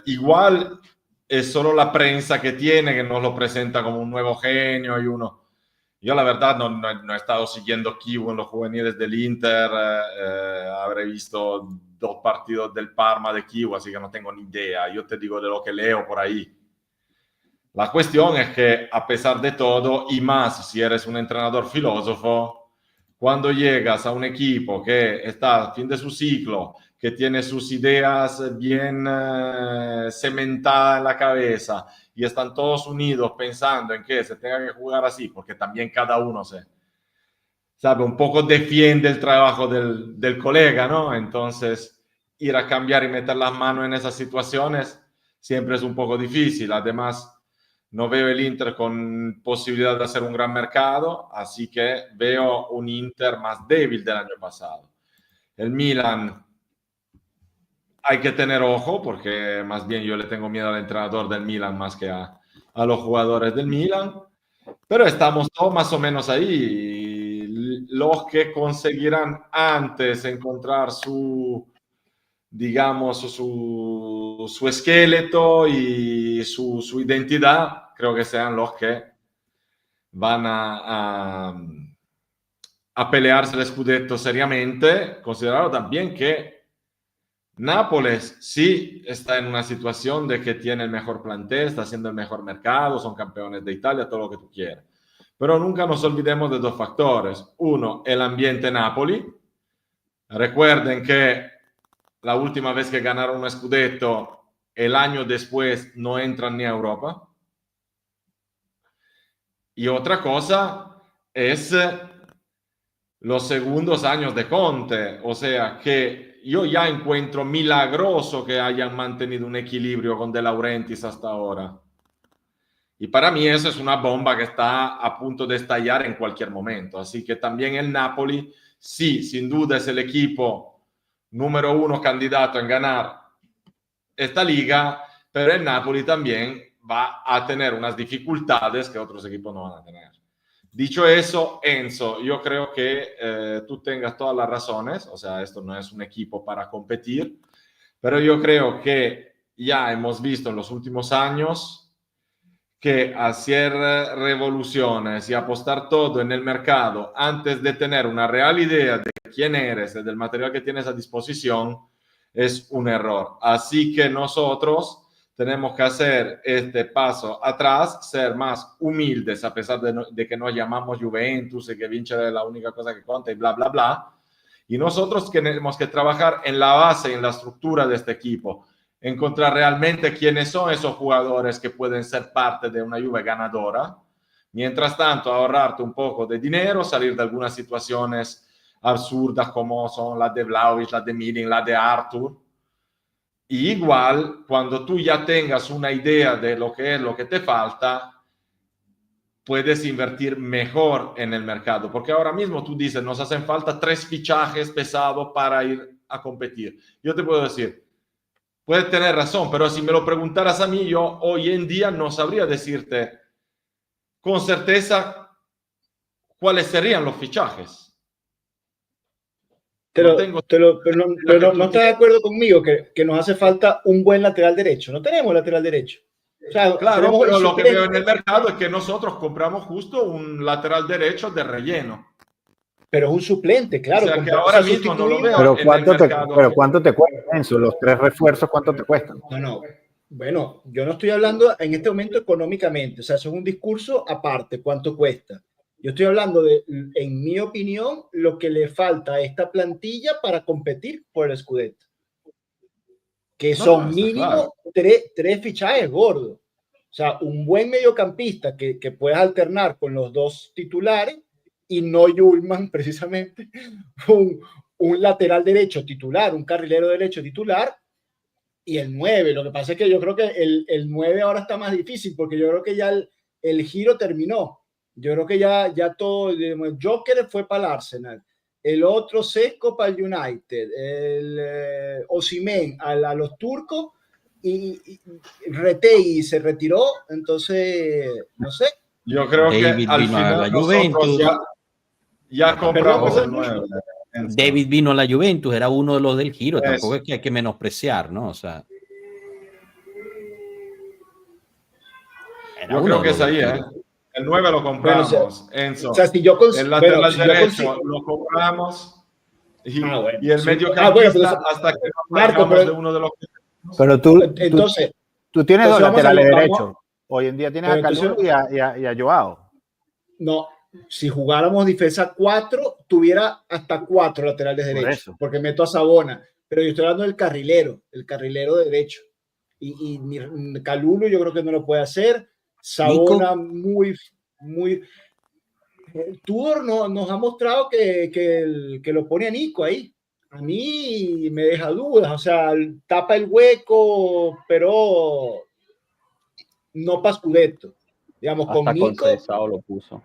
Igual es solo la prensa que tiene, que nos lo presenta como un nuevo genio y uno. Yo la verdad no he estado siguiendo Kivu en los juveniles del Inter, habré visto 2 partidos del Parma de Kivu, así que no tengo ni idea. Yo te digo de lo que leo por ahí. La cuestión es que a pesar de todo, y más si eres un entrenador filósofo, cuando llegas a un equipo que está al fin de su ciclo, que tiene sus ideas bien cementadas en la cabeza y están todos unidos pensando en que se tenga que jugar así, porque también cada uno sabe, un poco defiende el trabajo del colega, ¿no? Entonces, ir a cambiar y meter las manos en esas situaciones siempre es un poco difícil. Además, no veo el Inter con posibilidad de hacer un gran mercado, así que veo un Inter más débil del año pasado. El Milan hay que tener ojo, porque más bien yo le tengo miedo al entrenador del Milan más que a los jugadores del Milan, pero estamos todos más o menos ahí. Los que conseguirán antes encontrar digamos, su esqueleto y su identidad, creo que sean los que van a pelearse el Scudetto seriamente, considerando también que Nápoles sí está en una situación de que tiene el mejor plantel, está haciendo el mejor mercado, son campeones de Italia, todo lo que tú quieras. Pero nunca nos olvidemos de 2 factores. Uno, el ambiente Napoli. Recuerden que la última vez que ganaron un Scudetto, el año después no entran ni a Europa. Y otra cosa es los segundos años de Conte, o sea que yo ya encuentro milagroso que hayan mantenido un equilibrio con De Laurentiis hasta ahora. Y para mí eso es una bomba que está a punto de estallar en cualquier momento. Así que también el Napoli, sí, sin duda es el equipo número 1 candidato en ganar esta liga, pero el Napoli también va a tener unas dificultades que otros equipos no van a tener. Dicho eso, Enzo, yo creo que tú tengas todas las razones, o sea, esto no es un equipo para competir, pero yo creo que ya hemos visto en los últimos años que hacer revoluciones y apostar todo en el mercado antes de tener una real idea de quién eres y del material que tienes a disposición es un error. Así que nosotros tenemos que hacer este paso atrás, ser más humildes, a pesar de que nos llamamos Juventus y que Vincere es la única cosa que cuenta y bla, bla, bla. Y nosotros tenemos que trabajar en la base, en la estructura de este equipo, encontrar realmente quiénes son esos jugadores que pueden ser parte de una Juve ganadora. Mientras tanto, ahorrarte un poco de dinero, salir de algunas situaciones absurdas como son las de Vlahovic, las de Milik, las de Arthur. Y igual, cuando tú ya tengas una idea de lo que es lo que te falta, puedes invertir mejor en el mercado. Porque ahora mismo tú dices, nos hacen falta 3 fichajes pesados para ir a competir. Yo te puedo decir, puedes tener razón, pero si me lo preguntaras a mí, yo hoy en día no sabría decirte con certeza cuáles serían los fichajes. Pero no estás de acuerdo conmigo que nos hace falta un buen lateral derecho. No tenemos lateral derecho. O sea, claro, pero lo que veo en el mercado es que nosotros compramos justo un lateral derecho de relleno. Pero es un suplente, claro. O sea, que ahora mismo no lo veo. Pero ¿cuánto te cuesta eso? Los 3 refuerzos, ¿cuánto te cuestan? No. Bueno, yo no estoy hablando en este momento económicamente. O sea, eso es un discurso aparte. ¿Cuánto cuesta? Yo estoy hablando de, en mi opinión, lo que le falta a esta plantilla para competir por el Scudetto. Que son mínimo tres fichajes gordos. O sea, un buen mediocampista que puedas alternar con los dos titulares y no Yulman, precisamente, un lateral derecho titular, un carrilero derecho titular y el 9. Lo que pasa es que yo creo que el 9 ahora está más difícil porque yo creo que ya el giro terminó. Yo creo que ya todo, el Joker fue para el Arsenal, el otro Sesco para el United, el Osimhen a los turcos y Retegui se retiró, entonces no sé. Yo creo David que al vino a final la nosotros Juventus. ya compramos el 9. David vino a la Juventus, era uno de los del giro, Eso. tampoco es que hay que menospreciar, ¿no? O sea, yo creo que es ahí, ¿eh? El 9 lo compramos, bueno, Enzo. O sea, si yo el lateral si derecho lo compramos y, bueno, y el sí. mediocampista hasta que nos salgamos de uno de los que... Pero tú tienes dos entonces laterales vamos derechos. Hoy en día tienes a Kalulu y a Joao. No, si jugáramos defensa 4, tuviera hasta 4 laterales derechos, porque meto a Sabona, pero yo estoy hablando del carrilero derecho. Y Kalulu yo creo que no lo puede hacer. Sabona muy... Tudor nos ha mostrado que lo pone a Nico ahí. A mí me deja dudas, o sea, tapa el hueco, pero no para Scudetto. Digamos, hasta con Nico... Conceição lo puso.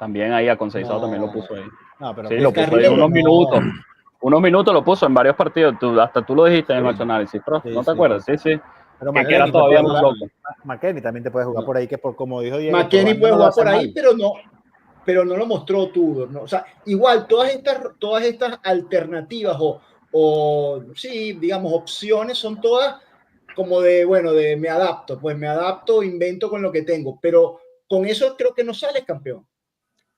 También ahí a Conceição también lo puso ahí. No, pero sí, lo puso ahí unos minutos. Unos minutos lo puso en varios partidos. Hasta tú lo dijiste en nuestro análisis, ¿no te acuerdas? Sí. Pero que era todavía más loco. McKennie también te puede jugar por ahí, que por como dijo Diego. McKennie puede jugar por ahí, pero no lo mostró Tudor, ¿no? O sea, igual todas estas alternativas o sí, digamos, opciones son todas como de me adapto, invento con lo que tengo, pero con eso creo que no sales campeón.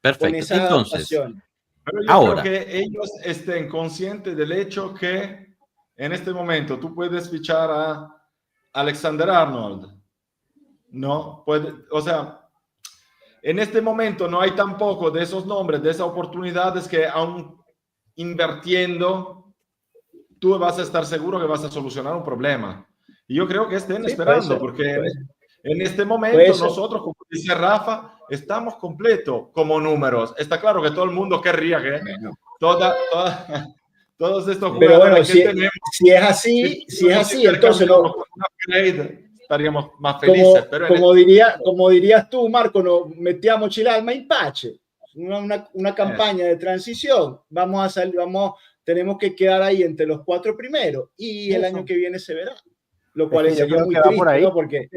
Perfecto. Entonces, pero yo creo que ellos estén conscientes del hecho que en este momento tú puedes fichar a Alexander Arnold, ¿no? O sea, en este momento no hay tampoco de esos nombres, de esas oportunidades que aún invirtiendo, tú vas a estar seguro que vas a solucionar un problema. Y yo creo que estén esperando, porque en este momento nosotros, como dice Rafa, estamos completos como números. Está claro que todo el mundo querría que todos estos jugadores que tenemos... Si es así, entonces no... estaríamos más felices. Como dirías tú, Marco, nos metíamos mochila alma y pache. Una campaña de transición. Tenemos que quedar ahí entre los 4 primeros y el año que viene se verá. Lo cual sería muy triste, ¿no? Porque...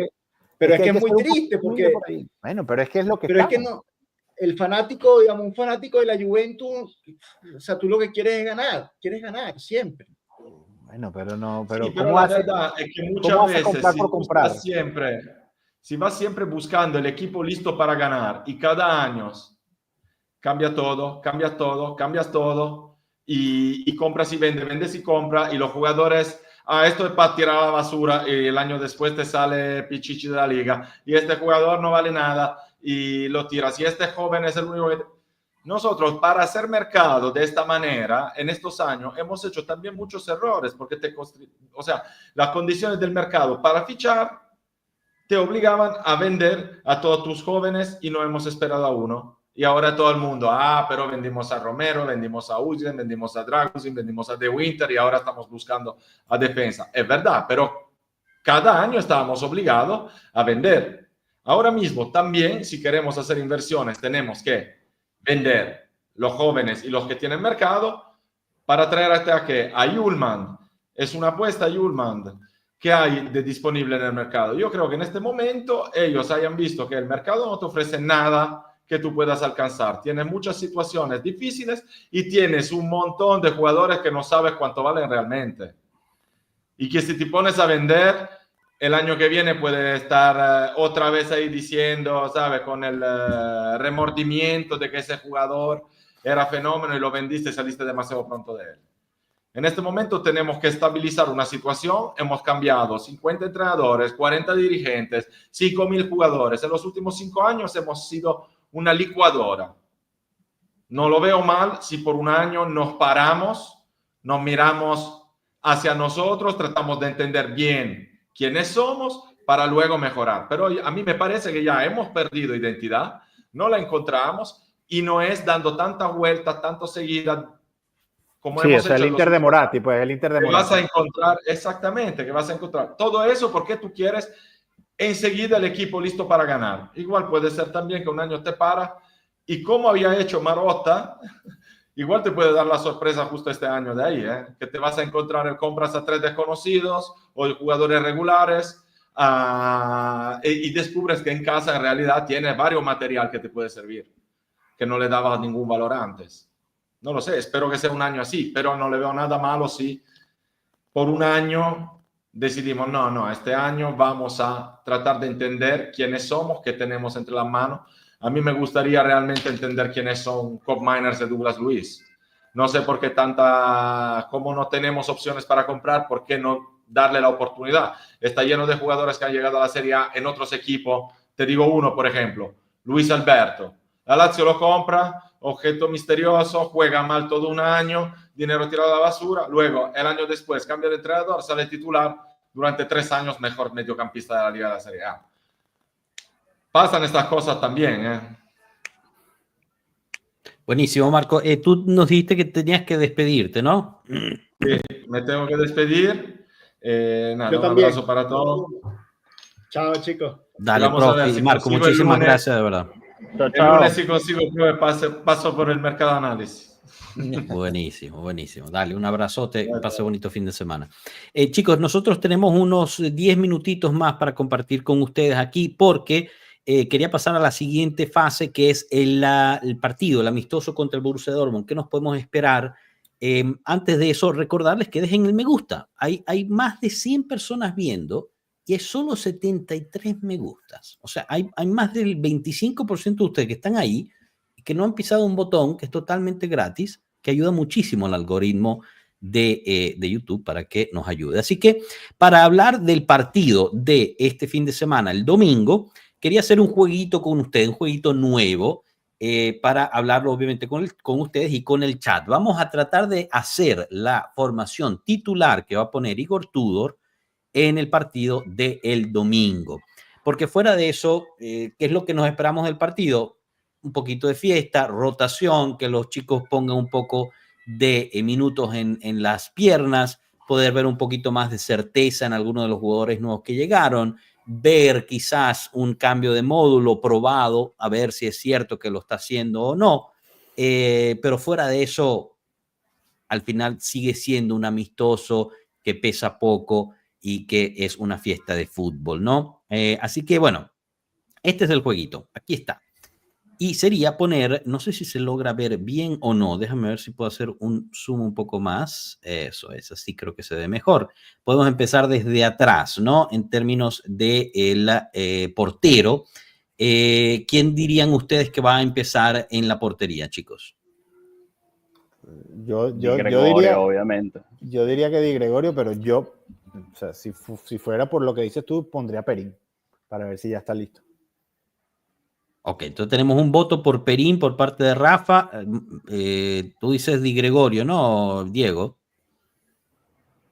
Pero es que es muy triste porque... Bueno, pero es que es lo que... Pero es que no... El fanático, digamos, un fanático de la Juventus, o sea, tú lo que quieres ganar siempre. Bueno, pero no, ¿cómo la verdad es que muchas veces si vas siempre buscando el equipo listo para ganar y cada año cambias todo y compras y vendes y compras y los jugadores, esto es para tirar a la basura y el año después te sale Pichichi de la liga y este jugador no vale nada y lo tiras y este joven es el único que... Nosotros, para hacer mercado de esta manera, en estos años, hemos hecho también muchos errores, porque las condiciones del mercado para fichar te obligaban a vender a todos tus jóvenes y no hemos esperado a uno. Y ahora todo el mundo, pero vendimos a Romero, vendimos a Ugin, vendimos a Dragusin, vendimos a De Winter y ahora estamos buscando a defensa. Es verdad, pero cada año estábamos obligados a vender. Ahora mismo también, si queremos hacer inversiones, tenemos que vender los jóvenes y los que tienen mercado para traer a Yulman. Es una apuesta a Yulman que hay de disponible en el mercado. Yo creo que en este momento ellos hayan visto que el mercado no te ofrece nada que tú puedas alcanzar. Tienes muchas situaciones difíciles y tienes un montón de jugadores que no sabes cuánto valen realmente. Y que si te pones a vender, el año que viene puede estar otra vez ahí diciendo, ¿sabes? Con el remordimiento de que ese jugador era fenómeno y lo vendiste y saliste demasiado pronto de él. En este momento tenemos que estabilizar una situación. Hemos cambiado 50 entrenadores, 40 dirigentes, 5.000 jugadores. En los últimos 5 años hemos sido una licuadora. No lo veo mal si por un año nos paramos, nos miramos hacia nosotros, tratamos de entender bien quiénes somos para luego mejorar. Pero a mí me parece que ya hemos perdido identidad, no la encontramos y no es dando tantas vueltas, tanto seguidas como Sí, hemos o sea, hecho el en los Inter de últimos Moratti, años. pues el Inter de Que vas a Moratti. encontrar, exactamente, que vas a encontrar todo eso porque tú quieres enseguida el equipo listo para ganar. Igual puede ser también que un año te para y como había hecho Marotta, igual te puede dar la sorpresa justo este año de ahí, que te vas a encontrar en compras a 3 desconocidos o jugadores regulares y descubres que en casa en realidad tiene varios material que te puede servir, que no le daba ningún valor antes. No lo sé, espero que sea un año así, pero no le veo nada malo si por un año decidimos, no, este año vamos a tratar de entender quiénes somos, qué tenemos entre las manos. A mí me gustaría realmente entender quiénes son Cup Miners de Douglas Luiz. No sé por qué como no tenemos opciones para comprar, ¿por qué no darle la oportunidad? Está lleno de jugadores que han llegado a la Serie A en otros equipos. Te digo uno, por ejemplo, Luis Alberto. La Lazio lo compra, objeto misterioso, juega mal todo un año, dinero tirado a la basura, luego el año después cambia de entrenador, sale titular, durante 3 años mejor mediocampista de la Liga de la Serie A. Pasan estas cosas también, Buenísimo, Marco. Tú nos dijiste que tenías que despedirte, ¿no? Sí, me tengo que despedir. Nada, Yo un también. abrazo para todos. Chao, chicos. Dale, Vamos a ver profe. si Marco, consigo muchísimas el lunes. gracias, de verdad. Chao, El chao. lunes si consigo paso por el mercado de análisis. Buenísimo, buenísimo. Dale, un abrazote, pase bonito fin de semana. Chicos, nosotros tenemos unos 10 minutitos más para compartir con ustedes aquí porque quería pasar a la siguiente fase que es el partido, el amistoso contra el Borussia Dortmund. ¿Qué nos podemos esperar? Antes de eso, recordarles que dejen el me gusta. Hay más de 100 personas viendo y hay solo 73 me gustas. O sea, hay más del 25% de ustedes que están ahí que no han pisado un botón que es totalmente gratis, que ayuda muchísimo al algoritmo de YouTube para que nos ayude. Así que para hablar del partido de este fin de semana, el domingo, quería hacer un jueguito con ustedes, un jueguito nuevo, para hablarlo obviamente con ustedes y con el chat. Vamos a tratar de hacer la formación titular que va a poner Igor Tudor en el partido del domingo. Porque fuera de eso, ¿qué es lo que nos esperamos del partido? Un poquito de fiesta, rotación, que los chicos pongan un poco de minutos en las piernas, poder ver un poquito más de certeza en algunos de los jugadores nuevos que llegaron, ver quizás un cambio de módulo probado, a ver si es cierto que lo está haciendo o no. Pero fuera de eso, al final sigue siendo un amistoso que pesa poco y que es una fiesta de fútbol, ¿no? Así que bueno, este es el jueguito, aquí está. Y sería poner, no sé si se logra ver bien o no, déjame ver si puedo hacer un zoom un poco más, eso es, así creo que se ve mejor. Podemos empezar desde atrás, ¿no? En términos del portero. ¿Quién dirían ustedes que va a empezar en la portería, chicos? Yo Gregorio, diría, obviamente. yo diría que Di Gregorio, pero yo, o sea, si fuera por lo que dices tú, pondría a Perín para ver si ya está listo. Ok, entonces tenemos un voto por Perín por parte de Rafa. Tú dices Di Gregorio, ¿no, Diego?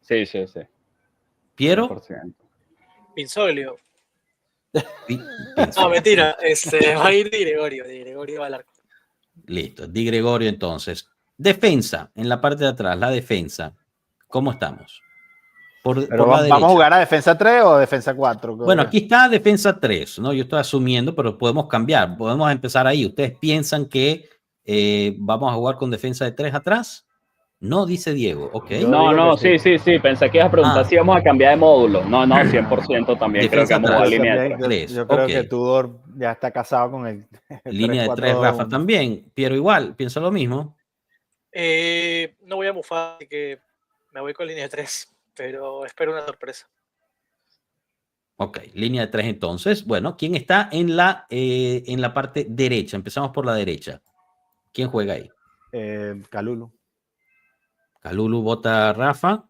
Sí. ¿Piero? 100%. Pinsolio. Pinsolio. No, mentira. Va a ir Di Gregorio va al arco. Listo, Di Gregorio entonces. Defensa, en la parte de atrás, la defensa. ¿Cómo estamos? Pero por la ¿vamos derecha. a jugar a defensa 3 o defensa 4? Bueno, aquí está defensa 3, ¿no? Yo estoy asumiendo, pero podemos cambiar. Podemos empezar ahí. ¿Ustedes piensan que vamos a jugar con defensa de 3 atrás? No, dice Diego. Ok. No, sí. Pensé que ibas a preguntar si íbamos a cambiar de módulo. No, 100% también creo que Defensa vamos a jugar atrás. línea de 3. Yo creo Ok. que Tudor ya está casado con el Línea de 3, Rafa también. Pero igual, piensa lo mismo. No voy a mufar, así que me voy con línea de 3, pero espero una sorpresa. Ok, línea de 3 entonces. Bueno, ¿quién está en la parte derecha? Empezamos por la derecha. ¿Quién juega ahí? Calulu. Calulu vota Rafa.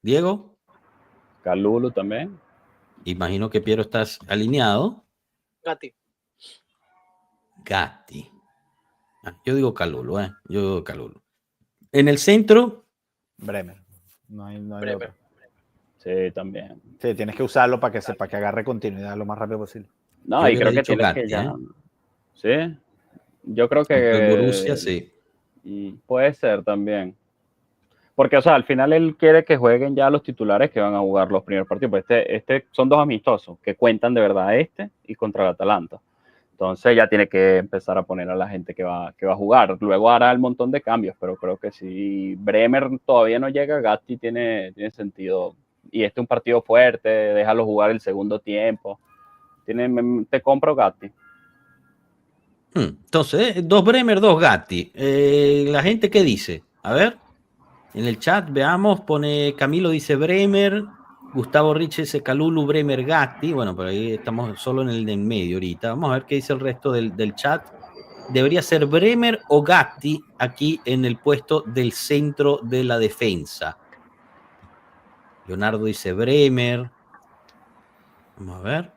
Diego. Calulu también. Imagino que Piero estás alineado. Gatti. Gatti. Yo digo Kalulu, Yo digo Kalulu. En el centro, Bremer. No hay Bremer. otro. Sí, también. Sí, tienes que usarlo para que agarre continuidad lo más rápido posible. No, Yo y hubiera creo que dicho tienes Gatti, que ya. Sí. Yo creo Contra el que Borussia, sí. puede ser también. Porque, o sea, al final él quiere que jueguen ya los titulares que van a jugar los primeros partidos. Pues este son dos amistosos que cuentan de verdad y contra el Atalanta. Entonces ya tiene que empezar a poner a la gente que va a jugar. Luego hará el montón de cambios, pero creo que si Bremer todavía no llega, Gatti tiene sentido. Y este es un partido fuerte, déjalo jugar el segundo tiempo. Te compro Gatti. Entonces, 2 Bremer, 2 Gatti. ¿La gente qué dice? A ver, en el chat veamos, pone Camilo dice Bremer, Gustavo Rich dice Kalulu, Bremer, Gatti. Bueno, por ahí estamos solo en el de en medio ahorita. Vamos a ver qué dice el resto del chat. Debería ser Bremer o Gatti aquí en el puesto del centro de la defensa. Leonardo dice Bremer. Vamos a ver.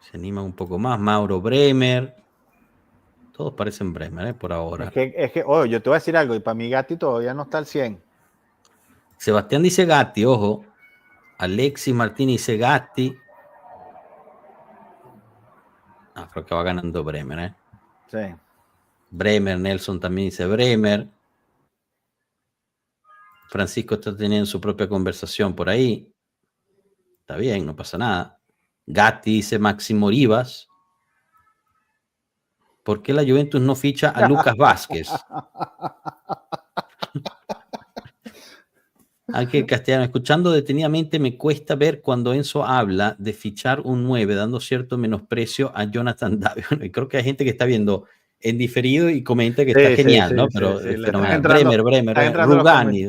Se anima un poco más. Mauro Bremer. Todos parecen Bremer, por ahora. Es que yo te voy a decir algo, y para mí Gatti todavía no está al 100. Sebastián dice Gatti, ojo. Alexis Martínez dice Gatti. Creo que va ganando Bremer, Sí. Bremer, Nelson también dice Bremer. Francisco está teniendo su propia conversación por ahí. Está bien, no pasa nada. Gatti dice Máximo Rivas. ¿Por qué la Juventus no ficha a Lucas Vázquez? Ángel Castellano, escuchando detenidamente me cuesta ver cuando Enzo habla de fichar un 9, dando cierto menosprecio a Jonathan David. Bueno, y creo que hay gente que está viendo en diferido y comenta que está genial, ¿no? Pero es fenomenal. Bremer, Rugani.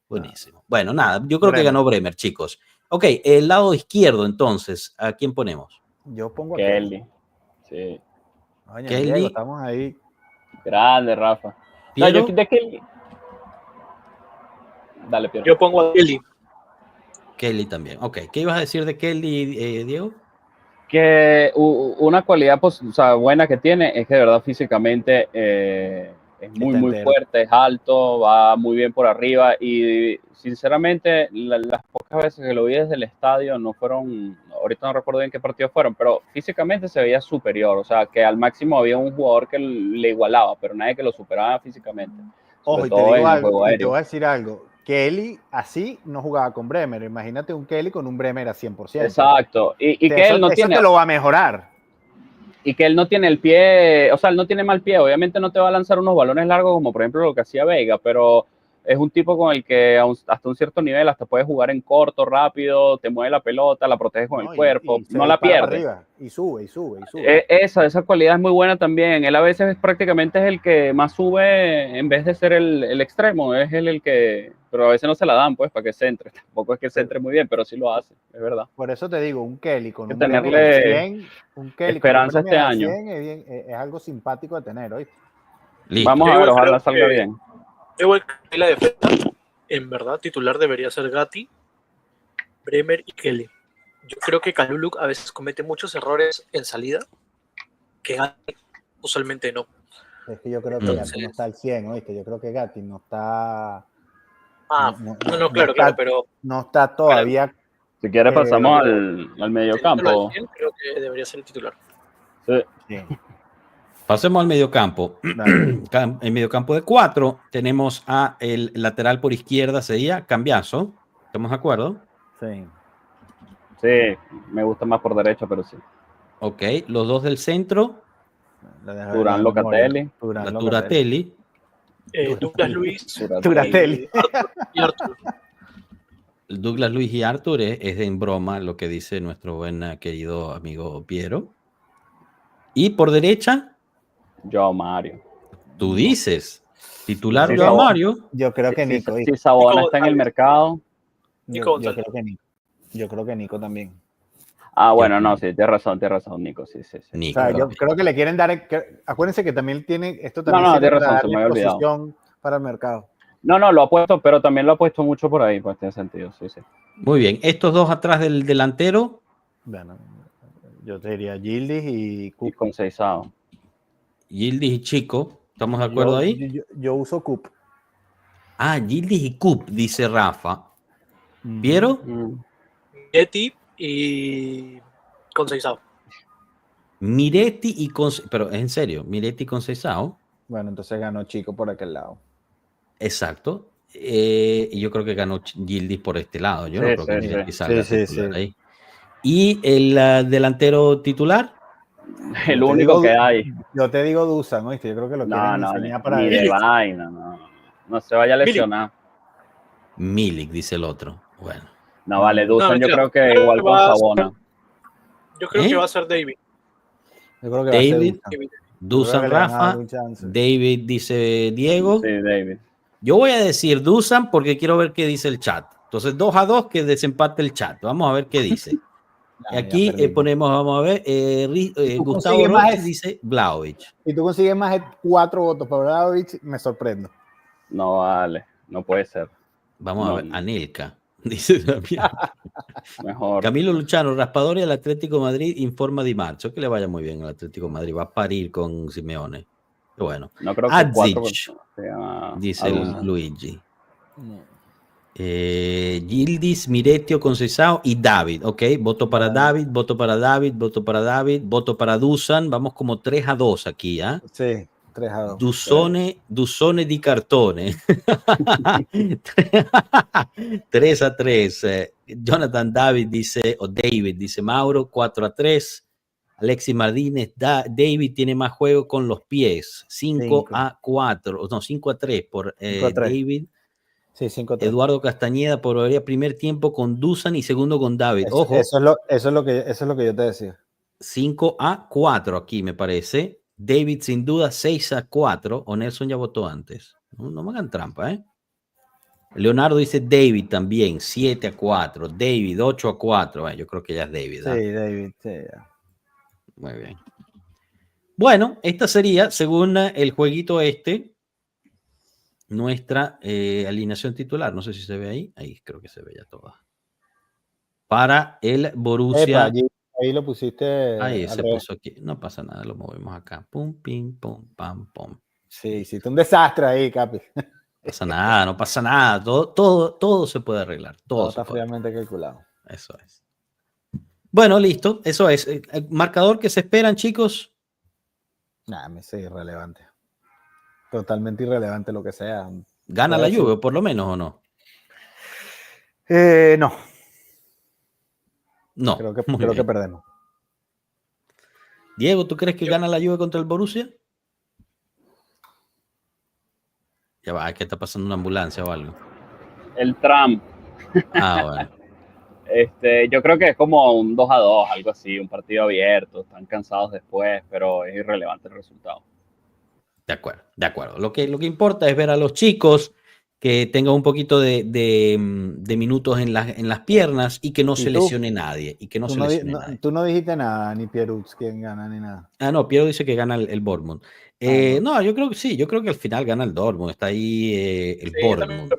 Buenísimo. Bueno, nada, yo creo que ganó Bremer, chicos. Ok, el lado izquierdo, entonces, ¿a quién ponemos? Yo pongo a Kelly. Sí. Oye, Kelly. Diego, estamos ahí. Grande, Rafa. No, yo de Kelly. Dale, Piero. Yo pongo a Kelly. Kelly también. Ok, ¿qué ibas a decir de Kelly, Diego? Que una cualidad buena que tiene es que de verdad físicamente es muy fuerte, es alto, va muy bien por arriba y sinceramente las pocas veces que lo vi desde el estadio no fueron, ahorita no recuerdo bien qué partidos fueron, pero físicamente se veía superior, o sea que al máximo había un jugador que le igualaba, pero nadie que lo superaba físicamente. Ojo, y te digo algo, y te voy a decir algo. Kelly así no jugaba con Bremer. Imagínate un Kelly con un Bremer a 100%. Exacto. Y que él no tiene... Eso te lo va a mejorar. Y que él no tiene el pie... O sea, él no tiene mal pie. Obviamente no te va a lanzar unos balones largos como por ejemplo lo que hacía Vega, pero es un tipo con el que hasta un cierto nivel hasta puedes jugar en corto, rápido, te mueve la pelota, la proteges con el cuerpo, no la pierde. Y sube. Esa cualidad es muy buena también. Él a veces prácticamente es el que más sube en vez de ser el extremo, es el que... Pero a veces no se la dan, pues, para que centre. Tampoco es que centre muy bien, pero sí lo hace, es verdad. Por eso te digo, un Kelly con un tenerle 100, un Kelly esperanza este año. Es algo simpático de tener hoy. Vamos a ver, ojalá salga bien. Igual que la defensa, en verdad, titular debería ser Gatti, Bremer y Kelly. Yo creo que Kalulu a veces comete muchos errores en salida que Gatti usualmente no. Es que yo creo que Gatti no está al 100, ¿oíste? Yo creo que Gatti no está... Claro, pero... No está todavía... Si quieres pasamos al mediocampo. Creo que debería ser el titular. Sí. Pasemos al mediocampo. En mediocampo de 4 tenemos a el lateral por izquierda, sería Cambiaso. ¿Estamos de acuerdo? Sí. Sí, me gusta más por derecha, pero sí. Ok, los dos del centro. Turán Locatelli. Turatelli. Douglas Luiz. Turatelli. Y Arthur. Douglas Luiz y Arthur es en broma lo que dice nuestro buen querido amigo Piero. Y por derecha... Joao Mario. Tú dices. Titular Joao Mario. Yo creo que Nico. Si Sabona está en el mercado. Nico yo creo que Nico también. Bueno, no, sí, tienes razón, Nico. Sí. Nico, o sea, yo creo que le quieren dar... acuérdense que también tiene... Esto también tienes razón, se me había olvidado. Posición para el mercado. No, lo ha puesto, pero también lo ha puesto mucho por ahí, pues tiene sentido, sí. Muy bien, estos dos atrás del delantero. Bueno, yo te diría Gildis y Conceição. Yildiz y Chico, ¿estamos de acuerdo ahí? Yo uso Coop. Ah, Yildiz y Coop, dice Rafa. ¿Piero? Yeti y Conceizao. Miretti y pero en serio, Miretti y Conceição. Bueno, entonces ganó Chico por aquel lado. Exacto. Y yo creo que ganó Yildiz por este lado. Yo no creo que Miretti salga titular ahí. ¿Y el delantero titular? El único que hay. Yo te digo Dusan, ¿oíste? Yo creo que lo quieren enseñar para ni de vaina, no se vaya a lesionar. Milik, dice el otro. Bueno. No, vale, Dusan yo creo que igual con Sabona. Yo creo que va a ser David. Yo creo que David, va a ser Dusan Rafa, David dice Diego. Sí, David. Yo voy a decir Dusan porque quiero ver qué dice el chat. Entonces 2-2 que desempate el chat. Vamos a ver qué dice. Aquí ponemos, vamos a ver, Gustavo Rocha dice Vlahovic. Si tú consigues más de 4 votos para Vlahovic, me sorprendo. No vale, no puede ser. Vamos a ver, Anelka, dice Damián. Mejor. Camilo Luchano, raspador y al Atlético de Madrid informa Di Marzo. Que le vaya muy bien al Atlético de Madrid. Va a parir con Simeone. Qué bueno. No creo que Adzic, dice Luigi. Yildiz, Miretti, Conceição y David. Ok, voto para David, voto para David, voto para David, voto para Dusan. Vamos como 3-2 aquí, ¿ah? Sí, 3-2. Dusone di cartone. 3-3. Jonathan David dice, o David dice Mauro, 4-3. Alexis Martínez, David tiene más juego con los pies. 5-4, no, 5-3 por David. Sí, 5-3. Eduardo Castañeda probaría primer tiempo con Dusan y segundo con David. Ojo. Eso es lo que yo te decía. 5-4 aquí me parece. David sin duda 6-4. O Nelson ya votó antes. No me hagan trampa, ¿eh? Leonardo dice David también. 7-4. David 8-4. Bueno, yo creo que ya es David. Sí, David. Sí, ya. Muy bien. Bueno, esta sería, según el jueguito nuestra alineación titular. No sé si se ve ahí. Ahí creo que se ve ya toda. Para el Borussia. Epa, ahí lo pusiste. Ahí se puso aquí. No pasa nada, lo movemos acá. Pum, pim, pum, pam, pum. Sí, hiciste un desastre ahí, Capi. No pasa nada. Todo se puede arreglar. Todo está fríamente calculado. Eso es. Bueno, listo. Eso es. ¿El marcador que se esperan, chicos? Nada, me sé irrelevante. Totalmente irrelevante lo que sea. ¿Gana la Juve, por lo menos, o no? No. No. Creo que perdemos. Diego, ¿tú crees que gana la Juve contra el Borussia? Ya va, ¿qué está pasando? ¿Una ambulancia o algo? El Trump. Bueno. Yo creo que es como un 2-2, algo así, un partido abierto. Están cansados después, pero es irrelevante el resultado. De acuerdo. Lo que importa es ver a los chicos que tengan un poquito de minutos en las piernas y que no se lesione nadie. Tú no dijiste nada, ni Pierutz quién gana, ni nada. No, Piero dice que gana el Dortmund. No, yo creo que sí, yo creo que al final gana el Dortmund. Está ahí el Dortmund.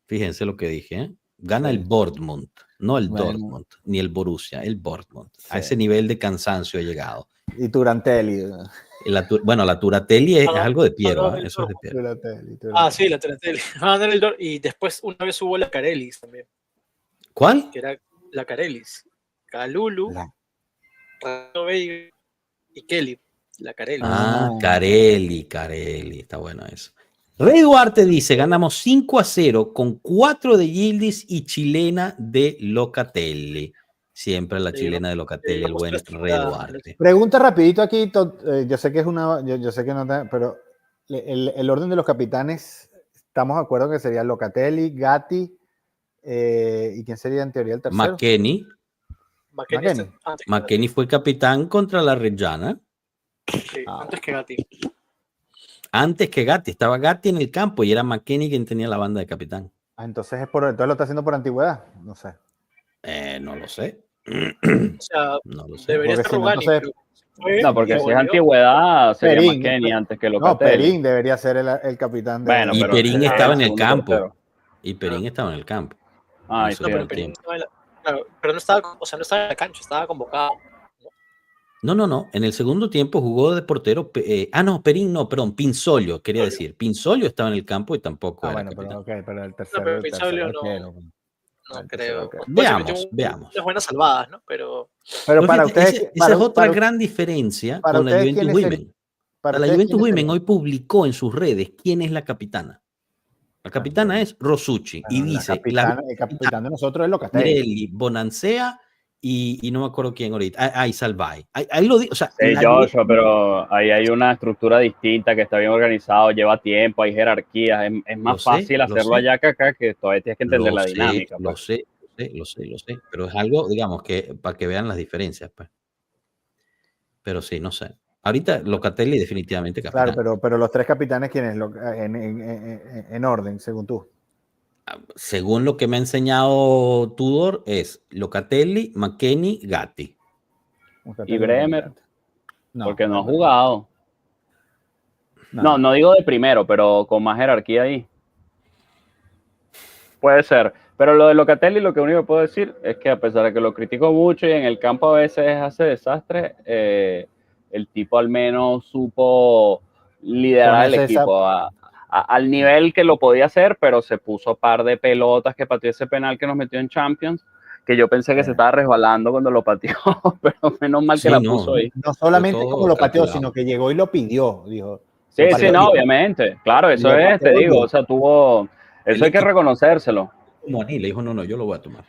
Fíjense lo que dije, ¿eh? Gana el Dortmund, no el Dortmund, ni el Borussia, el Dortmund. Sí. A ese nivel de cansancio ha llegado. Y Turatelli. La Turatelli es algo de Piero, eso es de Piero. Turatelli. Sí, la Turatelli. Y después una vez hubo la Carelis también. ¿Cuál? Que era la Carelis. Calulu, Renato Veiga y Kelly. La Carelli. Carelli. Está bueno eso. Rey Duarte dice, ganamos 5-0 con 4 de Yildiz y chilena de Locatelli. Siempre la chilena de Locatelli, el buen Rey Duarte. Pregunta rapidito aquí, yo sé que es yo sé que no te, pero el orden de los capitanes, estamos de acuerdo que sería Locatelli, Gatti, ¿y quién sería en teoría el tercero? McKennie fue capitán contra la Reggiana. Sí, antes que Gatti. Antes que Gatti, estaba Gatti en el campo y era McKennie quien tenía la banda de capitán. Entonces lo está haciendo por antigüedad, no sé. No lo sé. O sea, no lo sé. Debería ser Rugani. No, porque si es antigüedad sería McKennie antes que Locatelli. No, Perín debería ser el capitán. Y Perín estaba en el campo. Estaba en el campo. Pero no estaba, no estaba en la cancha, estaba convocado. No. En el segundo tiempo jugó de portero. Pinzolio, quería decir. Pinzolio estaba en el campo y tampoco era capitán. Pero el No, tercero, pero el Pinzolio tercero arquero. no El tercero creo. arquero. Pues se metió Veamos. unas buenas salvadas, ¿no? Pero Pero para Fíjate, ustedes, esa es otra gran diferencia para con la ustedes, Juventus ¿quiénes Women. para La ustedes, Juventus ¿quiénes Women serían? hoy publicó en sus redes quién es la capitana. La capitana es Rosucci y Bueno, dice el capitán de nosotros es Locatelli. Pirelli, Bonansea y no me acuerdo quién ahorita. Salvay. Ahí lo digo. O sea, Sí, la Joshua, Juventus- pero ahí hay una estructura distinta que está bien organizado, lleva tiempo, hay jerarquías, es más Lo sé, fácil lo hacerlo sé. allá que acá, que todavía tienes que entender la dinámica. Lo Pues. sé, pero es algo, digamos, que para que vean las diferencias, pues. Pero sí, no sé. Ahorita Locatelli definitivamente capitán. Claro, pero los tres capitanes, ¿quiénes? En orden, según tú. Según lo que me ha enseñado Tudor, es Locatelli, McKennie, Gatti. Y Bremer, porque no ha Bremer. jugado. No digo de primero, pero con más jerarquía ahí. Puede ser. Pero lo de Locatelli, lo que único que puedo decir es que a pesar de que lo critico mucho y en el campo a veces hace desastre, el tipo al menos supo liderar el equipo al nivel que lo podía hacer, pero se puso par de pelotas que pateó ese penal que nos metió en Champions, que yo pensé que se estaba resbalando cuando lo pateó, pero menos mal que la puso ahí. No solamente como lo pateó, sino que llegó y lo pidió, dijo. Sí, no, obviamente. Claro, eso es, te digo, o sea, tuvo... Eso hay que reconocérselo. Le dijo, no, yo lo voy a tomar.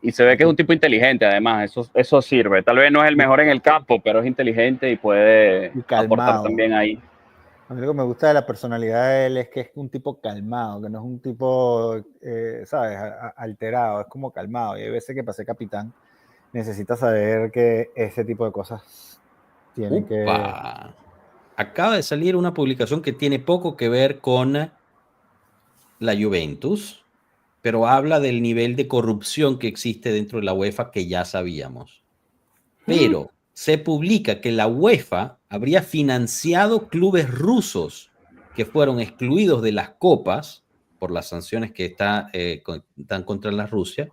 Y se ve que es un tipo inteligente, además, eso sirve. Tal vez no es el mejor en el campo, pero es inteligente y puede aportar también ahí. A mí lo que me gusta de la personalidad de él es que es un tipo calmado, que no es un tipo, ¿sabes?, alterado, es como calmado. Y hay veces que para ser capitán necesita saber que ese tipo de cosas tienen que... Acaba de salir una publicación que tiene poco que ver con la Juventus, pero habla del nivel de corrupción que existe dentro de la UEFA que ya sabíamos. Pero se publica que la UEFA habría financiado clubes rusos que fueron excluidos de las copas por las sanciones que están contra la Rusia,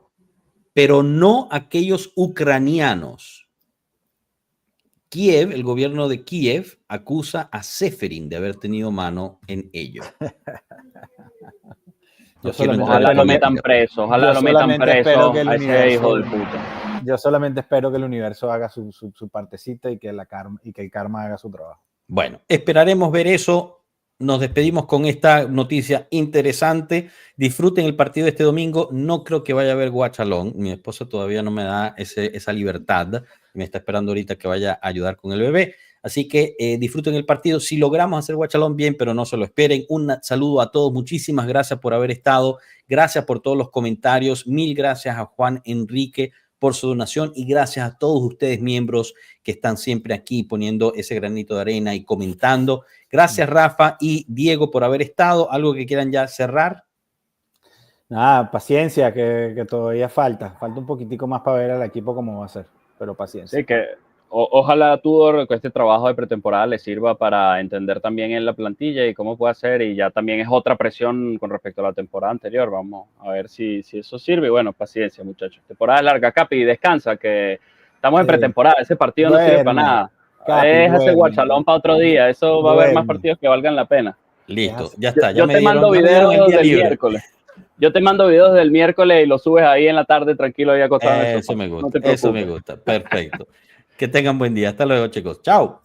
pero no aquellos ucranianos. Kiev, el gobierno de Kiev, acusa a Seferin de haber tenido mano en ello. Ojalá lo metan preso, a ese hijo de puta. Yo solamente espero que el universo haga su partecita y que el karma haga su trabajo. Bueno, esperaremos ver eso. Nos despedimos con esta noticia interesante. Disfruten el partido de este domingo. No creo que vaya a haber guachalón. Mi esposa todavía no me da esa libertad. Me está esperando ahorita que vaya a ayudar con el bebé. Así que disfruten el partido. Si logramos hacer guachalón, bien, pero no se lo esperen. Un saludo a todos. Muchísimas gracias por haber estado. Gracias por todos los comentarios. Mil gracias a Juan Enrique por su donación y gracias a todos ustedes miembros que están siempre aquí poniendo ese granito de arena y comentando. Gracias Rafa y Diego por haber estado. ¿Algo que quieran ya cerrar? Nada, paciencia, que todavía falta un poquitico más para ver al equipo cómo va a ser, pero paciencia. Sí, que ojalá Tudor con este trabajo de pretemporada le sirva para entender también en la plantilla y cómo puede hacer, y ya también es otra presión con respecto a la temporada anterior. Vamos a ver si eso sirve. Y bueno, paciencia muchachos, temporada larga. Capi, descansa, que estamos en pretemporada, ese partido no sirve para nada. Déjase guachalón para otro día, eso va a haber más partidos que valgan la pena. Listo, ya está. Yo te mando videos del miércoles. Yo te mando videos del miércoles y los subes ahí en la tarde tranquilo ahí acostado en el sofá. Eso me gusta, perfecto. Que tengan buen día. Hasta luego, chicos. Chao.